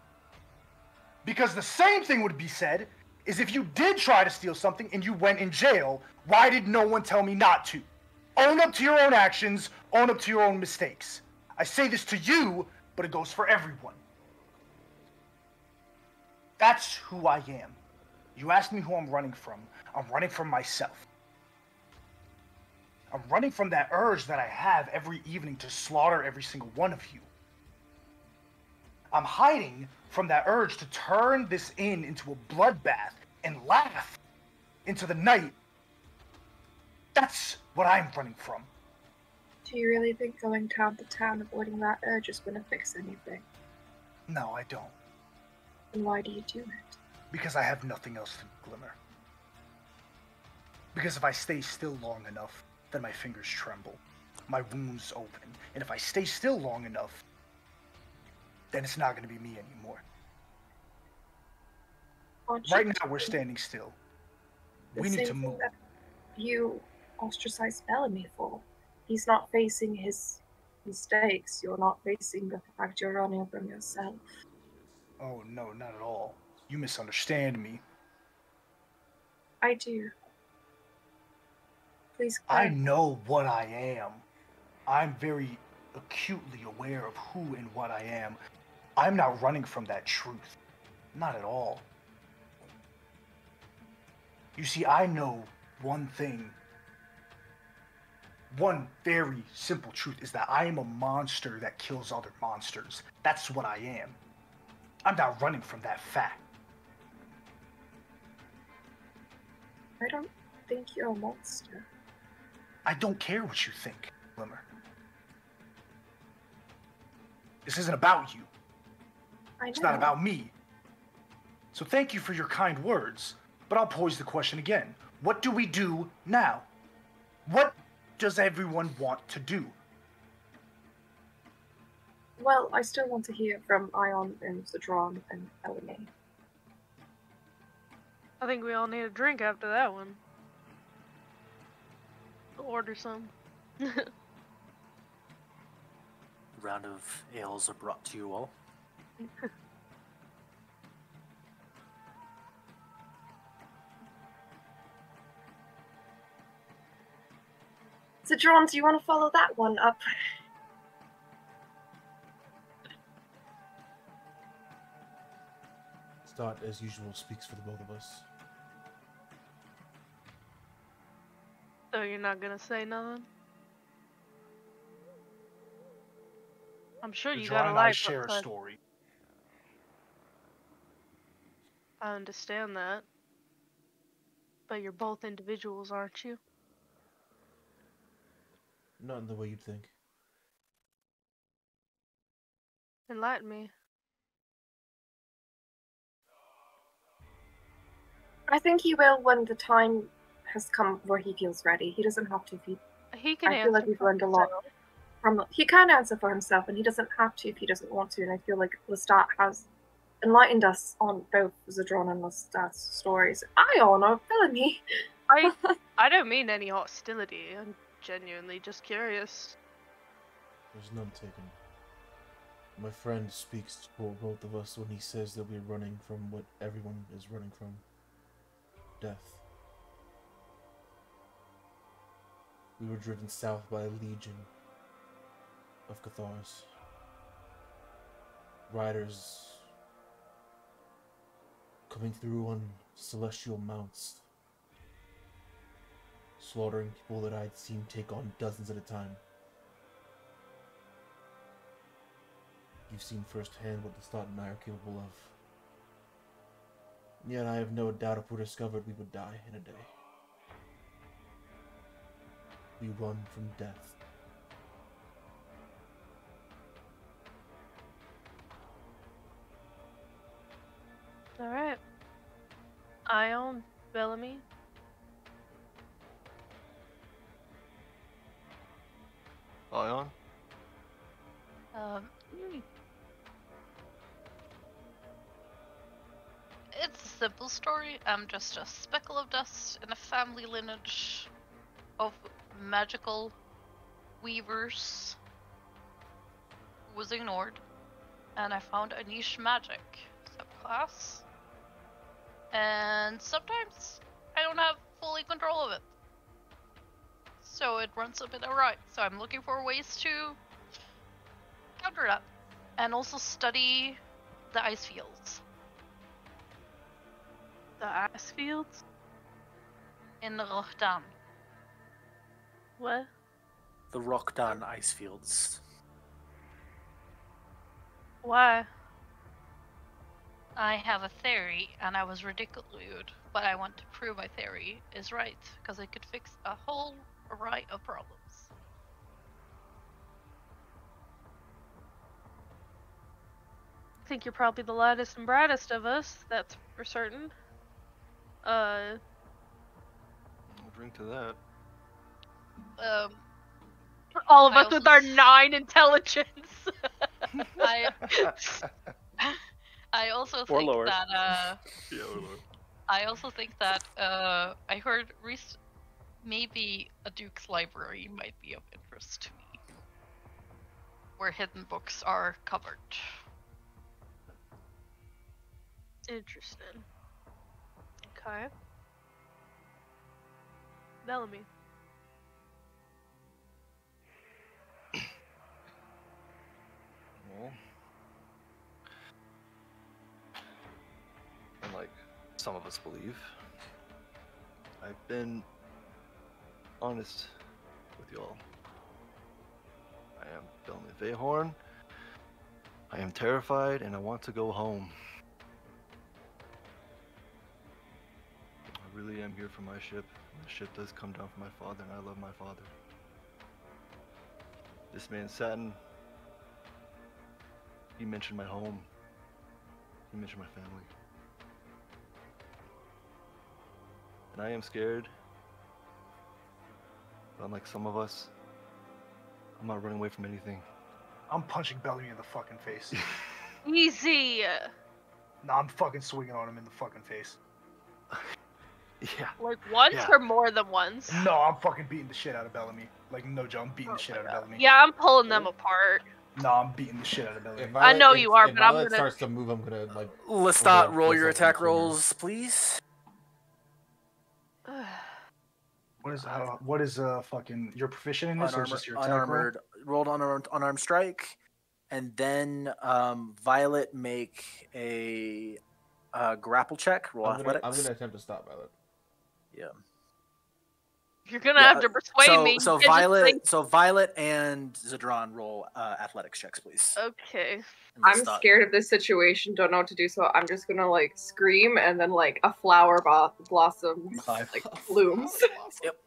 E: Because the same thing would be said is if you did try to steal something and you went in jail, why did no one tell me not to? Own up to your own actions, own up to your own mistakes. I say this to you, but it goes for everyone. That's who I am. You asked me who I'm running from. I'm running from myself. I'm running from that urge that I have every evening to slaughter every single one of you. I'm hiding from that urge to turn this inn into a bloodbath and laugh into the night. That's what I'm running from.
G: Do you really think going town to town avoiding that urge is going to fix anything?
E: No, I don't.
G: Then why do you do it?
E: Because I have nothing else to glimmer. Because if I stay still long enough, then my fingers tremble. My wounds open. And if I stay still long enough, then it's not going to be me anymore. Right now, we're standing still. We need to move.
G: That you ostracized Bellamy for. He's not facing his mistakes. You're not facing the fact you're running from yourself.
E: Oh, no, not at all. You misunderstand me.
G: I do. Please
E: I know what I am. I'm very acutely aware of who and what I am. I'm not running from that truth. Not at all. You see, I know one thing. One very simple truth is that I am a monster that kills other monsters. That's what I am. I'm not running from that fact.
G: I don't think you're a monster.
E: I don't care what you think, Glimmer. This isn't about you.
G: I know.
E: It's not about me. So thank you for your kind words, but I'll pose the question again. What do we do now? What does everyone want to do?
G: Well, I still want to hear from Ion and Zedron and Bellamy.
A: I think we all need a drink after that one. I'll order some.
C: Round of ales are brought to you all.
G: Zedron, do you want to follow that one up?
D: Start, as usual, speaks for the both of us.
A: So you're not gonna say nothing? I'm sure
E: The
A: you
E: John
A: got a
E: and I
A: life
E: share a
A: outside.
E: story.
A: I understand that. But you're both individuals, aren't you?
D: Not in the way you'd think.
A: Enlighten me.
G: I think he will when the time has come where he feels ready. He doesn't have to.
A: He can
G: I
A: answer
G: feel like we've
A: for
G: learned a lot
A: himself.
G: from. He can answer for himself, and he doesn't have to if he doesn't want to. And I feel like Lestat has enlightened us on both Zedron and Lestat's stories. I honor Bellamy.
A: I don't mean any hostility. I'm genuinely just curious.
D: There's none taken. My friend speaks for both of us when he says that we're running from what everyone is running from. Death. We were driven south by a legion of Cathars. Riders coming through on celestial mounts, slaughtering people that I'd seen take on dozens at a time. You've seen firsthand what the Lestat and I are capable of. Yet I have no doubt if we're discovered, we would die in a day. We run from death.
A: Alright. Ion, Bellamy.
B: Ion?
F: It's a simple story. I'm just a speckle of dust in a family lineage of magical weavers who was ignored, and I found a niche magic subclass. And sometimes I don't have fully control of it, so it runs a bit awry. So I'm looking for ways to counter that, and also study the ice fields.
A: The ice fields?
F: In Rohdan.
A: What?
C: The Rockdan ice fields.
A: Why?
F: I have a theory, and I was ridiculed, but I want to prove my theory is right, because it could fix a whole array of problems.
A: I think you're probably the lightest and brightest of us, that's for certain.
B: I'll drink to that.
A: All of
F: I
A: us
F: also
A: with our 9 intelligence.
F: I also
C: Or
F: think
C: lower.
F: that
B: Yeah, or lower.
F: I also think that I heard maybe a Duke's library might be of interest to me, where hidden books are covered.
A: Interesting. Okay. Bellamy.
B: Well, unlike some of us believe, I've been honest with y'all. I am Bellamy Vehorn. I am terrified and I want to go home. I really am here for my ship. The ship does come down for my father, and I love my father. This man Satin, he mentioned my home. He mentioned my family. And I am scared. But unlike some of us, I'm not running away from anything.
E: I'm punching Bellamy in the fucking face.
A: Easy!
E: No, I'm fucking swinging on him in the fucking face.
B: Yeah.
A: Like once
B: Yeah.
A: or more than once?
E: No, I'm fucking beating the shit out of Bellamy. Like, no joke, I'm beating the shit out of Bellamy.
A: Yeah, I'm pulling them apart.
E: No, I'm beating the shit out of Bellamy.
D: If
A: I know you are,
D: if
A: but I'm
D: Violet
A: gonna-
D: starts to move, I'm gonna like.
C: Lestat,
D: Okay,
C: roll
D: guess
C: your
D: I can
C: attack
D: kill her.
C: rolls, please.
E: What is fucking you're proficient in this or is just your attack roll?
C: Unarmored, rolled unarmed strike, and then Violet make a grapple check. Roll
D: I'm
C: athletics.
D: gonna attempt to stop Violet.
C: Yeah.
A: You're gonna have to persuade me.
C: So
A: You can't just think-
C: Violet and Zadran roll athletics checks, please.
A: Okay.
C: And
G: I'm scared of this situation, don't know what to do, so I'm just gonna like scream and then like a flower blossom like blooms.
C: Yep.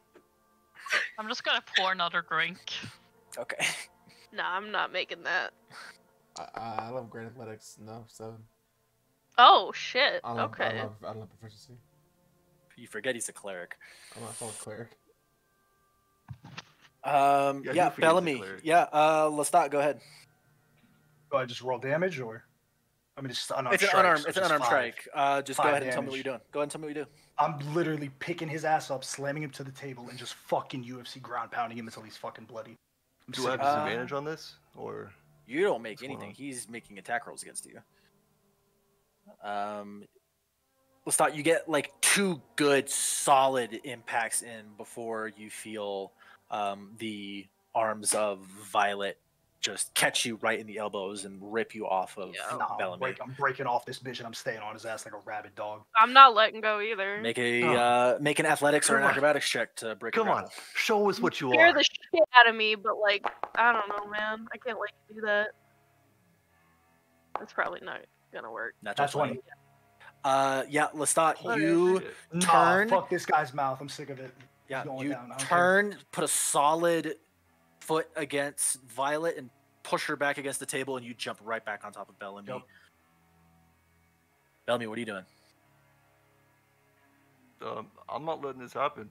F: I'm just gonna pour another drink.
C: Okay.
A: Nah, I'm not making that.
D: I love great athletics. No, 7.
A: Oh shit.
D: I love,
A: Okay.
D: I love proficiency.
C: You forget he's a cleric.
D: I'm not a cleric.
C: Yeah,
B: you forget he's a
C: Bellamy.
B: cleric.
C: Yeah, Lestat, go ahead.
E: Do I just roll damage or? I mean, it's just unarmed
C: It's an
E: strike,
C: unarmed.
E: so
C: It's an
E: just
C: unarmed
E: 5.
C: strike. Just go
E: 5
C: ahead and tell me what
E: damage.
C: you're doing. Go ahead and tell me what you do.
E: I'm literally picking his ass up, slamming him to the table, and just fucking UFC ground pounding him until he's fucking bloody. I'm
B: Do
E: sick
B: I have
E: of it.
B: disadvantage on this, or
C: You don't make
B: What's going
C: anything.
B: on?
C: He's making attack rolls against you. Lestat, you get like 2 good, solid impacts in before you feel the arms of Violet just catch you right in the elbows and rip you off of
A: Yeah.
E: Nah,
C: Bellamy.
E: I'm breaking off this bitch and I'm staying on his ass like a rabid dog.
A: I'm not letting go either.
C: Make an athletics or an
B: Come on.
C: acrobatics check to break.
B: come
C: your
B: on,
C: grapple.
B: show us what you
A: Scare
B: are.
A: the shit out of me, but like, I don't know, man. I can't like do that. That's probably not gonna work.
C: Natural
E: That's 20.
C: Yeah, Lestat,
B: Holy
C: you
B: shit.
E: Nah,
C: turn.
E: fuck this guy's mouth. I'm sick of it.
C: Yeah,
E: going
C: you
E: down, I don't care.
C: turn, put a solid foot against Violet, and push her back against the table, and you jump right back on top of Bellamy.
E: Yep.
C: Bellamy, what are you doing?
B: I'm not letting this happen.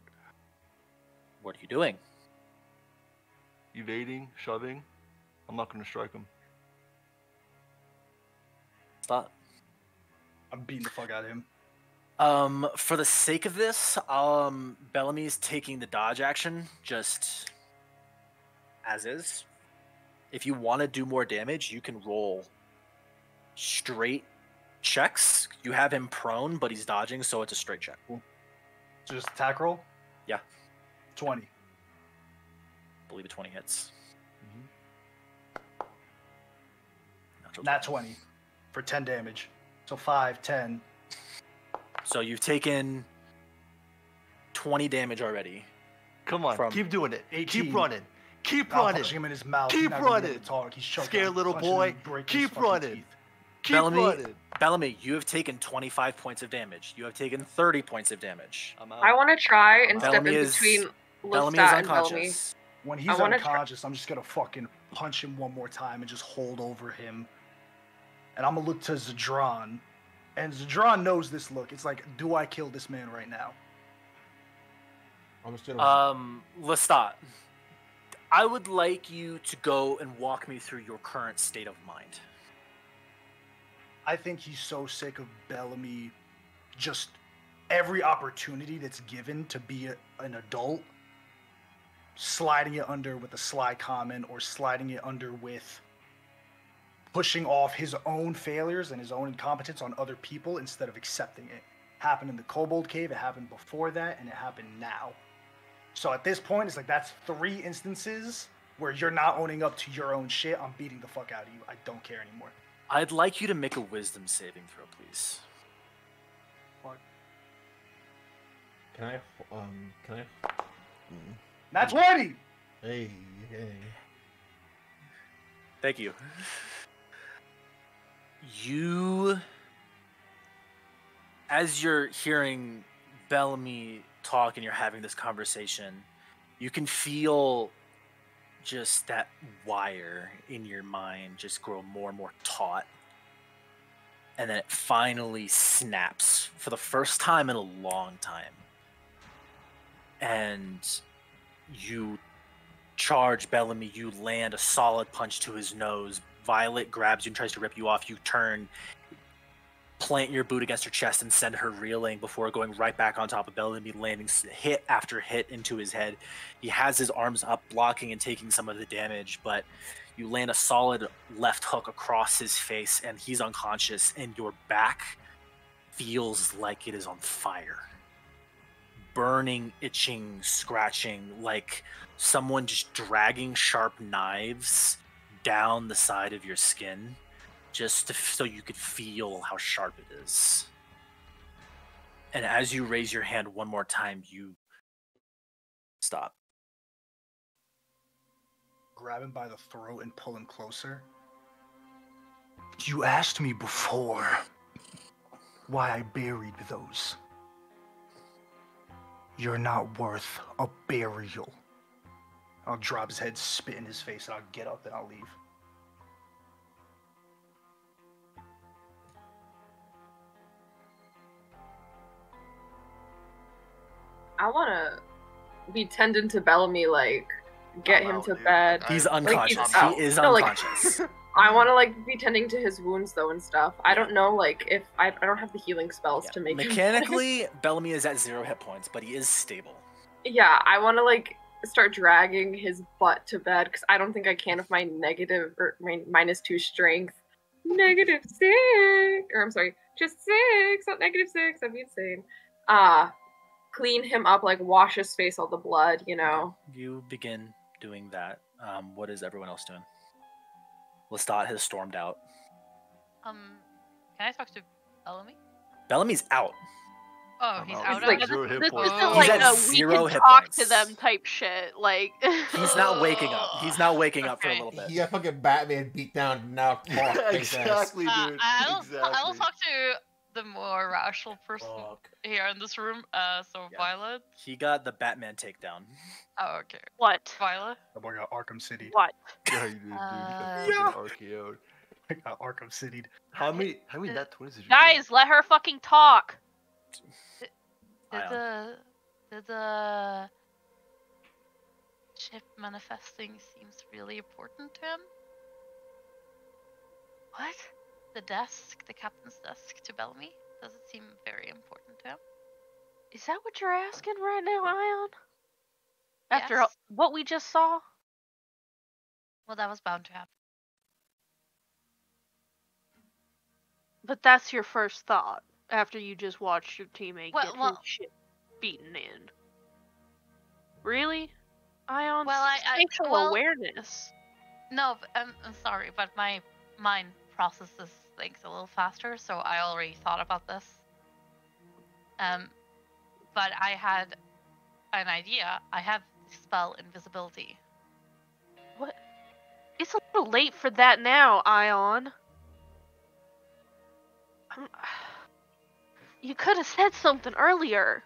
C: What are you doing?
B: Evading, shoving. I'm not going to strike him.
C: Stop.
E: I'm beating the fuck out of him.
C: For the sake of this, Bellamy's taking the dodge action just as is. If you want to do more damage, you can roll straight checks. You have him prone, but he's dodging, so it's a straight check.
E: So just attack roll?
C: Yeah.
E: 20.
C: I believe a 20 hits. Natural
E: Not 20. For 10 damage. So 5, 10.
C: So you've taken 20 damage already.
B: Come on,
C: From
B: keep doing it.
E: 18.
B: Keep running. Keep
E: I'm
B: running.
E: punching him in his mouth.
B: Keep
E: He's not gonna be able
B: running.
E: to talk. He's choking.
B: Scared
E: I'm
B: little
E: punching him
B: boy.
E: and breaking his
B: Keep
E: fucking
B: running.
E: teeth.
B: Keep
C: Bellamy,
B: running.
C: Bellamy, you have taken 25 points of damage. You have taken 30 points of damage.
B: I'm out.
G: I want to try and step
C: Bellamy
G: in
C: is-
G: between
C: Bellamy is
G: Lestat and Bellamy.
C: unconscious.
E: When he's
G: I wanna try-
E: unconscious, I'm just gonna fucking punch him one more time and just hold over him. And I'm gonna look to Zadran. And Zadran knows this look. It's like, do I kill this man right now?
D: I'm just gonna.
C: Lestat, I would like you to go and walk me through your current state of mind.
E: I think he's so sick of Bellamy just every opportunity that's given to be an adult, sliding it under with a sly comment or sliding it under with pushing off his own failures and his own incompetence on other people instead of accepting it. Happened in the Kobold Cave, it happened before that, and it happened now. So at this point, it's like that's 3 instances where you're not owning up to your own shit. I'm beating the fuck out of you. I don't care anymore.
C: I'd like you to make a wisdom saving throw, please.
D: Can I? Can I?
E: That's 20!
D: Hey.
C: Thank you. You, as you're hearing Bellamy talk and you're having this conversation, you can feel just that wire in your mind just grow more and more taut. And then it finally snaps for the first time in a long time. And you charge Bellamy, you land a solid punch to his nose. Violet grabs you and tries to rip you off. You turn, plant your boot against her chest and send her reeling before going right back on top of Bellamy, landing hit after hit into his head. He has his arms up, blocking and taking some of the damage, but you land a solid left hook across his face and he's unconscious, and your back feels like it is on fire. Burning, itching, scratching, like someone just dragging sharp knives down the side of your skin just so you could feel how sharp it is. And as you raise your hand one more time, you Stop.
E: Grab him by the throat and pull him closer. You asked me before why I buried those. You're not worth a burial. I'll drop his head, spit in his face, and I'll get up and I'll leave.
G: I wanna be tending to Bellamy, like, get
H: I'm
G: him
H: out,
G: to
H: dude.
G: bed.
C: He's
H: I-
C: unconscious.
G: out.
C: He is
G: No, like-
C: unconscious.
G: I wanna, like, be tending to his wounds, though, and stuff. I don't know, like, if I don't have the healing spells
C: Yeah.
G: to make him
C: Mechanically, Bellamy is at 0 hit points, but he is stable.
G: Yeah, I wanna, like, start dragging his butt to bed, because I don't think I can with my negative, or my -2 strength. -6! Or, I'm sorry, just 6, not -6, that'd be insane. Clean him up, like, wash his face, all the blood, you know?
C: You begin doing that. What is everyone else doing? Lestat has stormed out.
F: Can I talk to Bellamy?
C: Bellamy's out.
F: Oh,
B: I'm
F: he's
B: out.
F: out.
G: He's like-
F: of
B: Zero hit
A: This
B: points.
A: isn't
F: He's
A: like
C: at
A: a we
C: 0
A: can
C: hit
A: talk
C: points.
A: to them type shit. Like
C: He's not waking up. He's not waking up for a
F: Okay.
C: little bit.
D: He got fucking Batman beat down. Now talk. face ass.
B: Exactly, dude.
F: I'll
B: Exactly.
F: talk to the more rational person
C: Fuck.
F: here in this room. So
C: Yeah.
F: Violet.
C: He got the Batman takedown.
F: Oh, okay.
A: what?
F: Violet.
E: Oh my god, Arkham City.
A: What?
B: Yeah, you did, dude. You got
E: Yeah.
B: fucking RKO'd.
E: I got Arkham City.
B: How many net 20s did you
A: Guys, let her fucking talk.
F: Did the ship manifesting seems really important to him?
A: What?
F: The desk, the captain's desk to Bellamy, does it seem very important to him?
A: Is that what you're asking right now, Ion? After
F: Yes.
A: what we just saw?
F: Well, that was bound to happen.
A: But that's your first thought after you just watched your teammate
F: Well-
A: get
F: well-
A: his shit beaten in. Really? Ion?
F: Well,
A: Spatial
F: well-
A: awareness.
F: No, I'm sorry, but my mind processes things a little faster, so I already thought about this. But I had an idea. I have the spell invisibility.
A: What? It's a little late for that now, Ion. You could have said something earlier.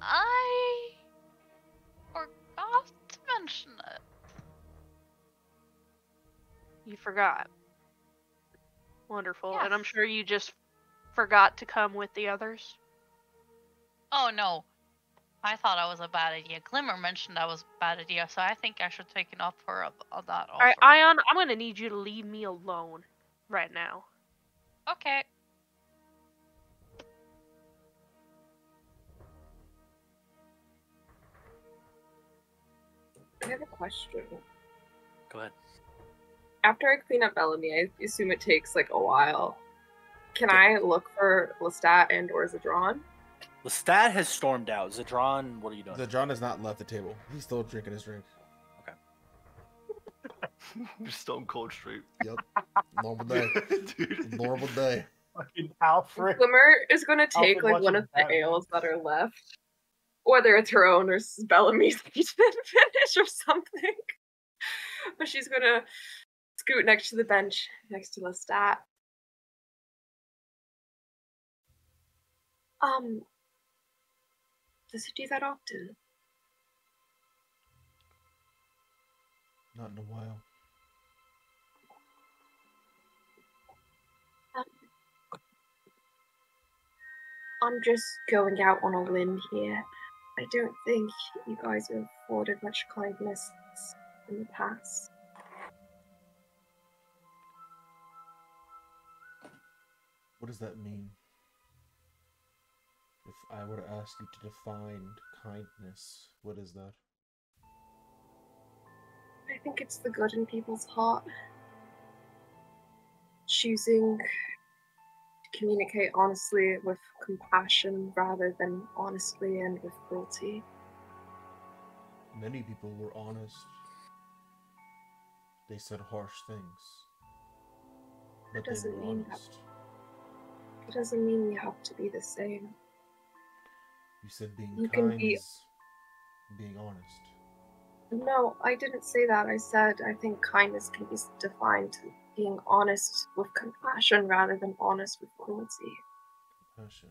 F: I forgot to mention it.
A: You forgot. Wonderful. And I'm
F: Yes.
A: sure you just forgot to come with the others.
F: Oh no, I thought that was a bad idea. Glimmer mentioned that was a bad idea, so I think I should take it up for on that offer.
A: Alright, Ion, I'm gonna need you to leave me alone right now.
F: Okay.
G: I have a question.
C: Go ahead.
G: After I clean up Bellamy, I assume it takes, like, a while. Can I look for Lestat and or Zadron?
C: Lestat has stormed out. Zadron, what are you doing?
D: Zadron has not left the table. He's still drinking his drink.
B: You're stone cold straight.
D: Yep. Normal day.
B: Dude.
D: Normal day.
E: Fucking Alfred.
G: Glimmer is gonna take,
E: Alfred
G: like, one
E: watching
G: of the
E: Batman.
G: ales that are left. Whether it's her own or Bellamy's that she didn't finish or something. But she's gonna scoot next to the bench, next to Lestat. Does he do that often?
D: Not in a while.
G: I'm just going out on a limb here. I don't think you guys have afforded much kindness in the past.
D: What does that mean? If I were to ask you to define kindness, what is that?
G: I think it's the good in people's heart. Choosing to communicate honestly with compassion rather than honestly and with cruelty.
D: Many people were honest. They said harsh things. But they
G: Doesn't
D: were
G: mean that-
D: honest.
G: It doesn't mean we have to be the same.
D: You said being
G: You can
D: kind
G: be-
D: is being honest.
G: No, I didn't say that. I said I think kindness can be defined to being honest with compassion rather than honest with cruelty.
D: Compassion.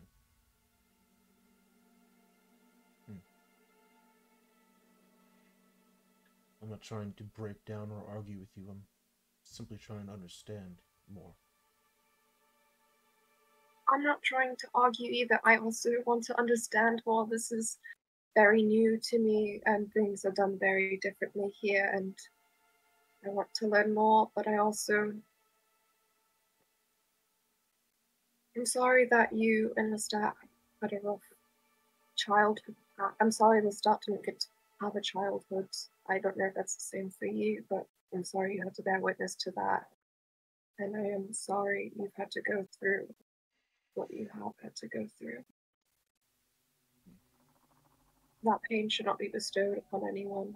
D: I'm not trying to break down or argue with you. I'm simply trying to understand more.
G: I'm not trying to argue either. I also want to understand more. This is very new to me, and things are done very differently here, and I want to learn more, but I also... I'm sorry that you and Lestat had a rough childhood. I'm sorry Lestat didn't get to have a childhood. I don't know if that's the same for you, but I'm sorry you had to bear witness to that. And I am sorry you've had to go through what you have had to go through. That pain should not be bestowed upon anyone.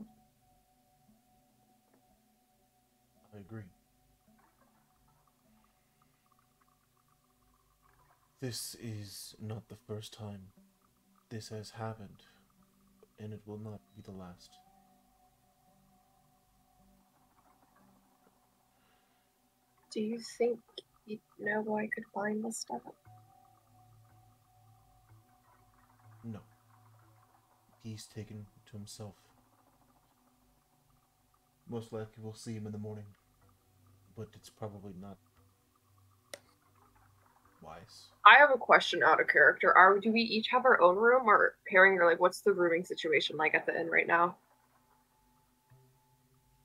D: I agree. This is not the first time this has happened, and it will not be the last.
G: Do you think you know where I could find Lestat?
D: No. He's taken to himself. Most likely we'll see him in the morning, but it's probably not wise.
G: I have a question out of character. Do we each have our own room, or pairing, or like what's the rooming situation like at the inn right now?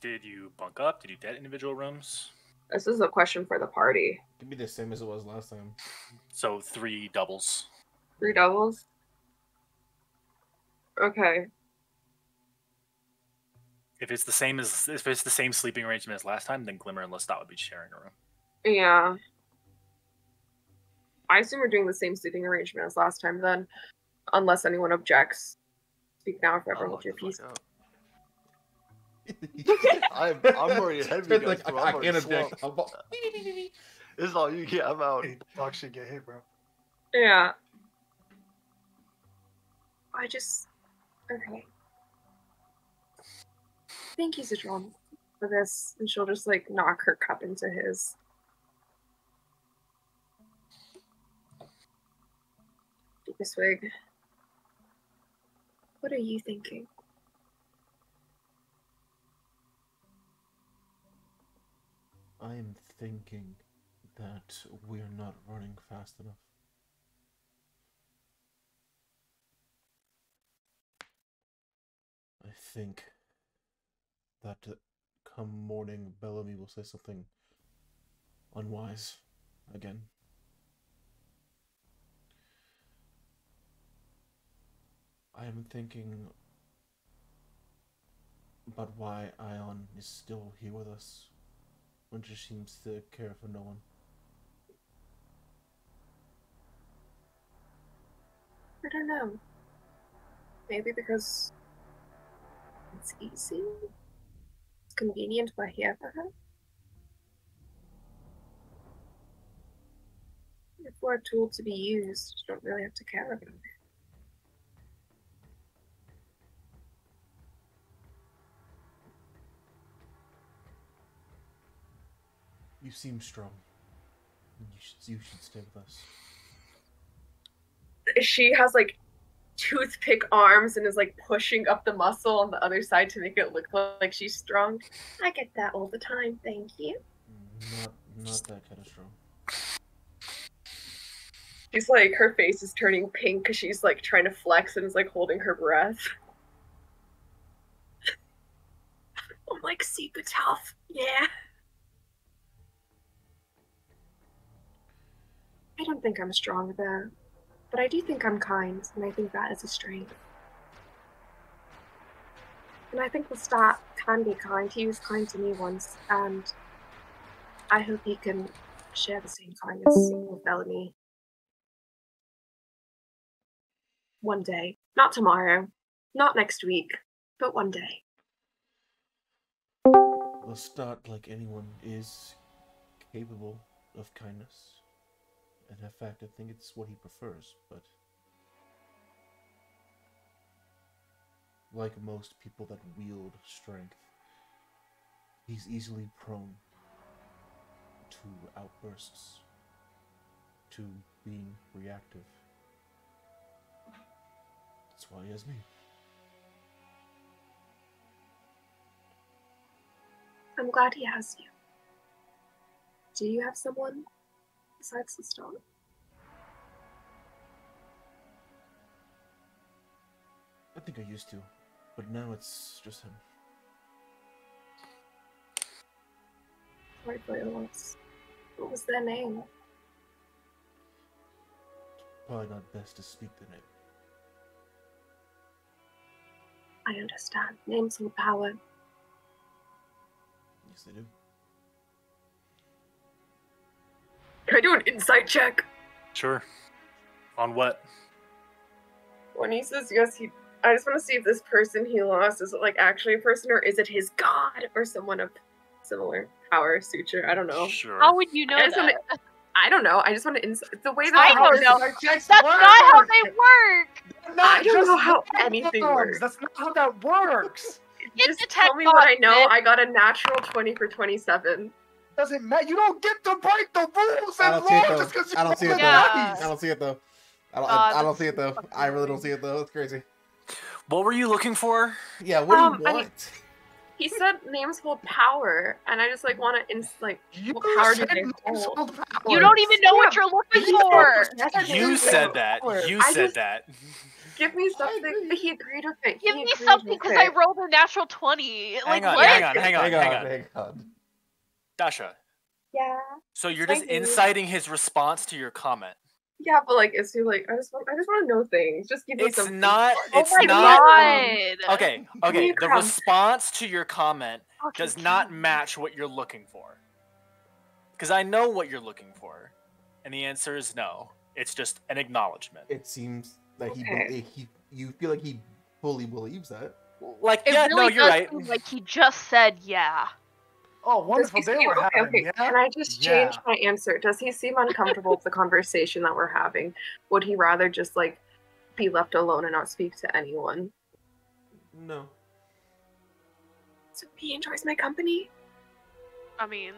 C: Did you bunk up? Did you get individual rooms?
G: This is a question for the party.
D: It could be the same as it was last time.
C: So 3 doubles.
G: 3 doubles? Okay.
C: If it's the same sleeping arrangement as last time, then Glimmer and Lestat would be sharing a room.
G: Yeah. I assume we're doing the same sleeping arrangement as last time then, unless anyone objects. Speak now or forever hold your peace.
B: I'm already ahead of you guys,
D: like,
B: bro.
D: I
B: I'm
D: can't
B: already
D: object.
B: slumped. It's all you get. I'm out.
E: Hey, dog shit get hit, bro.
G: Yeah. I just... Okay. Thank you, Zidron, for this. And she'll just, like, knock her cup into his. Take a swig. What are you thinking?
D: I am thinking that we're not running fast enough. I think that come morning, Bellamy will say something unwise again. I am thinking about why Ion is still here with us when she seems to care for no one.
G: I don't know. Maybe because it's easy? It's convenient we're here for her? If we're a tool to be used, you don't really have to care about it.
D: You seem strong. You should stay with us.
G: She has like toothpick arms and is like pushing up the muscle on the other side to make it look like she's strong. I get that all the time, thank you.
D: Not that kind of strong.
G: She's like, her face is turning pink because she's like trying to flex and is like holding her breath. I'm like super tough, yeah. I don't think I'm strong though, but I do think I'm kind, and I think that is a strength. And I think Lestat can be kind. He was kind to me once, and I hope he can share the same kindness with Bellamy. One day. Not tomorrow. Not next week. But one day.
D: Lestat, like anyone, is capable of kindness. And in fact, I think it's what he prefers, but like most people that wield strength, he's easily prone to outbursts, to being reactive. That's why he has me.
G: I'm glad he has you. Do you have someone besides the stone?
D: I think I used to, but now it's just him.
G: Sorry for your loss. What was their name?
D: Probably not best to speak the name.
G: I understand. Names hold power.
D: Yes, they do.
G: Can I do an insight check?
C: Sure. On what?
G: When he says yes, I just want to see if this person he lost is it like actually a person or is it his god or someone of similar power suture? I don't know.
C: Sure.
A: How would you know
G: I just
A: that?
G: I don't know. I just want to the way that
A: I don't know. That's not how they work.
G: I don't know how anything works.
E: That's not how that works.
G: Just
A: detect
G: tell me what I know.
A: thoughts,
G: I got a natural 20 for 27.
E: Doesn't matter. You don't get to break the rules
D: I
E: and
D: don't see it
E: laws
D: though.
E: just because you
D: I don't see it though.
A: Yeah.
D: I don't see it though. I don't
A: that's
D: see it though. I really don't see it though. That's crazy.
C: What were you looking for?
D: Yeah, what do you
G: I-
D: want?
G: He said names hold power, and I just like want to like
E: You
G: what power do
E: said
G: they
E: names
G: hold?
E: hold power.
A: You don't even know what you're looking for.
C: You said that. You
G: I
C: said
G: just-
C: that.
G: Give me something.
D: agree.
G: He agreed with it.
A: Give
G: He
A: me
G: agreed
A: something
G: with
A: because
G: it.
A: I rolled a natural 20. Like,
C: Hang on,
A: what?
C: hang on, hang on, hang on.
D: Hang on.
C: Dasha,
G: Yeah,
C: so you're just
G: Thank you.
C: inciting his response to your comment.
G: yeah, but like, is he like? I just want to know things. Just give me
C: It's
G: something.
C: not.
A: Oh
C: It's
A: my
C: not.
A: god.
C: Okay.
G: Give me
C: Okay.
G: a
C: The
G: crumb.
C: response to your comment
A: Okay,
C: does not
A: come on.
C: match what you're looking for. Because I know what you're looking for, and the answer is no. It's just an acknowledgement.
D: It seems like
G: Okay.
D: you feel like he fully believes that.
C: Like,
A: It
C: yeah,
A: really
C: no, you're
A: does
C: right.
A: seem like he just said yeah.
E: Oh,
G: Does
E: wonderful
G: he
E: day
G: seem,
E: we're
G: okay,
E: having.
G: okay.
E: Yeah.
G: Can I just change my answer? Does he seem uncomfortable with the conversation that we're having? Would he rather just like be left alone and not speak to anyone?
D: No.
G: So he enjoys my company.
A: I mean,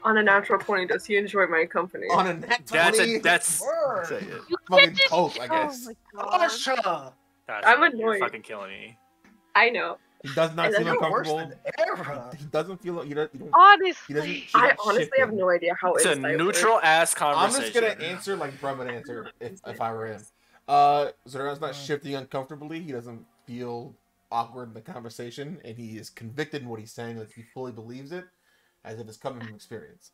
G: On a natural 20, does he enjoy my company?
D: On a net
C: That's
D: 20,
C: that's.
E: Word.
B: Say it.
A: you
D: fucking
A: can't just.
D: cope, I guess.
A: Oh my god.
E: Asha.
C: Dasha,
G: I'm
C: You're
G: annoyed.
C: fucking killing me.
G: I know.
D: He does not
G: And
D: seem
G: then
E: You're worse
D: uncomfortable.
E: than Era.
D: He doesn't feel like he doesn't. He doesn't
A: Honestly.
D: He's
G: I
D: not
G: honestly have
D: shifting.
G: no idea how
C: It's a
G: insight
C: neutral ass
D: I'm
C: conversation.
D: just gonna answer like Brum would answer if I were him. Zoran's not shifting uncomfortably. He doesn't feel awkward in the conversation, and he is convicted in what he's saying. Like he fully believes it, as if it's coming from experience.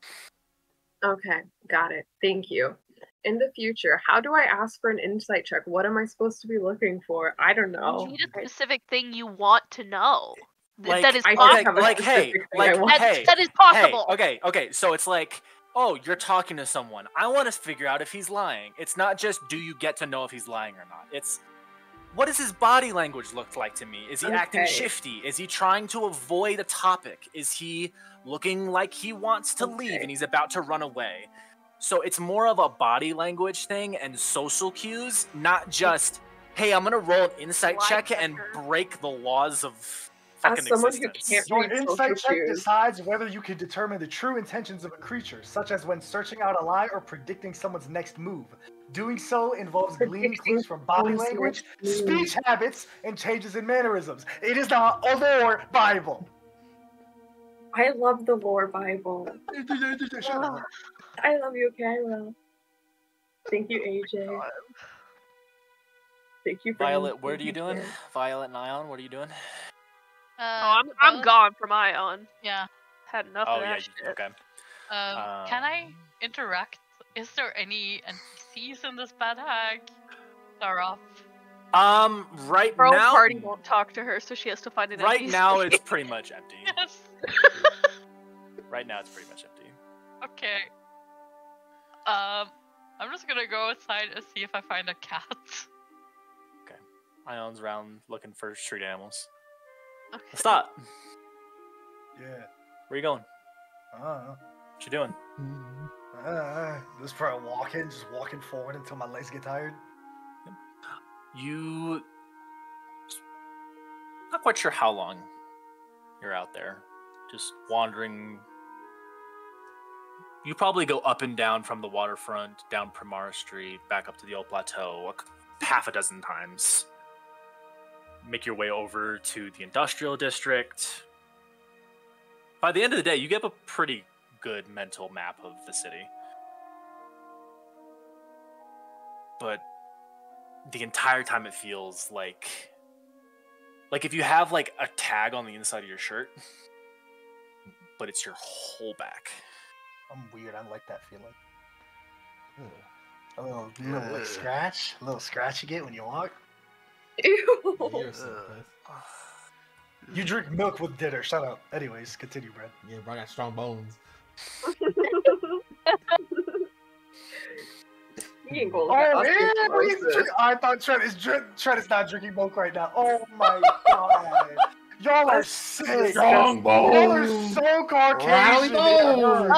G: Okay, got it. Thank you. In the future, how do I ask for an insight check? What am I supposed to be looking for? I don't know.
A: You need a specific thing you want to know.
C: Like,
A: that is
G: I
A: possible.
G: think have a
C: like, hey,
G: specific thing
C: like,
G: I want.
C: hey,
A: that is possible.
C: Hey, okay. So it's like, oh, you're talking to someone. I want to figure out if he's lying. It's not just do you get to know if he's lying or not. It's what does his body language look like to me? Is he acting
G: Okay.
C: shifty? Is he trying to avoid a topic? Is he looking like he wants to leave
G: Okay.
C: and he's about to run away? So it's more of a body language thing and social cues, not just, hey, I'm gonna roll an insight
A: Lie
C: check and
A: checker.
C: break the laws of fucking
G: As someone who
C: existence.
G: can't
E: Your
G: read
E: insight
G: social
E: check
G: cues.
E: decides whether you can determine the true intentions of a creature, such as when searching out a lie or predicting someone's next move. Doing so involves gleaning
G: Predicting
E: clues from body
G: someone's
E: language,
G: next move.
E: speech habits, and changes in mannerisms. It is the lore Bible.
G: I love the lore Bible. I love you, okay, I will. Thank you, AJ. Thank you, for
C: Violet,
G: being
C: what are you doing?
G: here.
C: Violet and Ion, what are you doing?
A: Oh, I'm
F: both-
A: gone from Ion.
F: Yeah.
A: Had enough
C: Oh
A: of that
C: yeah,
A: shit.
C: okay.
F: Can I interact? Is there any NPCs in this bad hag? Sarah.
C: Right
A: Her own
C: now,
A: party won't talk to her, so she has to find an
C: right
A: NPC.
C: now it's pretty much empty.
F: Yes.
C: Right now it's pretty much empty.
F: Okay. I'm just gonna go outside and see if I find a cat.
C: Ion's around looking for street animals.
A: Okay.
C: Stop.
E: Yeah.
C: Where you going?
E: Uh,
C: What you doing?
E: just for a walking, just walking forward until my legs get tired.
C: You quite sure how long you're out there, just wandering. You probably go up and down from the waterfront, down Primara Street, back up to the old plateau half a dozen times. Make your way over to the industrial district. By the end of the day, you get a pretty good mental map of the city. But the entire time it feels like if you have like a tag on the inside of your shirt, but it's your whole back.
E: I'm weird. I like that feeling. A little like scratch, a little scratch you get when you walk.
G: Ew.
D: You're so pissed.
E: You drink milk with dinner. Shut up. Anyways, continue, Brad.
D: Yeah, bro, I got strong bones.
G: You can go
E: Oh,
G: look at us.
E: yeah, I thought Trent is not drinking milk right now. Oh my god. Y'all are sick.
D: Strong bones.
E: Y'all are so
D: Rally
E: Caucasian.
D: bones.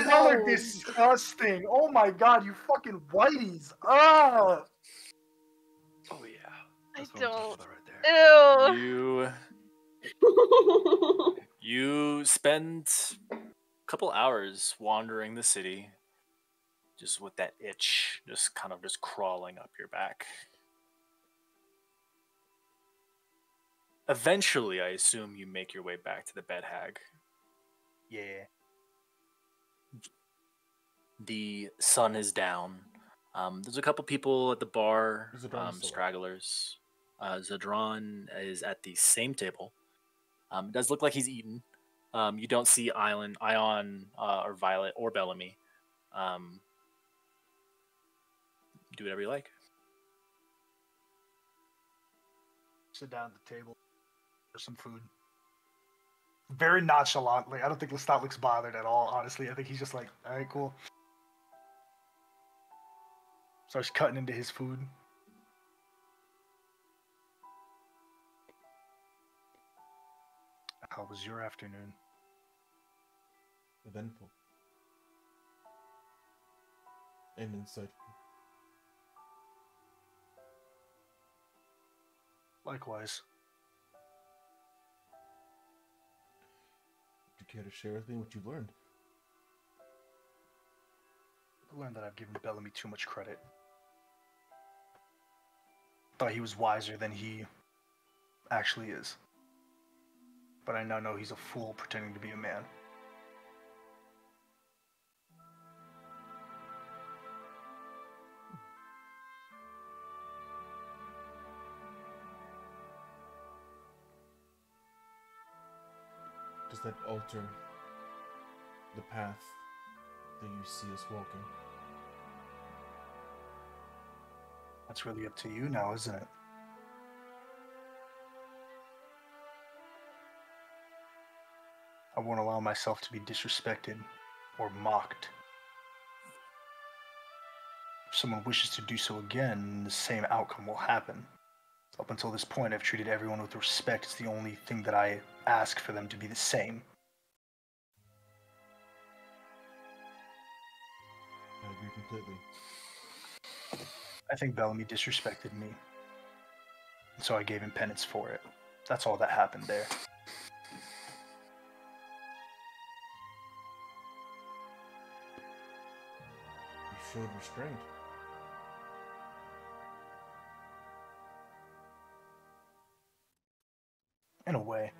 E: Y'all are disgusting. Oh my god, you fucking whiteys.
B: Oh yeah.
A: I
B: That's what I'm talking
A: don't.
B: about right there.
C: You spend a couple hours wandering the city, just with that itch just kind of just crawling up your back. Eventually, I assume you make your way back to the Bed Hag.
E: Yeah.
C: The sun is down. There's a couple people at the bar,
D: Who's Zadran still at?
C: stragglers. Zadran is at the same table. It does look like he's eaten. You don't see Ion, or Violet, or Bellamy. Do whatever you like.
E: Sit down at the table for some food. Very nonchalantly. I don't think Lestat looks bothered at all, honestly. I think he's just like, alright, cool. Starts cutting into his food. How was your afternoon?
D: Eventful. And insightful.
E: Likewise.
D: Do you care to share with me what you learned?
E: I learned that I've given Bellamy too much credit. Thought he was wiser than he actually is. But I now know he's a fool pretending to be a man.
D: Does that alter the path that you see us walking?
E: That's really up to you now, isn't it? I won't allow myself to be disrespected or mocked. If someone wishes to do so again, the same outcome will happen. Up until this point, I've treated everyone with respect. It's the only thing that I ask for them to be the same.
D: I agree completely.
E: I think Bellamy disrespected me. And so I gave him penance for it. That's all that happened there.
D: You showed restraint.
E: In a way.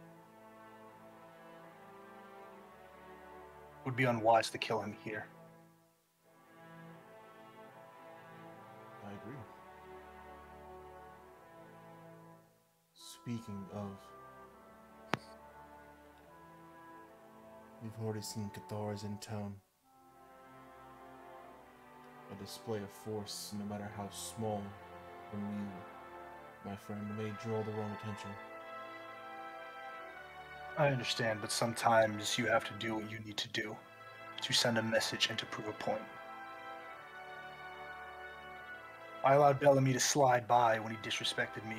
E: It would be unwise to kill him here.
D: I agree. Speaking of, we've already seen Cathars in town. A display of force, no matter how small, from you, my friend, may draw the wrong attention.
E: I understand, but sometimes you have to do what you need to do to send a message and to prove a point. I allowed Bellamy to slide by when he disrespected me,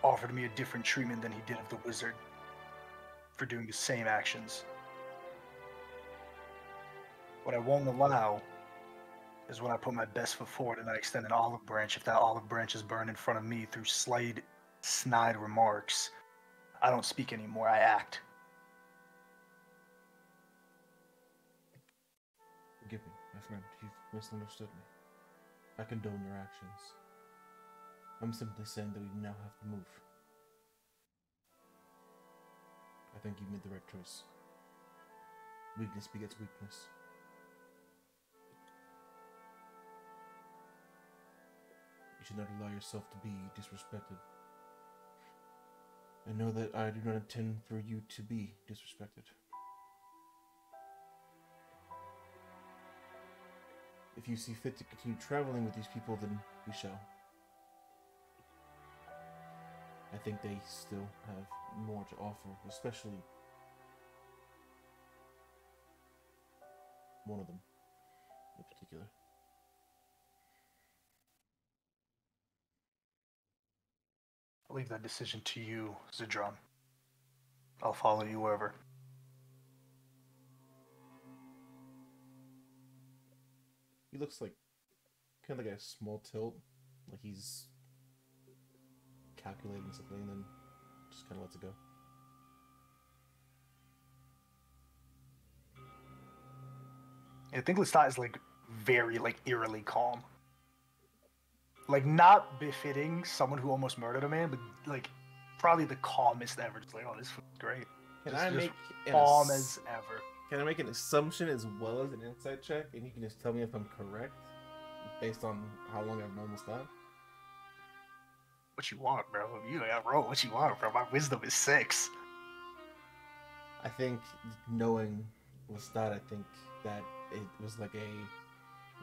E: offered me a different treatment than he did of the wizard for doing the same actions. What I won't allow is when I put my best foot forward and I extend an olive branch, if that olive branch is burned in front of me through slight snide remarks. I don't speak anymore, I act.
D: Forgive me, my friend. You've misunderstood me. I condone your actions. I'm simply saying that we now have to move. I think you made the right choice. Weakness begets weakness. You should not allow yourself to be disrespected. I know that I do not intend for you to be disrespected. If you see fit to continue traveling with these people, then we shall. I think they still have more to offer, especially one of them in particular.
E: I'll leave that decision to you, Zedron. I'll follow you wherever.
D: He looks like kind of like a small tilt, like he's calculating something, and then just kind of lets it go.
E: I think Lestat is like very eerily calm. Like not befitting someone who almost murdered a man, but like probably the calmest ever. Just like, oh, this is great.
D: Can
E: Just-
D: I
E: just
D: make
E: calm as ever?
D: Can I make an assumption as well as an insight check, and you can just tell me if I'm correct based on how long I've known Lestat?
E: What you want, bro? You got roll. What you want, bro? My wisdom is 6.
D: I think knowing Lestat, I think that it was like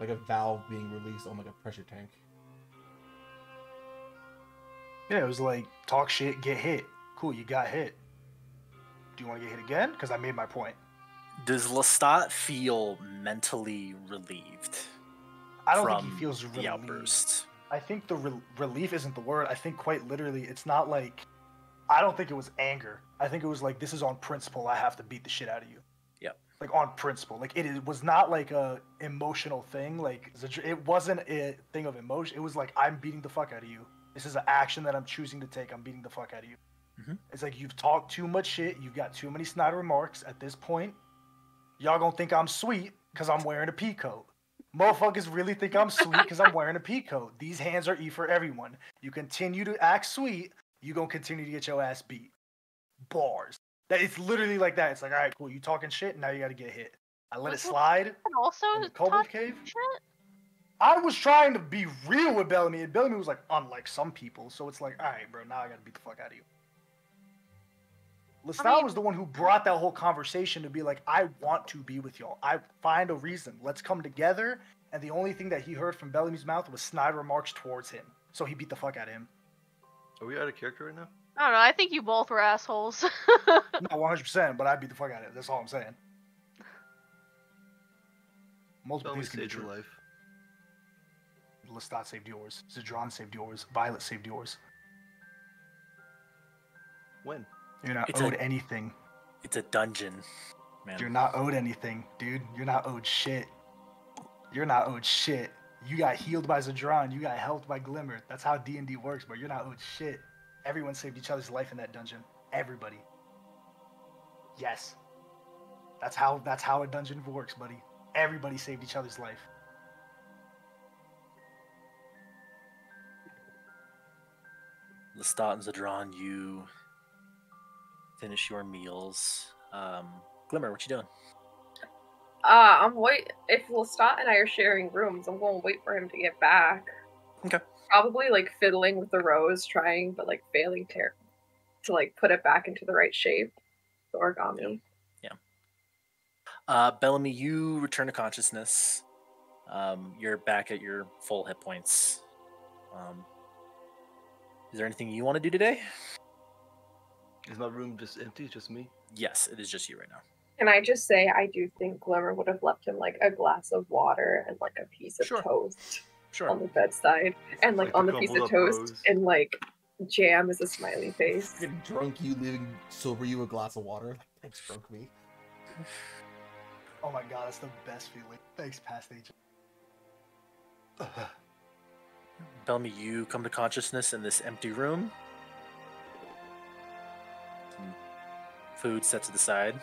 D: a valve being released on like a pressure tank.
E: Yeah, it was like talk shit, get hit. Cool, you got hit. Do you want to get hit again? Because I made my point.
C: Does Lestat feel mentally relieved?
E: I don't think
C: from
E: he feels
C: the
E: relieved.
C: outburst.
E: I think the relief isn't the word. I think quite literally, it's not like. I don't think it was anger. I think it was like, this is on principle. I have to beat the shit out of you.
C: Yep.
E: Like on principle. Like it was not like a emotional thing. Like it wasn't a thing of emotion. It was like, I'm beating the fuck out of you. This is an action that I'm choosing to take. I'm beating the fuck out of you.
C: Mhm.
E: It's like, you've talked too much shit. You've got too many snide remarks at this point. Y'all gonna think I'm sweet because I'm wearing a pea coat. Motherfuckers really think I'm sweet because I'm wearing a pea coat. These hands are E for everyone. You continue to act sweet, you gonna continue to get your ass beat. Bars. That it's literally like that. It's like, all right, cool. You talking shit, now you gotta get hit. I let it slide.
A: And also,
E: In the Kobold
A: talk
E: Cave?
A: shit.
E: I was trying to be real with Bellamy, and Bellamy was like, unlike some people. So it's like, all right, bro, now I gotta beat the fuck out of you. Lestat
A: mean-
E: was the one who brought that whole conversation to be like, I want to be with y'all. I find a reason. Let's come together. And the only thing that he heard from Bellamy's mouth was snide remarks towards him. So he beat the fuck out of him.
B: Are we out of character right now?
A: I don't know. I think you both were assholes.
E: Not 100%, but I beat the fuck out of him. That's all I'm saying. Multiple
B: Tell me
E: things can be
B: saved your
E: true.
B: life.
E: Lestat saved yours. Zedron saved yours. Violet saved yours.
B: When?
E: You're not
C: It's
E: owed
C: a-
E: anything.
C: It's a dungeon, man.
E: You're not owed anything, dude. You're not owed shit. You're not owed shit. You got healed by Zedron. You got helped by Glimmer. That's how D&D works, bro. You're not owed shit. Everyone saved each other's life in that dungeon. Everybody. Yes. That's how a dungeon works, buddy. Everybody saved each other's life.
C: Lestat and Zedron, you finish your meals. Glimmer, what you doing?
G: I'm wait. If Lestat and I are sharing rooms, I'm going to wait for him to get back.
C: Okay.
G: Probably fiddling with the rose, trying but failing to put it back into the right shape. The origami.
C: Bellamy, you return to consciousness. You're back at your full hit points. Is there anything you want to do today?
B: Is my room just empty? Just me?
C: Yes, it is just you right now.
G: Can I just say I do think Glimmer would have left him a glass of water and a piece of
C: Sure.
G: toast
C: Sure.
G: on the bedside, and
B: Like
G: on
B: the
G: the piece
B: crumbled
G: of
B: up
G: toast
B: rose.
G: and jam is a smiley face.
D: Getting drunk, you leaving sober, you a glass of water. Thanks, drunk me.
E: Oh my god, that's the best feeling. Thanks, past agent.
C: Bellamy, you come to consciousness in this empty room. Food set to the side.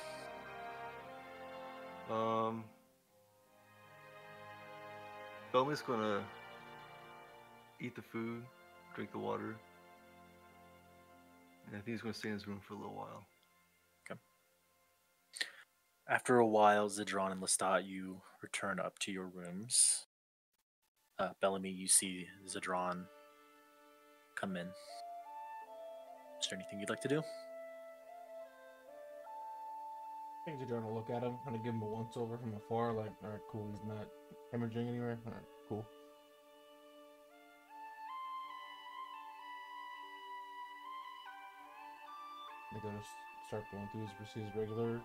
B: Bellamy's gonna eat the food, drink the water, and I think he's gonna stay in his room for a little while.
C: After a while, Zidron and Lestat, you return up to your rooms. Bellamy, you see Zidron come in. Is there anything you'd like to do?
D: I think you're trying to look at him, kind of give him a once over from afar, like, alright, cool, he's not hemorrhaging anywhere. Alright, cool. They're gonna start going through his regular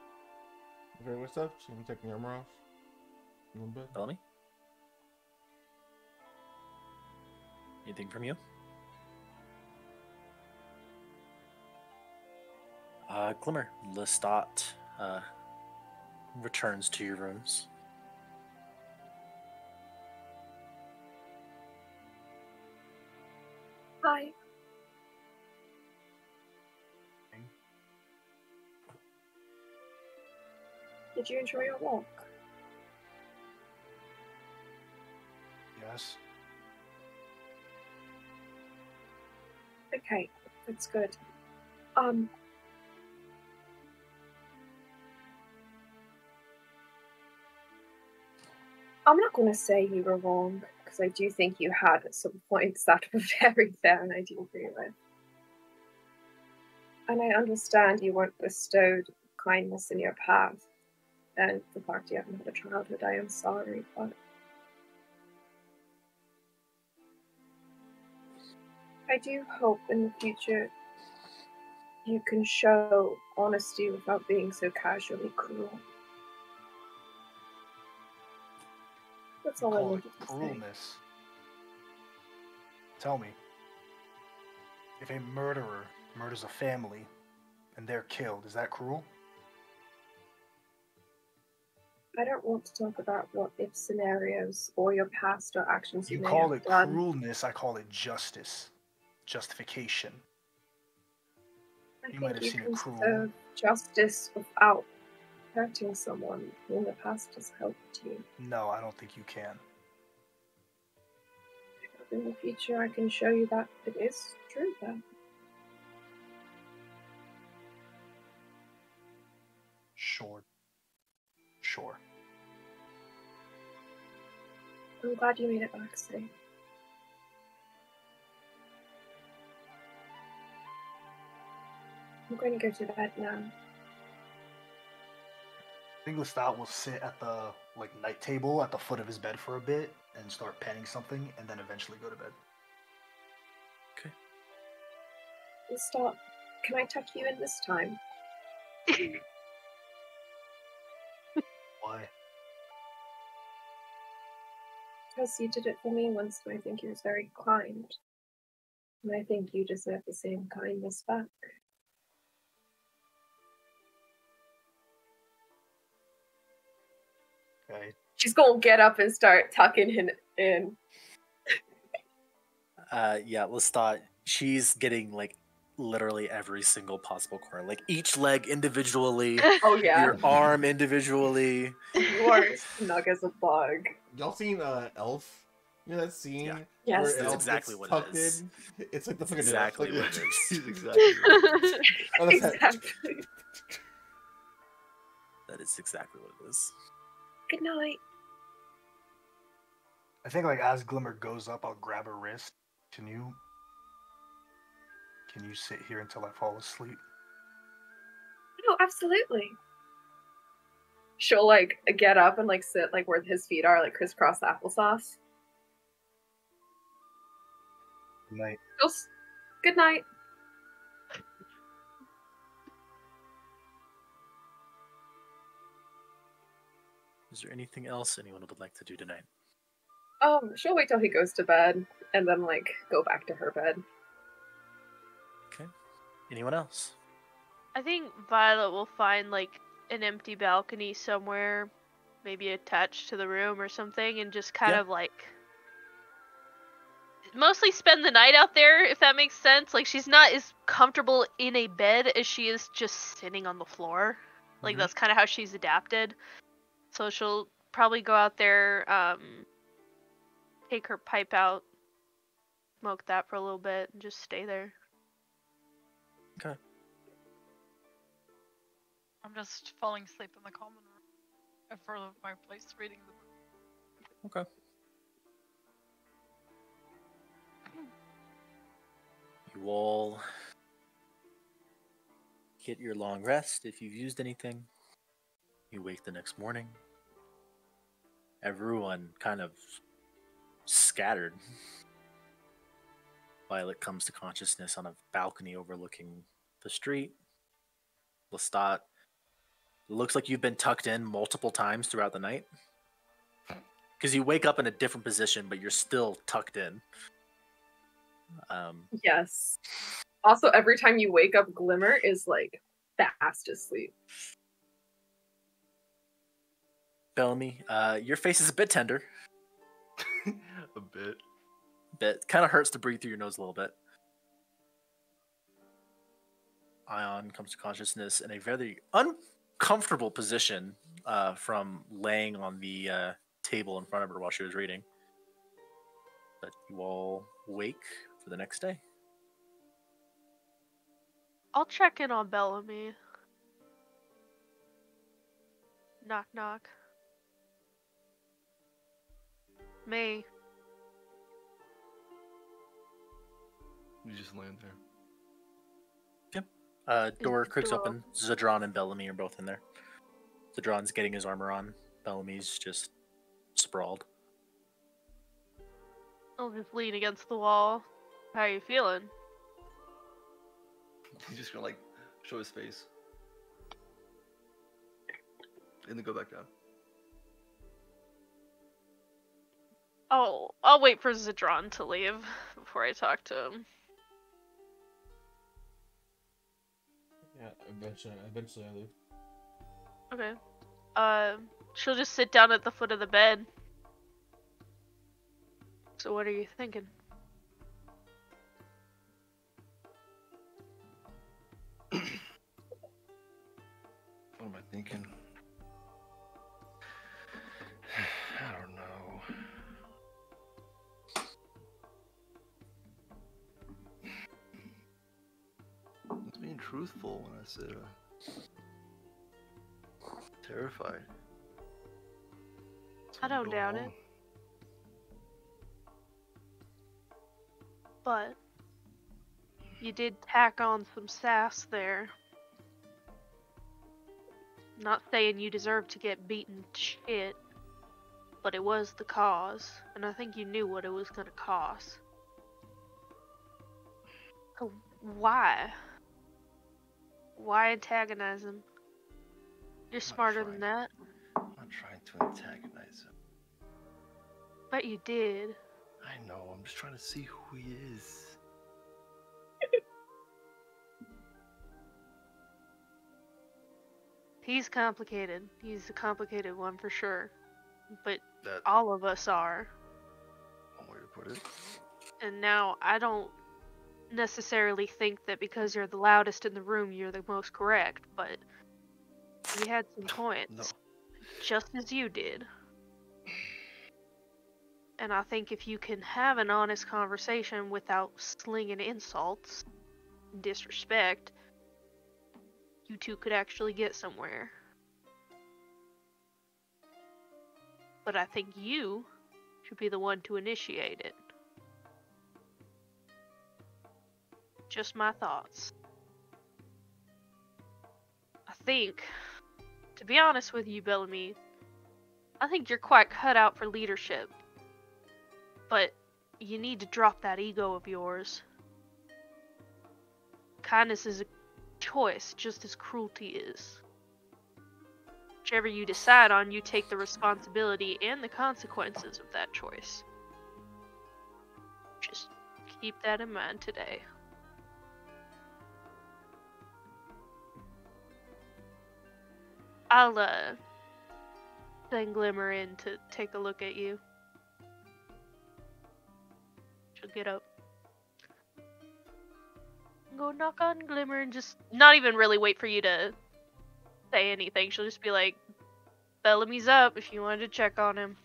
D: stuff. Just gonna take the armor off a little bit.
C: Bellamy? Anything from you? Glimmer, Lestat returns to your rooms.
G: Hi. Did you enjoy your walk?
E: Yes.
G: Okay, that's good. I'm not going to say you were wrong, because I do think you had at some points that were very fair, and I do agree with. And I understand you weren't bestowed kindness in your path, and the fact you haven't had a childhood, I am sorry, but I do hope in the future you can show honesty without being so casually cruel. That's all I
E: Call it
G: wanted to say.
E: cruelness. Tell me, if a murderer murders a family and they're killed, is that cruel?
G: I don't want to talk about what if scenarios or your past or actions you
E: You
G: may
E: call
G: have
E: it
G: done.
E: cruelness, I call it justice. Justification.
G: I
E: You might
G: think
E: have seen it
G: can
E: cruel.
G: serve justice without hurting someone who in the past has helped you.
E: No, I don't think you can.
G: In the future, I can show you that it is true then.
E: Sure. Sure.
G: I'm glad you made it back safe. I'm going to go to bed now.
E: I think Lestat will sit at the night table at the foot of his bed for a bit and start penning something, and then eventually go to bed.
C: Okay.
G: Stop. Can I tuck you in this time?
E: Why?
G: Because you did it for me once, and I think you was very kind. And I think you deserve the same kindness back.
E: Okay.
G: She's gonna get up and start tucking him in.
C: Yeah, Lestat, she's getting literally every single possible corner. Like each leg individually,
G: Oh yeah.
C: your arm individually.
G: You are snug as a bug.
D: Y'all seen Elf? You know that scene?
C: Yeah.
G: Yes.
D: Where
C: That's
D: Elf
C: exactly
D: gets
C: what it
D: tucked
C: is.
D: in? It's like the
C: That's
D: fucking
C: exactly
D: like,
C: what it is.
B: He's exactly right.
D: Oh, that's
G: Exactly.
C: That is exactly what it is.
G: Good night.
E: I think as Glimmer goes up, I'll grab her wrist. Can you sit here until I fall asleep?
G: No, absolutely. She'll get up and sit where his feet are, crisscross applesauce.
E: Good night.
G: Good night.
C: Is there anything else anyone would like to do tonight?
G: She'll wait till he goes to bed and then go back to her bed.
C: Okay. Anyone else?
A: I think Violet will find an empty balcony somewhere, maybe attached to the room or something, and just kind
C: Yeah.
A: of mostly spend the night out there, if that makes sense. Like, she's not as comfortable in a bed as she is just sitting on the floor. Like,
D: Mhm.
A: that's kind of how she's adapted. So she'll probably go out there, take her pipe out, smoke that for a little bit, and just stay there.
F: I'm just falling asleep in the common room in front of my place reading the book.
C: Okay. You all get your long rest if you've used anything. You wake the next morning. Everyone kind of scattered. Violet comes to consciousness on a balcony overlooking the street. Lestat, it looks like you've been tucked in multiple times throughout the night. Because you wake up in a different position, but you're still tucked in.
G: Yes. Also, every time you wake up, Glimmer is like fast asleep.
C: Bellamy, your face is a bit tender.
B: A bit.
C: Bit kind of hurts to breathe through your nose a little bit. Ion comes to consciousness in a very uncomfortable position from laying on the table in front of her while she was reading. But you all wake for the next day.
A: I'll check in on Bellamy. Knock, knock. May.
B: You just land there.
C: Door
A: the
C: creaks
A: door
C: open. Zedron and Bellamy are both in there. Zedron's getting his armor on. Bellamy's just sprawled.
A: I'll just lean against the wall. How you feeling?
B: He's just gonna like show his face. And then go back down.
A: Oh, I'll wait for Zedron to leave before I talk to him.
D: Yeah, eventually I leave.
A: Okay. She'll just sit down at the foot of the bed. So what are you thinking?
B: What am I thinking? I don't know. I was being truthful when I said terrified.
A: I don't doubt it. But you did tack on some sass there. Not saying you deserve to get beaten to shit, but it was the cause, and I think you knew what it was gonna cost. So why? Why antagonize him? You're smarter than that.
B: I'm not trying to antagonize him.
A: Bet you did.
B: I know, I'm just trying to see who he is.
A: He's complicated. He's a complicated one for sure. But
B: That
A: all of us are.
B: one way to put it.
A: And now I don't necessarily think that because you're the loudest in the room, you're the most correct, but he had some points.
B: No.
A: Just as you did. And I think if you can have an honest conversation without slinging insults and disrespect, you two could actually get somewhere. But I think you should be the one to initiate it. Just my thoughts. I think, to be honest with you, Bellamy, I think you're quite cut out for leadership. But you need to drop that ego of yours. Kindness is a choice, just as cruelty is. Whichever you decide on, you take the responsibility and the consequences of that choice. Just keep that in mind today. I'll send Glimmer in to take a look at you. She'll get up. Go knock on Glimmer and just not even really wait for you to say anything. She'll just be like, Bellamy's up if you wanted to check on him.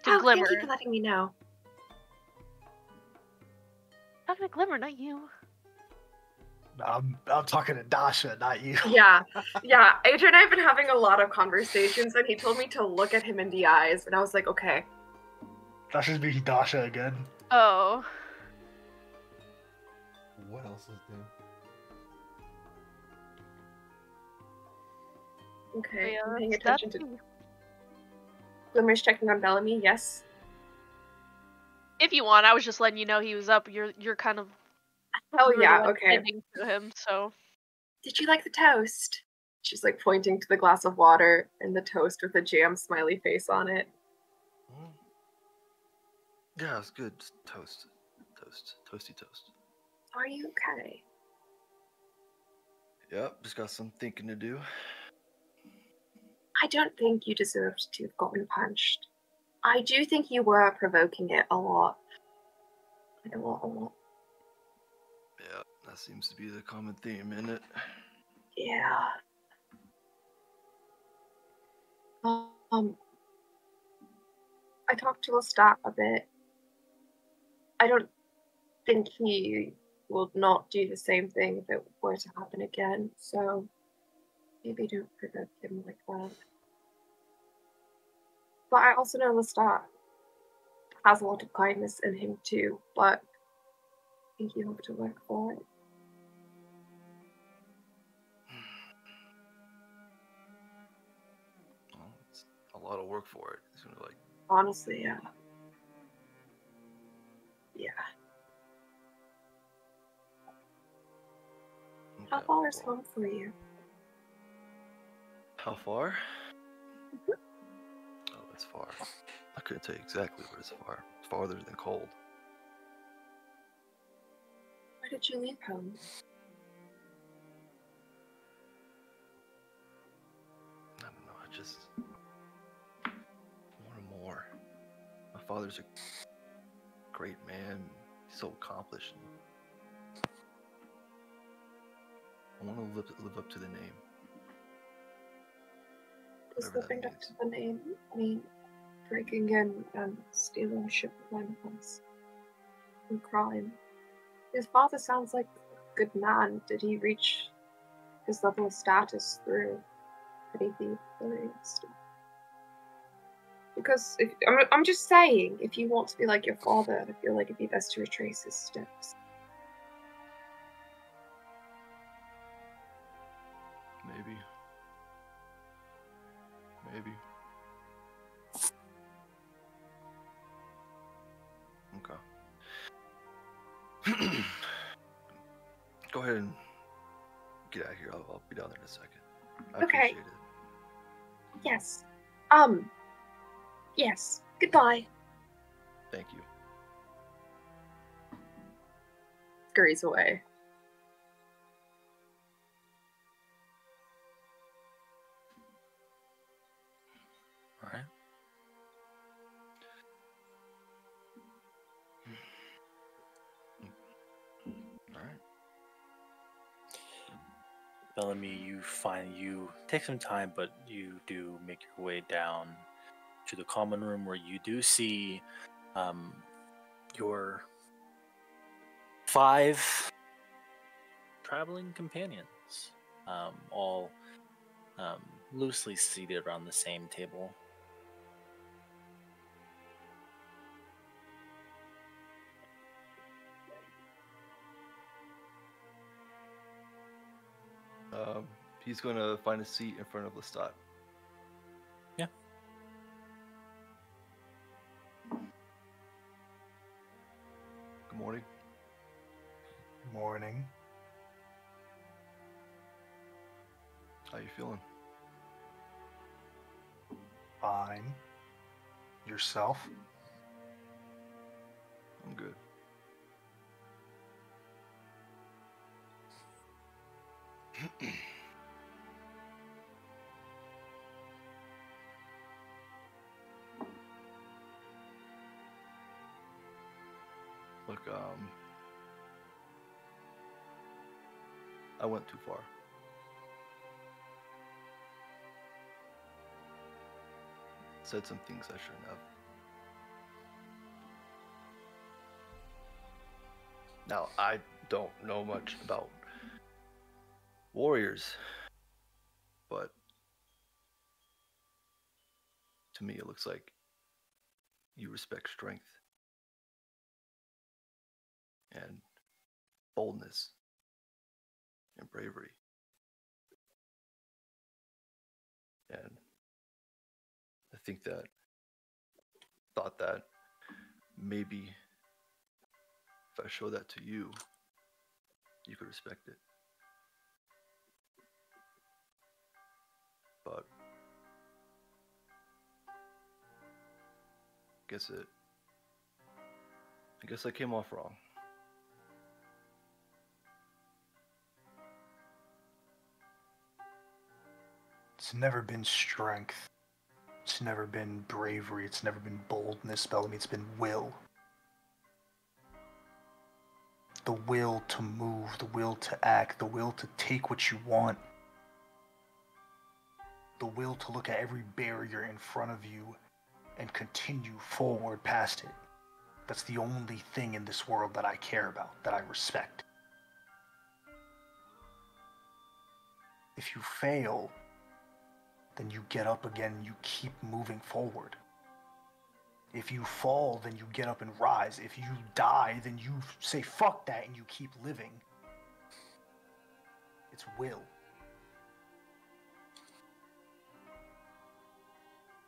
A: To Glimmer.
G: Thank you for letting me know.
A: Talking to Glimmer, not you.
E: I'm talking to Dasha, not you.
G: Yeah. Adrian and I have been having a lot of conversations, and he told me to look at him in the eyes, and I was like, okay.
E: Dasha's being Dasha again.
A: Oh.
D: What else is new?
G: Okay,
A: Yeah,
G: I'm paying
A: that's
G: attention to... Glimmer's checking on Bellamy, yes?
A: If you want, I was just letting you know he was up. You're kind of
G: Oh
A: you're
G: yeah,
A: the one
G: okay.
A: tending to him, so
G: Did you like the toast? She's like pointing to the glass of water and the toast with a jam smiley face on it.
B: Yeah, it's good. Toast. Toasty toast.
G: Are you okay?
B: Yep, just got some thinking to do.
G: I don't think you deserved to have gotten punched. I do think you were provoking it a lot. Like a lot.
B: Yeah, that seems to be the common theme, isn't it?
G: Yeah. I talked to Lestat a bit. I don't think he will not do the same thing if it were to happen again, so maybe don't provoke him like that. But I also know Lestat has a lot of kindness in him too, but I think you have to work for it.
B: Well, it's a lot of work for it. It's gonna like.
G: Honestly, yeah. Yeah. How
B: Okay,
G: far is
B: well,
G: home for you?
B: How far? Oh, it's far. I couldn't tell you exactly, but it's far. It's farther than cold.
G: Why did you leave home?
B: I don't know. I just wanted more. My father's a great man. He's so accomplished. I want to live up to the name.
G: Does
B: Whatever that
G: living up
B: means.
G: to the name mean breaking in and stealing a ship of Lambos and crime? His father sounds like a good man. Did he reach his level of status through any thievery stuff? Because if I'm just saying, if you want to be like your father, I feel like it'd be best to retrace his steps.
B: Maybe. Okay. Go ahead and get out of here. I'll be down there in a second. I
G: Okay.
B: appreciate it.
G: Yes. Yes. Goodbye.
B: Thank you.
G: Scurries away.
C: All right.
B: All right.
C: Bellamy, you take some time, but you do make your way down to the common room where you do see your 5 traveling companions, all loosely seated around the same table.
B: He's going to find a seat in front of Lestat.
C: Yeah.
B: Good morning.
E: Morning.
B: How you feeling?
E: Fine. Yourself?
B: I'm good. Look, I went too far. Said some things I shouldn't have. Now, I don't know much about warriors, but to me it looks like you respect strength and boldness and bravery. And I thought that maybe if I show that to you, you could respect it. But I guess I came off wrong.
E: It's never been strength. It's never been bravery. It's never been boldness, Bellamy. It's been will. The will to move, the will to act, the will to take what you want. The will to look at every barrier in front of you and continue forward past it. That's the only thing in this world that I care about, that I respect. If you fail, then you get up again and you keep moving forward. If you fall, then you get up and rise. If you die, then you say fuck that and you keep living. It's will.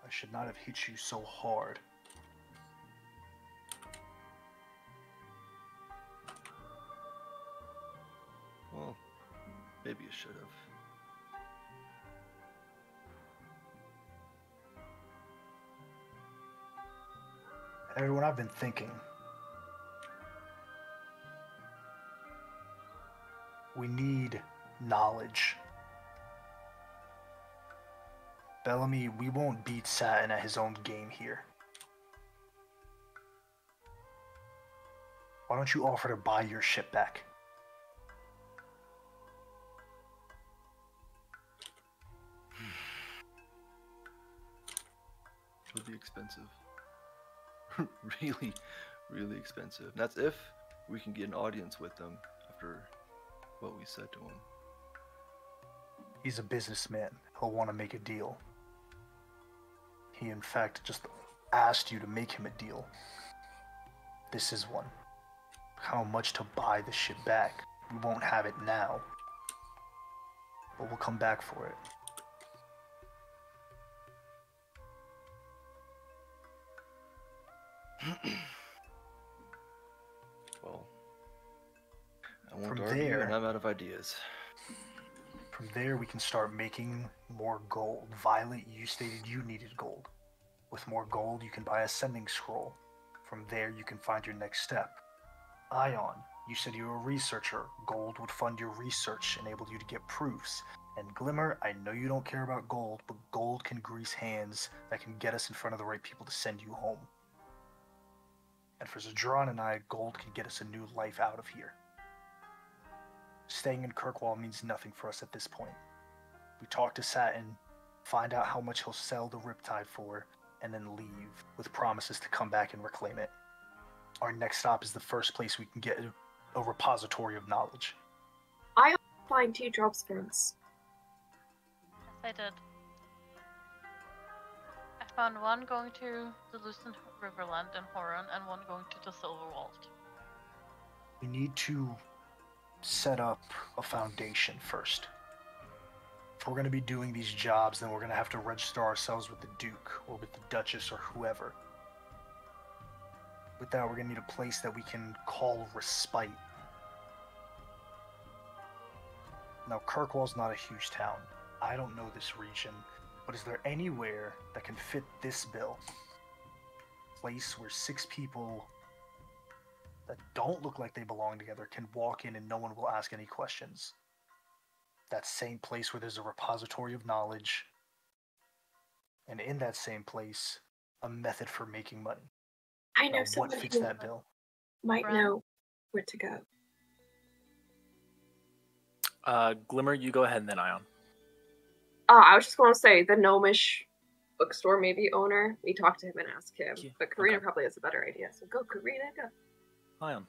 E: I should not have hit you so hard.
B: Well, maybe you should have.
E: Everyone, I've been thinking. We need knowledge. Bellamy, we won't beat Satin at his own game here. Why don't you offer to buy your ship back?
B: It'll be expensive. Really, really expensive. And that's if we can get an audience with them after what we said to him.
E: He's a businessman. He'll want to make a deal. He, in fact, just asked you to make him a deal. This is one. How much to buy the ship back? We won't have it now, but we'll come back for it.
B: Well, I won't
E: From
B: argue,
E: there-
B: and I'm out of ideas.
E: From there, we can start making more gold. Violet, you stated you needed gold. With more gold, you can buy a sending scroll. From there, you can find your next step. Ion, you said you were a researcher. Gold would fund your research, enable you to get proofs. And Glimmer, I know you don't care about gold, but gold can grease hands that can get us in front of the right people to send you home. And for Zadran and I, gold can get us a new life out of here. Staying in Kirkwall means nothing for us at this point. We talk to Satin, find out how much he'll sell the Riptide for, and then leave with promises to come back and reclaim it. Our next stop is the first place we can get a repository of knowledge.
G: Find 2 job sprints.
F: Yes, I did. I found one going to the Lucent Riverland in Horan and one going to the Silver Vault.
E: We need to set up a foundation first. If we're going to be doing these jobs, then we're going to have to register ourselves with the Duke or with the Duchess or whoever. With that, we're going to need a place that we can call Respite. Now, Kirkwall's not a huge town. I don't know this region, but is there anywhere that can fit this bill? A place where 6 people that don't look like they belong together can walk in and no one will ask any questions. That same place where there's a repository of knowledge, and in that same place, a method for making money.
G: I know
E: Now, what
G: someone
E: fits
G: who
E: that bill?
G: might
F: Right.
G: know where to go.
C: Glimmer, you go ahead and then Ion.
G: I was just going to say the gnomish bookstore maybe owner. We talked to him and asked him,
C: Yeah,
G: but Karina
C: okay.
G: probably has a better idea. So go, Karina, go.
C: Ion.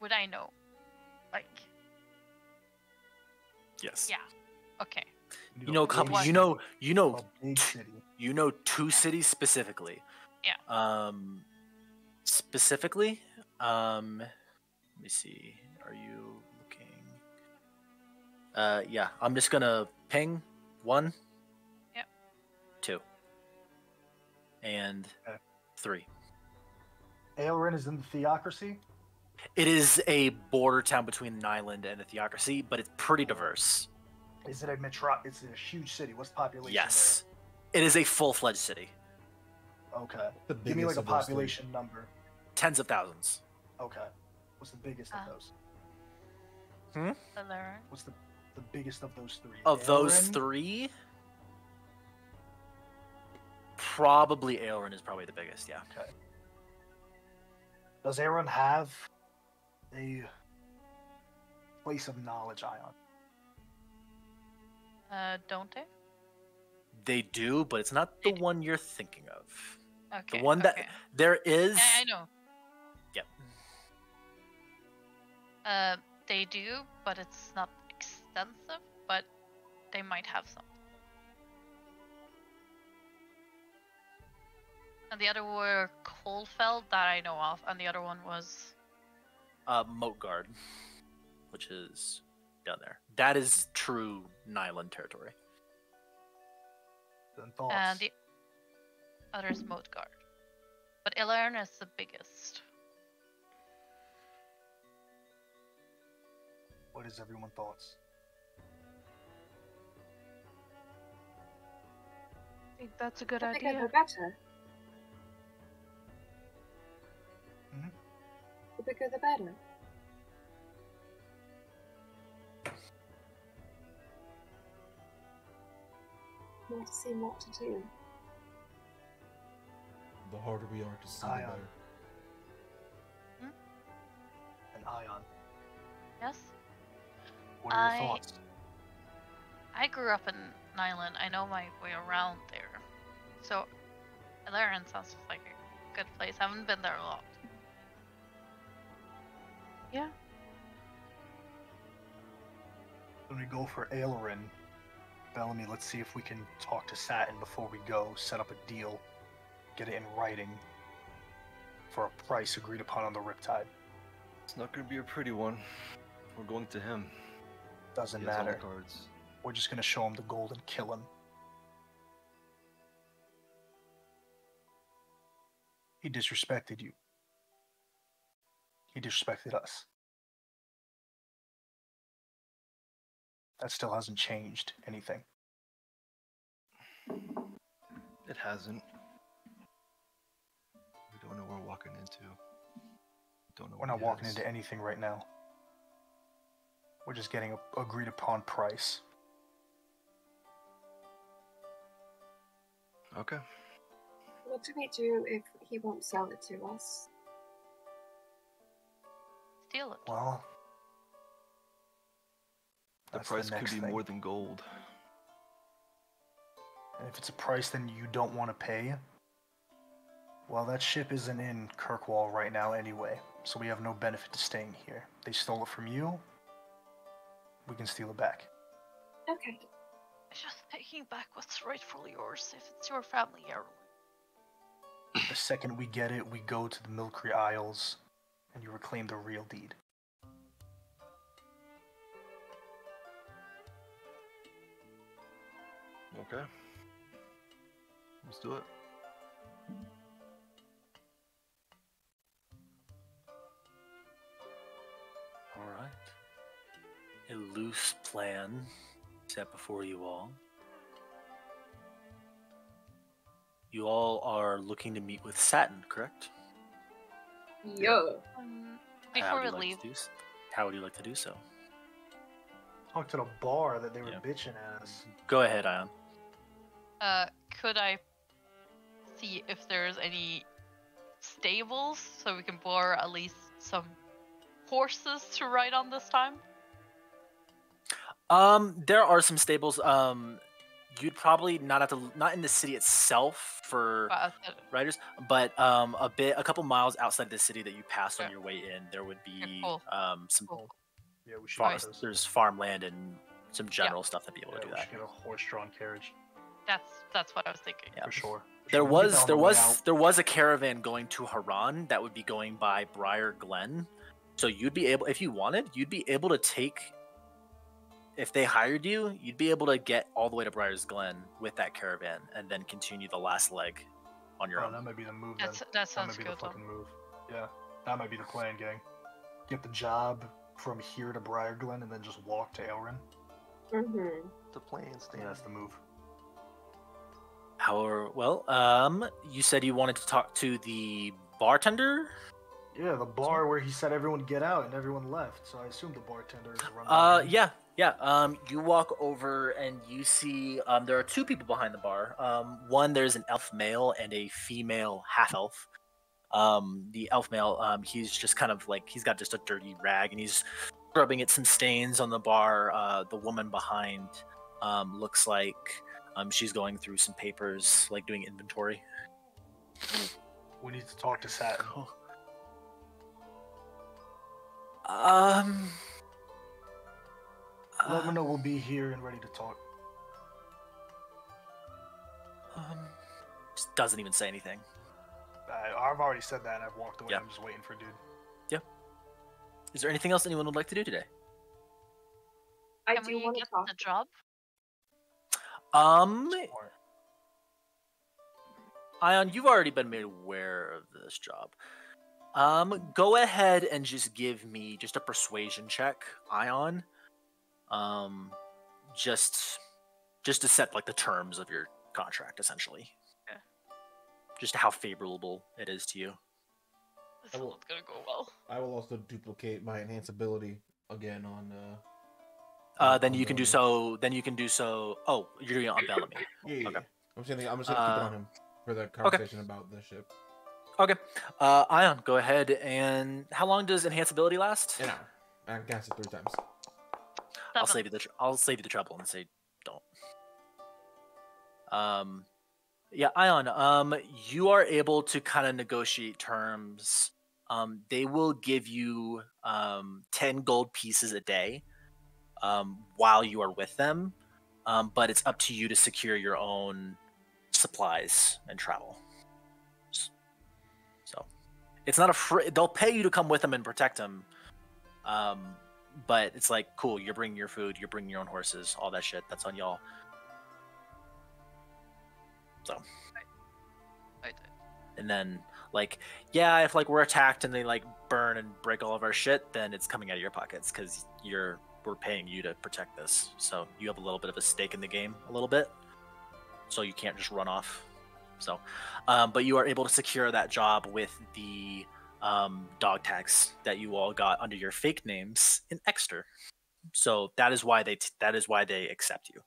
F: Would I know? Like,
C: Yes.
F: yeah. Okay.
C: You know,
F: What?
E: a big city.
C: You know two cities specifically.
F: Yeah.
C: Specifically, let me see. Are you looking? Yeah. I'm just gonna ping 1.
F: Yep.
C: 2. And
E: Okay.
C: 3.
E: Aelrin is in the Theocracy.
C: It is a border town between an island and a theocracy, but it's pretty diverse.
E: Is it a metro? It's a huge city. What's the population?
C: Yes. It is a full-fledged city.
E: There? Okay.
D: The
E: Give me like
D: biggest
E: a
D: of those three.
E: population number.
C: Tens of thousands.
E: Okay. What's the biggest of
F: Ah.
E: those?
F: Alara.
E: What's the biggest of those three?
C: Of those
E: Aelrin?
C: 3, probably Aelrin is probably the biggest, yeah.
E: Okay. Does Aelrin have a place of knowledge, Ion?
F: Don't they?
C: They do, but it's not the one you're thinking of.
F: Okay.
C: The one that
F: okay.
C: there is.
F: Yeah, I know.
C: Yep.
F: They do, but it's not extensive. But they might have some. And the other were Coalfeld that I know of, and the other one was
C: Moatguard, which is down there. That is true Nyland territory.
E: Then thoughts.
F: and the other is Moatguard. But Ilern is the biggest.
E: What is everyone's thoughts?
A: I think that's a good
G: The bigger
A: idea.
G: the better.
E: Mhm.
G: The bigger the better. More to see, more to do.
D: The harder we are to see, the
E: Ion.
D: better.
E: And Ion.
F: Yes?
E: What are your
F: I-
E: thoughts?
F: I grew up in Nyland. I know my way around there. So, Ilern sounds like a good place. I haven't been there a lot.
A: Yeah.
E: When we go for Aelrin, Bellamy, let's see if we can talk to Satin before we go, set up a deal, get it in writing for a price agreed upon on the Riptide.
B: It's not gonna be a pretty one. We're going to him.
E: Doesn't
B: He has all the
E: matter.
B: cards.
E: We're just gonna show him the gold and kill him. He disrespected you. He disrespected us. That still hasn't changed anything.
B: It hasn't. We don't know what we're walking into. Don't know.
E: We're
B: what
E: not
B: he
E: walking
B: has.
E: into anything right now. We're just getting a agreed upon price.
B: Okay.
G: What do we do if he won't sell it to us?
F: Steal it.
E: Well,
B: The
E: that's
B: price could
E: next
B: be
E: thing.
B: more than gold.
E: And if it's a price then you don't want to pay, well, that ship isn't in Kirkwall right now anyway, so we have no benefit to staying here. They stole it from you. We can steal it back.
G: Okay.
F: It's just taking back what's rightfully yours if it's your family heirloom.
E: The second we get it, we go to the Milkree Isles, and you reclaim the real deed.
B: Okay. Let's do it.
C: All right. A loose plan set before you all. You all are looking to meet with Satin, correct?
G: Yo.
F: Before we
C: would you like
F: leave,
C: to do how would you like to do so?
E: Talk to the bar that they were
C: Yeah.
E: bitching at us.
C: Go ahead, Ion.
F: could I see if there's any stables so we can borrow at least some horses to ride on this time?
C: There are some stables. You'd probably not have to, not in the city itself for riders, but a couple miles outside the city that you passed on your way in, there would be some.
E: Yeah, we should.
C: There's farmland and some general stuff to be able to do
E: we
C: that.
E: Should get a horse-drawn carriage.
F: That's what I was thinking.
C: Yeah.
E: For sure.
C: There was a caravan going to Haran that would be going by Briar Glen, so you'd be able, if you wanted, you'd be able to take. If they hired you, you'd be able to get all the way to Briar's Glen with that caravan, and then continue the last leg on your own.
E: That might be the move.
F: That sounds
E: might be
F: good.
E: the fucking move. Yeah, that might be the plan, gang. Get the job from here to Briar Glen, and then just walk to Elrin.
G: Mm-hmm.
B: The plan, Stan.
E: Yeah, that's the move.
C: However, you said you wanted to talk to the bartender.
E: Yeah, the bar where he said everyone get out and everyone left. So I assume the bartender is running.
C: Yeah. You walk over and you see there are two people behind the bar. One, there's an elf male and a female half elf. The elf male, he's just kind of like, he's got just a dirty rag and he's rubbing at some stains on the bar. The woman behind looks like she's going through some papers, like doing inventory.
E: We need to talk to Satin. Let me know we'll be here and ready to talk.
C: Just doesn't even say anything.
E: I've already said that and I've walked away.
C: Yeah.
E: I'm just waiting for dude.
C: Yeah. Is there anything else anyone would like to do today?
G: I
F: Can
G: do
F: we
G: want to
F: get
G: talk.
F: the job?
C: Ion, you've already been made aware of this job. Go ahead and just give me just a persuasion check, Ion. Just to set like the terms of your contract, essentially.
F: Okay.
C: Just how favorable it is to you.
F: This is not gonna go well.
D: I will also duplicate my enhance ability again on.
C: Then you can do so. Oh, you're doing it on Bellamy.
D: Yeah.
C: Okay.
D: I'm just gonna keep it on him for the conversation about the ship.
C: Okay. Ion, go ahead and how long does enhanceability last?
D: An hour. I can cast it 3 times.
C: I'll save you the trouble and say don't. Yeah, Ion. You are able to kind of negotiate terms. They will give you 10 gold pieces a day while you are with them, but it's up to you to secure your own supplies and travel. So it's not a free. They'll pay you to come with them and protect them. But it's like, cool, you're bringing your food, you're bringing your own horses, all that shit. That's on y'all. So.
F: Right.
C: And then, like, yeah, if like we're attacked and they like burn and break all of our shit, then it's coming out of your pockets because we're paying you to protect this. So you have a little bit of a stake in the game, a little bit. So you can't just run off. So, but you are able to secure that job with the dog tags that you all got under your fake names in Exeter. So that is why they accept you.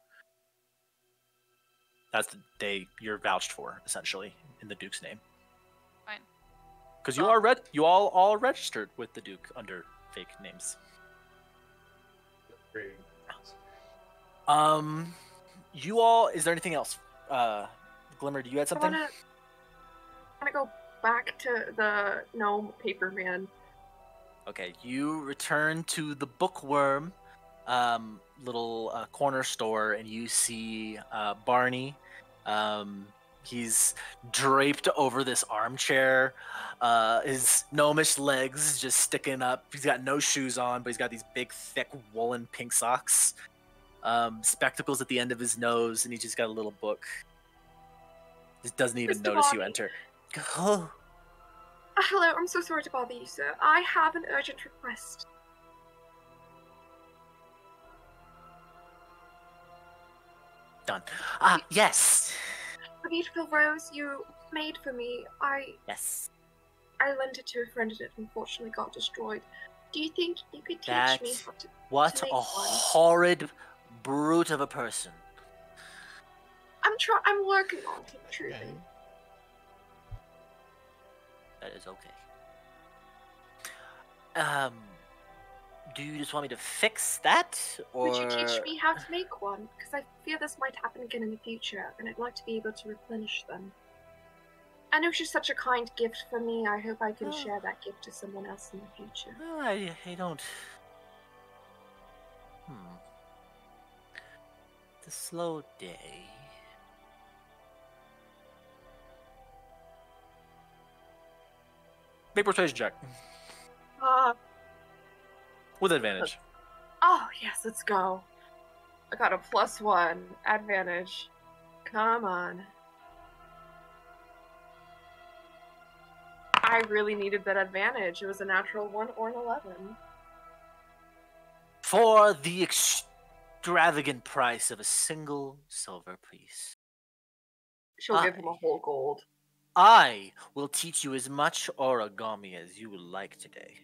C: You're vouched for essentially in the Duke's name.
F: Fine.
C: Because you all registered with the Duke under fake names.
E: Great.
C: You all, is there anything else? Glimmer, do you add something?
G: I wanna go back to the gnome paper man.
C: Okay, you return to the Bookworm little corner store, and you see Barney. He's draped over this armchair. His gnomish legs just sticking up. He's got no shoes on, but he's got these big, thick, woolen pink socks. Spectacles at the end of his nose, and he's just got a little book. Just doesn't even
G: Mr.
C: notice you
G: Barney.
C: enter. Oh.
G: Hello, I'm so sorry to bother you, sir. I have an urgent request.
C: Done. Yes.
G: The beautiful rose you made for me,
C: Yes.
G: I lent it to a friend and it unfortunately got destroyed. Do you think you could teach me
C: That's
G: how to...
C: What
G: make
C: a
G: one.
C: horrid brute of a person.
G: I'm working on it, truly.
D: Okay.
C: That is okay. Do you just want me to fix that, or
G: Would you teach me how to make one? Because I fear this might happen again in the future, and I'd like to be able to replenish them. I know she's such a kind gift for me. I hope I can share that gift to someone else in the future.
C: Well, I don't. It's a slow day. Make persuasion check with advantage.
G: Oh, yes, let's go. I got a +1 advantage. Come on. I really needed that advantage. It was a natural 1 or an 11.
C: For the extravagant price of a single silver piece,
G: She'll give him a whole gold.
C: I will teach you as much origami as you would like today.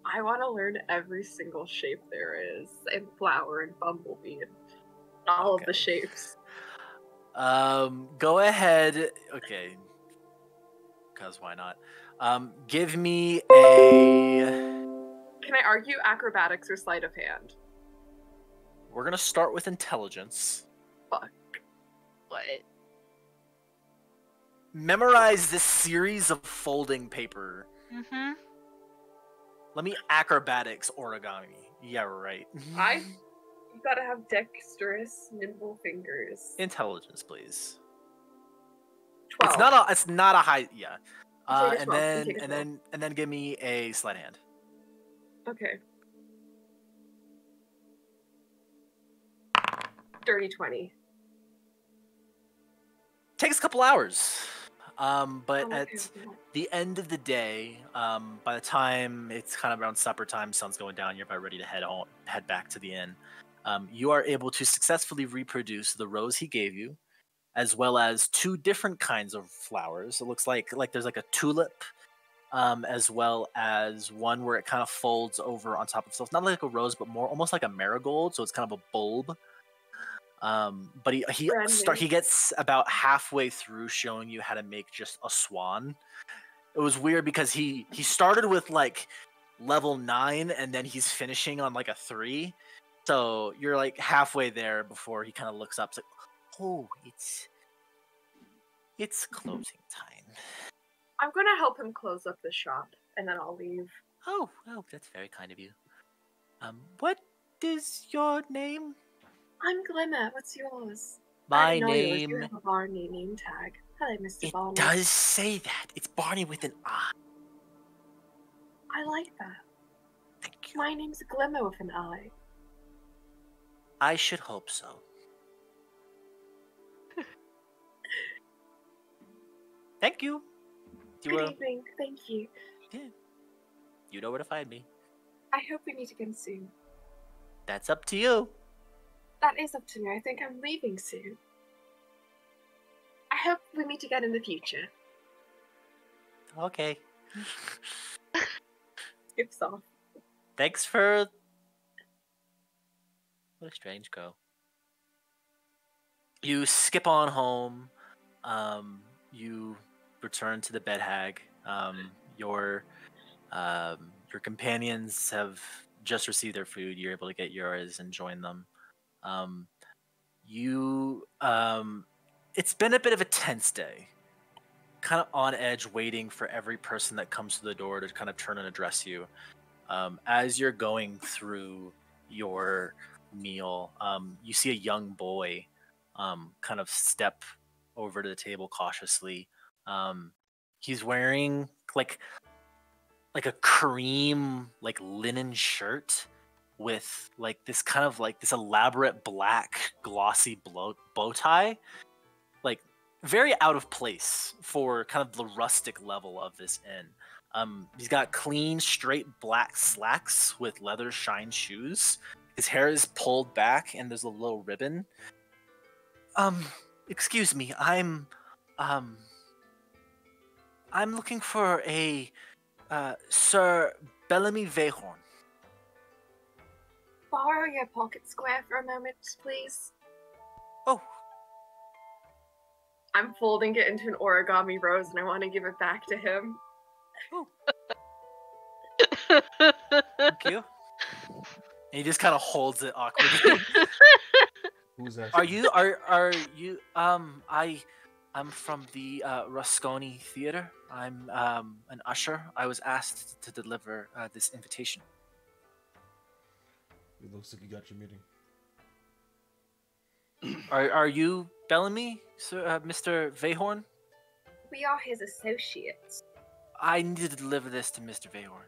G: I want to learn every single shape there is, and flower and bumblebee and all of the shapes.
C: Go ahead. Okay. Because why not? Give me a...
G: Can I argue acrobatics or sleight of hand?
C: We're gonna start with intelligence.
G: Fuck.
A: What?
C: Memorize this series of folding paper.
A: Mm-hmm.
C: Let me acrobatics origami. Yeah, right.
G: I've gotta have dexterous, nimble fingers.
C: Intelligence, please.
G: 12.
C: It's not a high. Yeah.
G: Take a 12.
C: And then give me a sleight of hand.
G: Okay. Dirty 20.
C: Takes a couple hours. But
G: Oh,
C: at
G: okay.
C: the end of the day, by the time it's kind of around supper time, sun's going down, you're about ready to head back to the inn. You are able to successfully reproduce the rose he gave you, as well as 2 different kinds of flowers. It looks like there's like a tulip, as well as one where it kind of folds over on top of itself. Not like a rose, but more almost like a marigold. So it's kind of a bulb. But he gets about halfway through showing you how to make just a swan. It was weird because he started with like level 9 and then he's finishing on like a 3. So you're like halfway there before he kind of looks up. It's like, oh, it's closing time.
G: I'm gonna help him close up the shop, and then I'll leave.
C: Oh, that's very kind of you. What is your name?
G: I'm Glimmer. What's yours?
C: My
G: I know yours.
C: name.
G: You have a Barney name tag. Hello, Mr.
C: It
G: Barney.
C: does say that. It's Barney with an I.
G: I like that.
C: Thank you.
G: My name's Glimmer with an I.
C: I should hope so. Thank you.
G: Good evening. Thank you.
C: Yeah. You know where to find me.
G: I hope we meet again soon.
C: That's up to you.
G: That is up to me. I think I'm leaving soon. I hope we meet again in the future.
C: Okay.
G: Skips off.
C: Thanks for... What a strange go. You skip on home. You return to the bed hag. Your companions have just received their food. You're able to get yours and join them. It's been a bit of a tense day. Kind of on edge, waiting for every person that comes to the door to kind of turn and address you. As you're going through your meal, you see a young boy kind of step over to the table cautiously. He's wearing like a cream linen shirt with this kind of this elaborate black glossy bow tie, very out of place for kind of the rustic level of this inn. He's got clean, straight black slacks with leather shine shoes. His hair is pulled back and there's a little ribbon. Excuse me, I'm looking for a Sir Bellamy Vehorn.
G: Borrow your pocket square for a moment, please.
C: Oh.
G: I'm folding it into an origami rose and I want to give it back to him.
C: Thank you. And he just kind of holds it awkwardly.
D: Who's that?
C: Are you I'm from the Rusconi Theater. I'm an usher. I was asked to deliver this invitation.
D: It looks like you got your meeting.
C: Are you Bellamy, sir, Mr. Vehorn?
G: We are his associates.
C: I need to deliver this to Mr. Vehorn.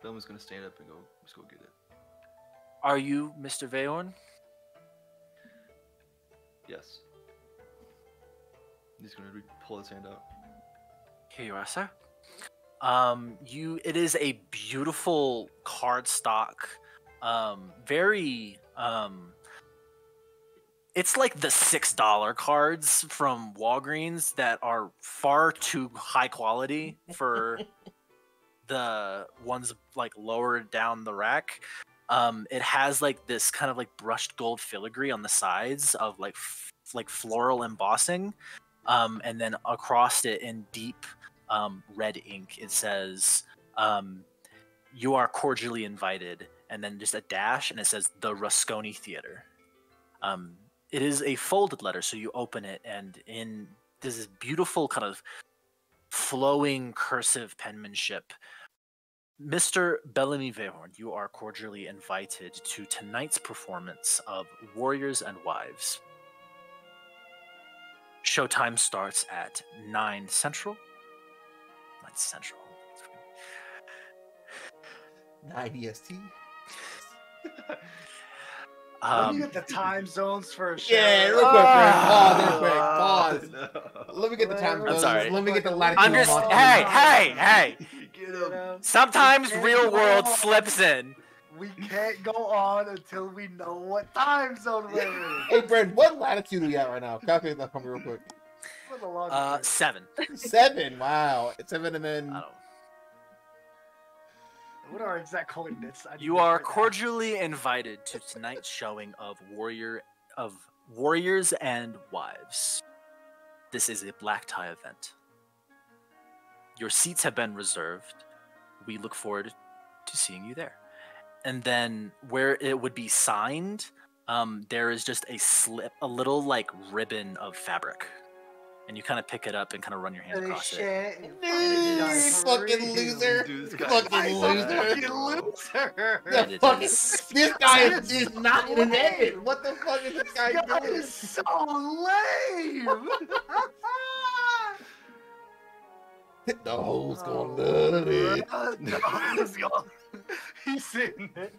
B: Belma's gonna stand up and let's go get it.
C: Are you Mr. Vehorn?
B: Yes. He's gonna pull his hand out.
C: Here you are, sir. It is a beautiful cardstock. Very it's like the $6 cards from Walgreens that are far too high quality for the ones like lower down the rack. It has like this kind of like brushed gold filigree on the sides of like floral embossing, and then across it in deep red ink it says, "You are cordially invited," and then just a dash, and it says the Rusconi Theater. It is a folded letter, so you open it, and in this beautiful kind of flowing cursive penmanship. Mr. Bellamy Vehorn, you are cordially invited to tonight's performance of Warriors and Wives. Showtime starts at 9 Central. 9 Central.
D: 9 EST.
E: Let me get the time zones for a show.
D: Yeah, real quick, Pause. Let me get the time zones.
C: I'm sorry.
D: Let me get the latitude.
C: Hey!
B: Get him.
C: Sometimes real world slips in.
E: We can't go on until we know what time zone we're in.
D: Hey, Brent, what latitude are we at right now? Calculate that for me real quick.
E: For the longest time.
C: 7.
D: 7. Wow. It's 7 and then.
C: I don't know.
E: What are our exact coordinates?
C: You are cordially invited to tonight's showing of Warriors and Wives. This is a black tie event. Your seats have been reserved. We look forward to seeing you there. And then where it would be signed, there is just a little like ribbon of fabric. And you kind of pick it up and kind of run your hands across it.
D: Fucking loser. Fucking loser.
C: And
D: This guy is not in it. What the fuck is this guy doing?
E: Is so lame.
D: The hoes gonna love it.
E: He's sitting there.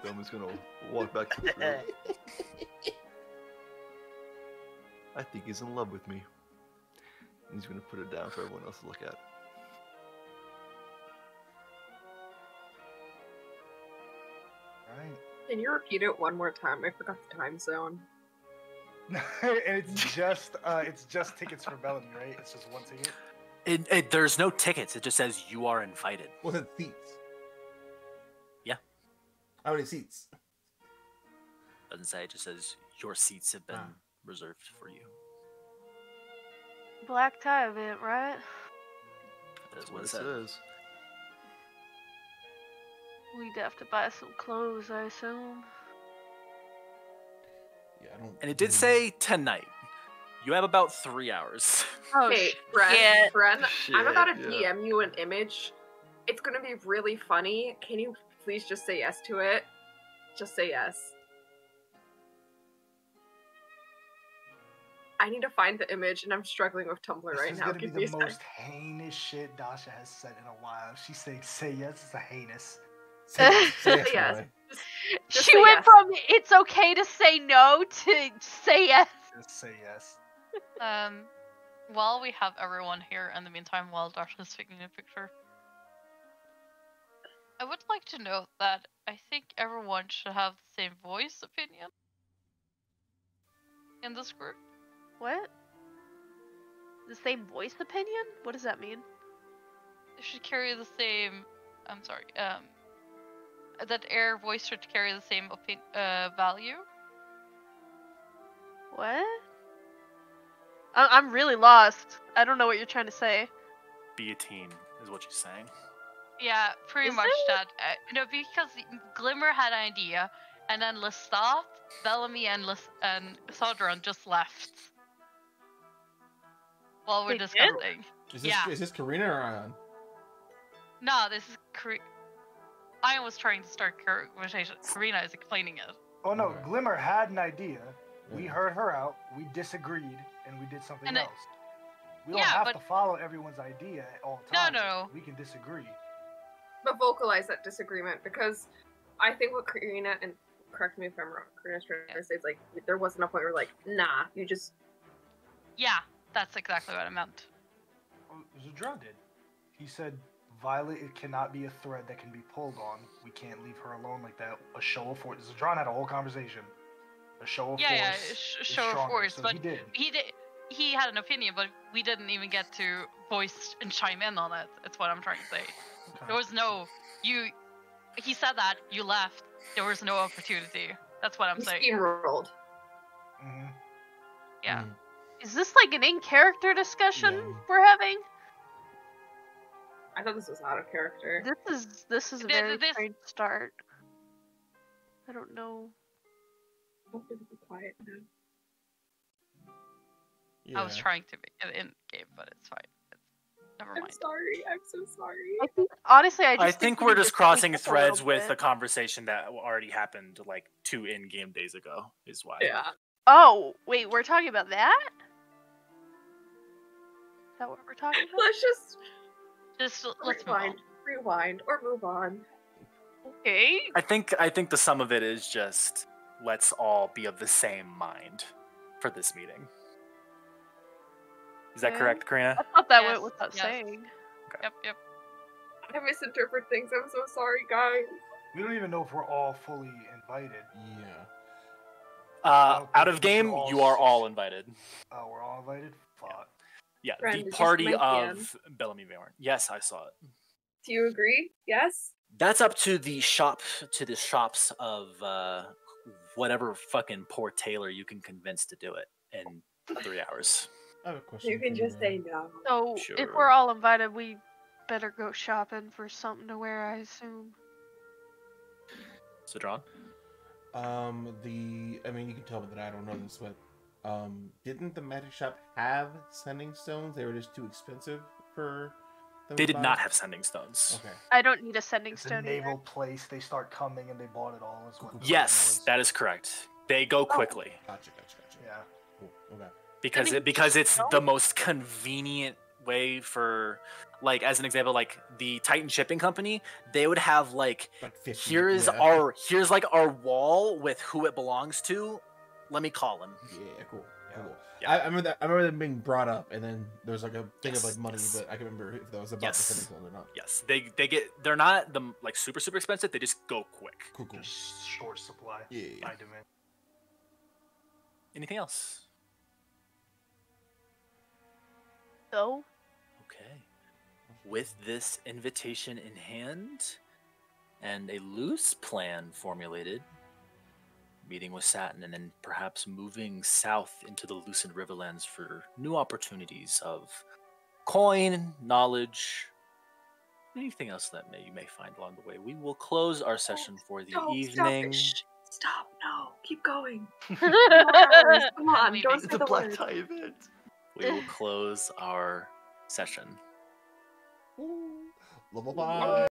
B: Belma's gonna walk back to the room. I think he's in love with me. And he's gonna put it down for everyone else to look at.
E: Right.
G: Can you repeat it one more time? I forgot the time zone.
E: And it's just tickets for Bellamy, right? It's just one ticket.
C: There's no tickets. It just says you are invited.
D: What's it, seats?
C: Yeah.
D: How many seats?
C: Doesn't say. It just says your seats have been reserved for you.
A: Black tie event, right?
C: That's
B: That's
C: what
B: what
C: it
B: it
C: says.
B: says.
A: We'd have to buy some clothes, I assume.
D: Yeah, I don't.
C: And it did say tonight. You have about 3 hours.
A: Oh,
G: Hey,
A: shit.
G: Bren, I'm about to
B: Shit, yeah.
G: DM you an image. It's gonna be really funny. Can you please just say yes to it? Just say yes. I need to find the image, and I'm struggling with Tumblr
E: This
G: right
E: is
G: now.
E: gonna be
G: Give me a
E: the
G: sec.
E: most heinous shit Dasha has said in a while. She's saying say yes, it's a heinous.
D: Say yes,
G: Yes.
D: Roy.
G: Just
A: She
G: say
A: went
G: yes.
A: from it's okay to say no to say yes.
E: Just say yes.
F: While we have everyone here, in the meantime, while Dasha's taking a picture, I would like to note that I think everyone should have the same voice opinion in this group.
A: What? The same voice opinion? What does that mean?
F: They should carry the same. I'm sorry. That air voice should carry the same value.
A: What? I'm really lost. I don't know what you're trying to say.
C: be a team, is what you're saying.
F: Yeah, pretty
A: Is
F: much
A: it?
F: that. No, because Glimmer had an idea, and then Lestat, Bellamy, and Sodron just left while we're
A: They did?
F: discussing.
D: Is this Karina or Ion?
F: No, this is I was trying to start conversation. Karina is explaining it.
E: Oh no,
D: Okay.
E: Glimmer had an idea. We
D: Yeah.
E: heard her out. We disagreed, and we did something
F: And
E: else. We don't
F: yeah,
E: have
F: but-
E: to follow everyone's idea at all
F: No,
E: times.
F: no.
E: We can disagree.
G: But vocalize that disagreement, because I think what Karina, and correct me if I'm wrong, Karina's trying to say is like, there wasn't a point where like, nah, you just,
F: Yeah, that's exactly what I meant.
E: Zedron did. He said, Violet, it cannot be a thread that can be pulled on. We can't leave her alone like that. A show of force. Zedron had a whole conversation. A show of
F: Yeah,
E: force. is
F: show of
E: stronger,
F: force,
E: so
F: but
E: he did.
F: He had an opinion, but we didn't even get to voice and chime in on it. That's what I'm trying to say.
E: Okay.
F: There was no He said that you left. There was no opportunity. That's what I'm
G: you
F: saying.
G: steamrolled.
E: Mhm.
F: Yeah.
D: Mm.
A: Is this like an in-character discussion
D: Yeah.
A: we're having?
G: I thought this was out of character.
A: This is a
F: This-
A: very
F: this-
A: strange start. I don't know.
G: Hopefully it'll be quiet now.
D: Yeah.
F: I was trying to make it in game, but it's fine. Never
G: I'm
F: mind.
G: sorry. I'm so sorry.
A: I think honestly,
C: I think
A: we
C: we're
A: need
C: just
A: to
C: crossing
A: tweak this a
C: threads
A: little
C: with
A: bit.
C: a conversation that already happened like 2 in-game days ago. Is why.
G: Yeah.
A: Oh wait, we're talking about that? Is that what we're talking about?
G: Let's just
F: Just let's move on.
G: rewind, or move on.
A: Okay.
C: I think the sum of it is just let's all be of the same mind for this meeting. Is that
A: Okay.
C: correct, Karina?
A: I thought that
F: Yes,
A: went without
F: yes.
A: saying.
F: Yep.
G: I misinterpret things. I'm so sorry, guys.
E: We don't even know if we're all fully invited.
D: Yeah.
C: Out
E: think
C: of
E: we
C: game,
E: should all
C: you are
E: s-
C: all invited.
E: Oh, we're all invited? Fuck.
C: Yeah,
G: Friend,
C: the
G: did you see
C: party
G: my
C: of Bellamy Vayne. Yes, I saw it.
G: Do you agree? Yes?
C: That's up to the shops of whatever fucking poor tailor you can convince to do it in 3 hours.
D: I have a question.
G: You can
D: for
G: just say
D: Brian.
G: no.
A: So if
C: Sure.
A: we're all invited, we better go shopping for something to wear, I assume.
C: So, John?
D: I mean, you can tell me that I don't know this, but didn't the magic shop have sending stones? They were just too expensive for them
C: They
D: to
C: did
D: buy?
C: not have sending stones.
D: Okay.
A: I don't need a sending
E: It's a
A: stone.
E: naval
A: either.
E: place. They start coming and they bought it all. Is what the
C: Yes,
E: plan was.
C: that is correct. They go quickly
D: Gotcha.
E: Yeah.
D: Cool. Okay.
C: because it's the most convenient way for, like, as an example, like the Titan Shipping Company, they would have like
D: Like 50.
C: here's
D: yeah.
C: here's like our wall with who it belongs to. Let me call him.
D: Yeah, cool.
E: Yeah.
D: Cool.
C: Yeah.
D: I remember that. I remember them being brought up, and then there was like a thing
C: Yes,
D: of like money,
C: yes.
D: but I can remember if that was about
C: Yes.
D: the sending stone or not.
C: Yes, they're not the like super expensive. They just go quick.
D: Cool.
E: Just short supply.
D: Yeah.
E: High demand.
C: Anything else?
A: So
C: Okay. With this invitation in hand and a loose plan formulated, meeting with Satin and then perhaps moving south into the loosened Riverlands for new opportunities of coin, knowledge, anything else that you may find along the way. We will close our session for the
G: No,
C: evening.
G: Stop. No. Keep going.
A: Come
G: Come on.
F: leaving.
G: Don't
B: It's
G: say
B: a
G: the
B: black
G: word.
B: tie event.
C: We will close our session.
D: Level 5.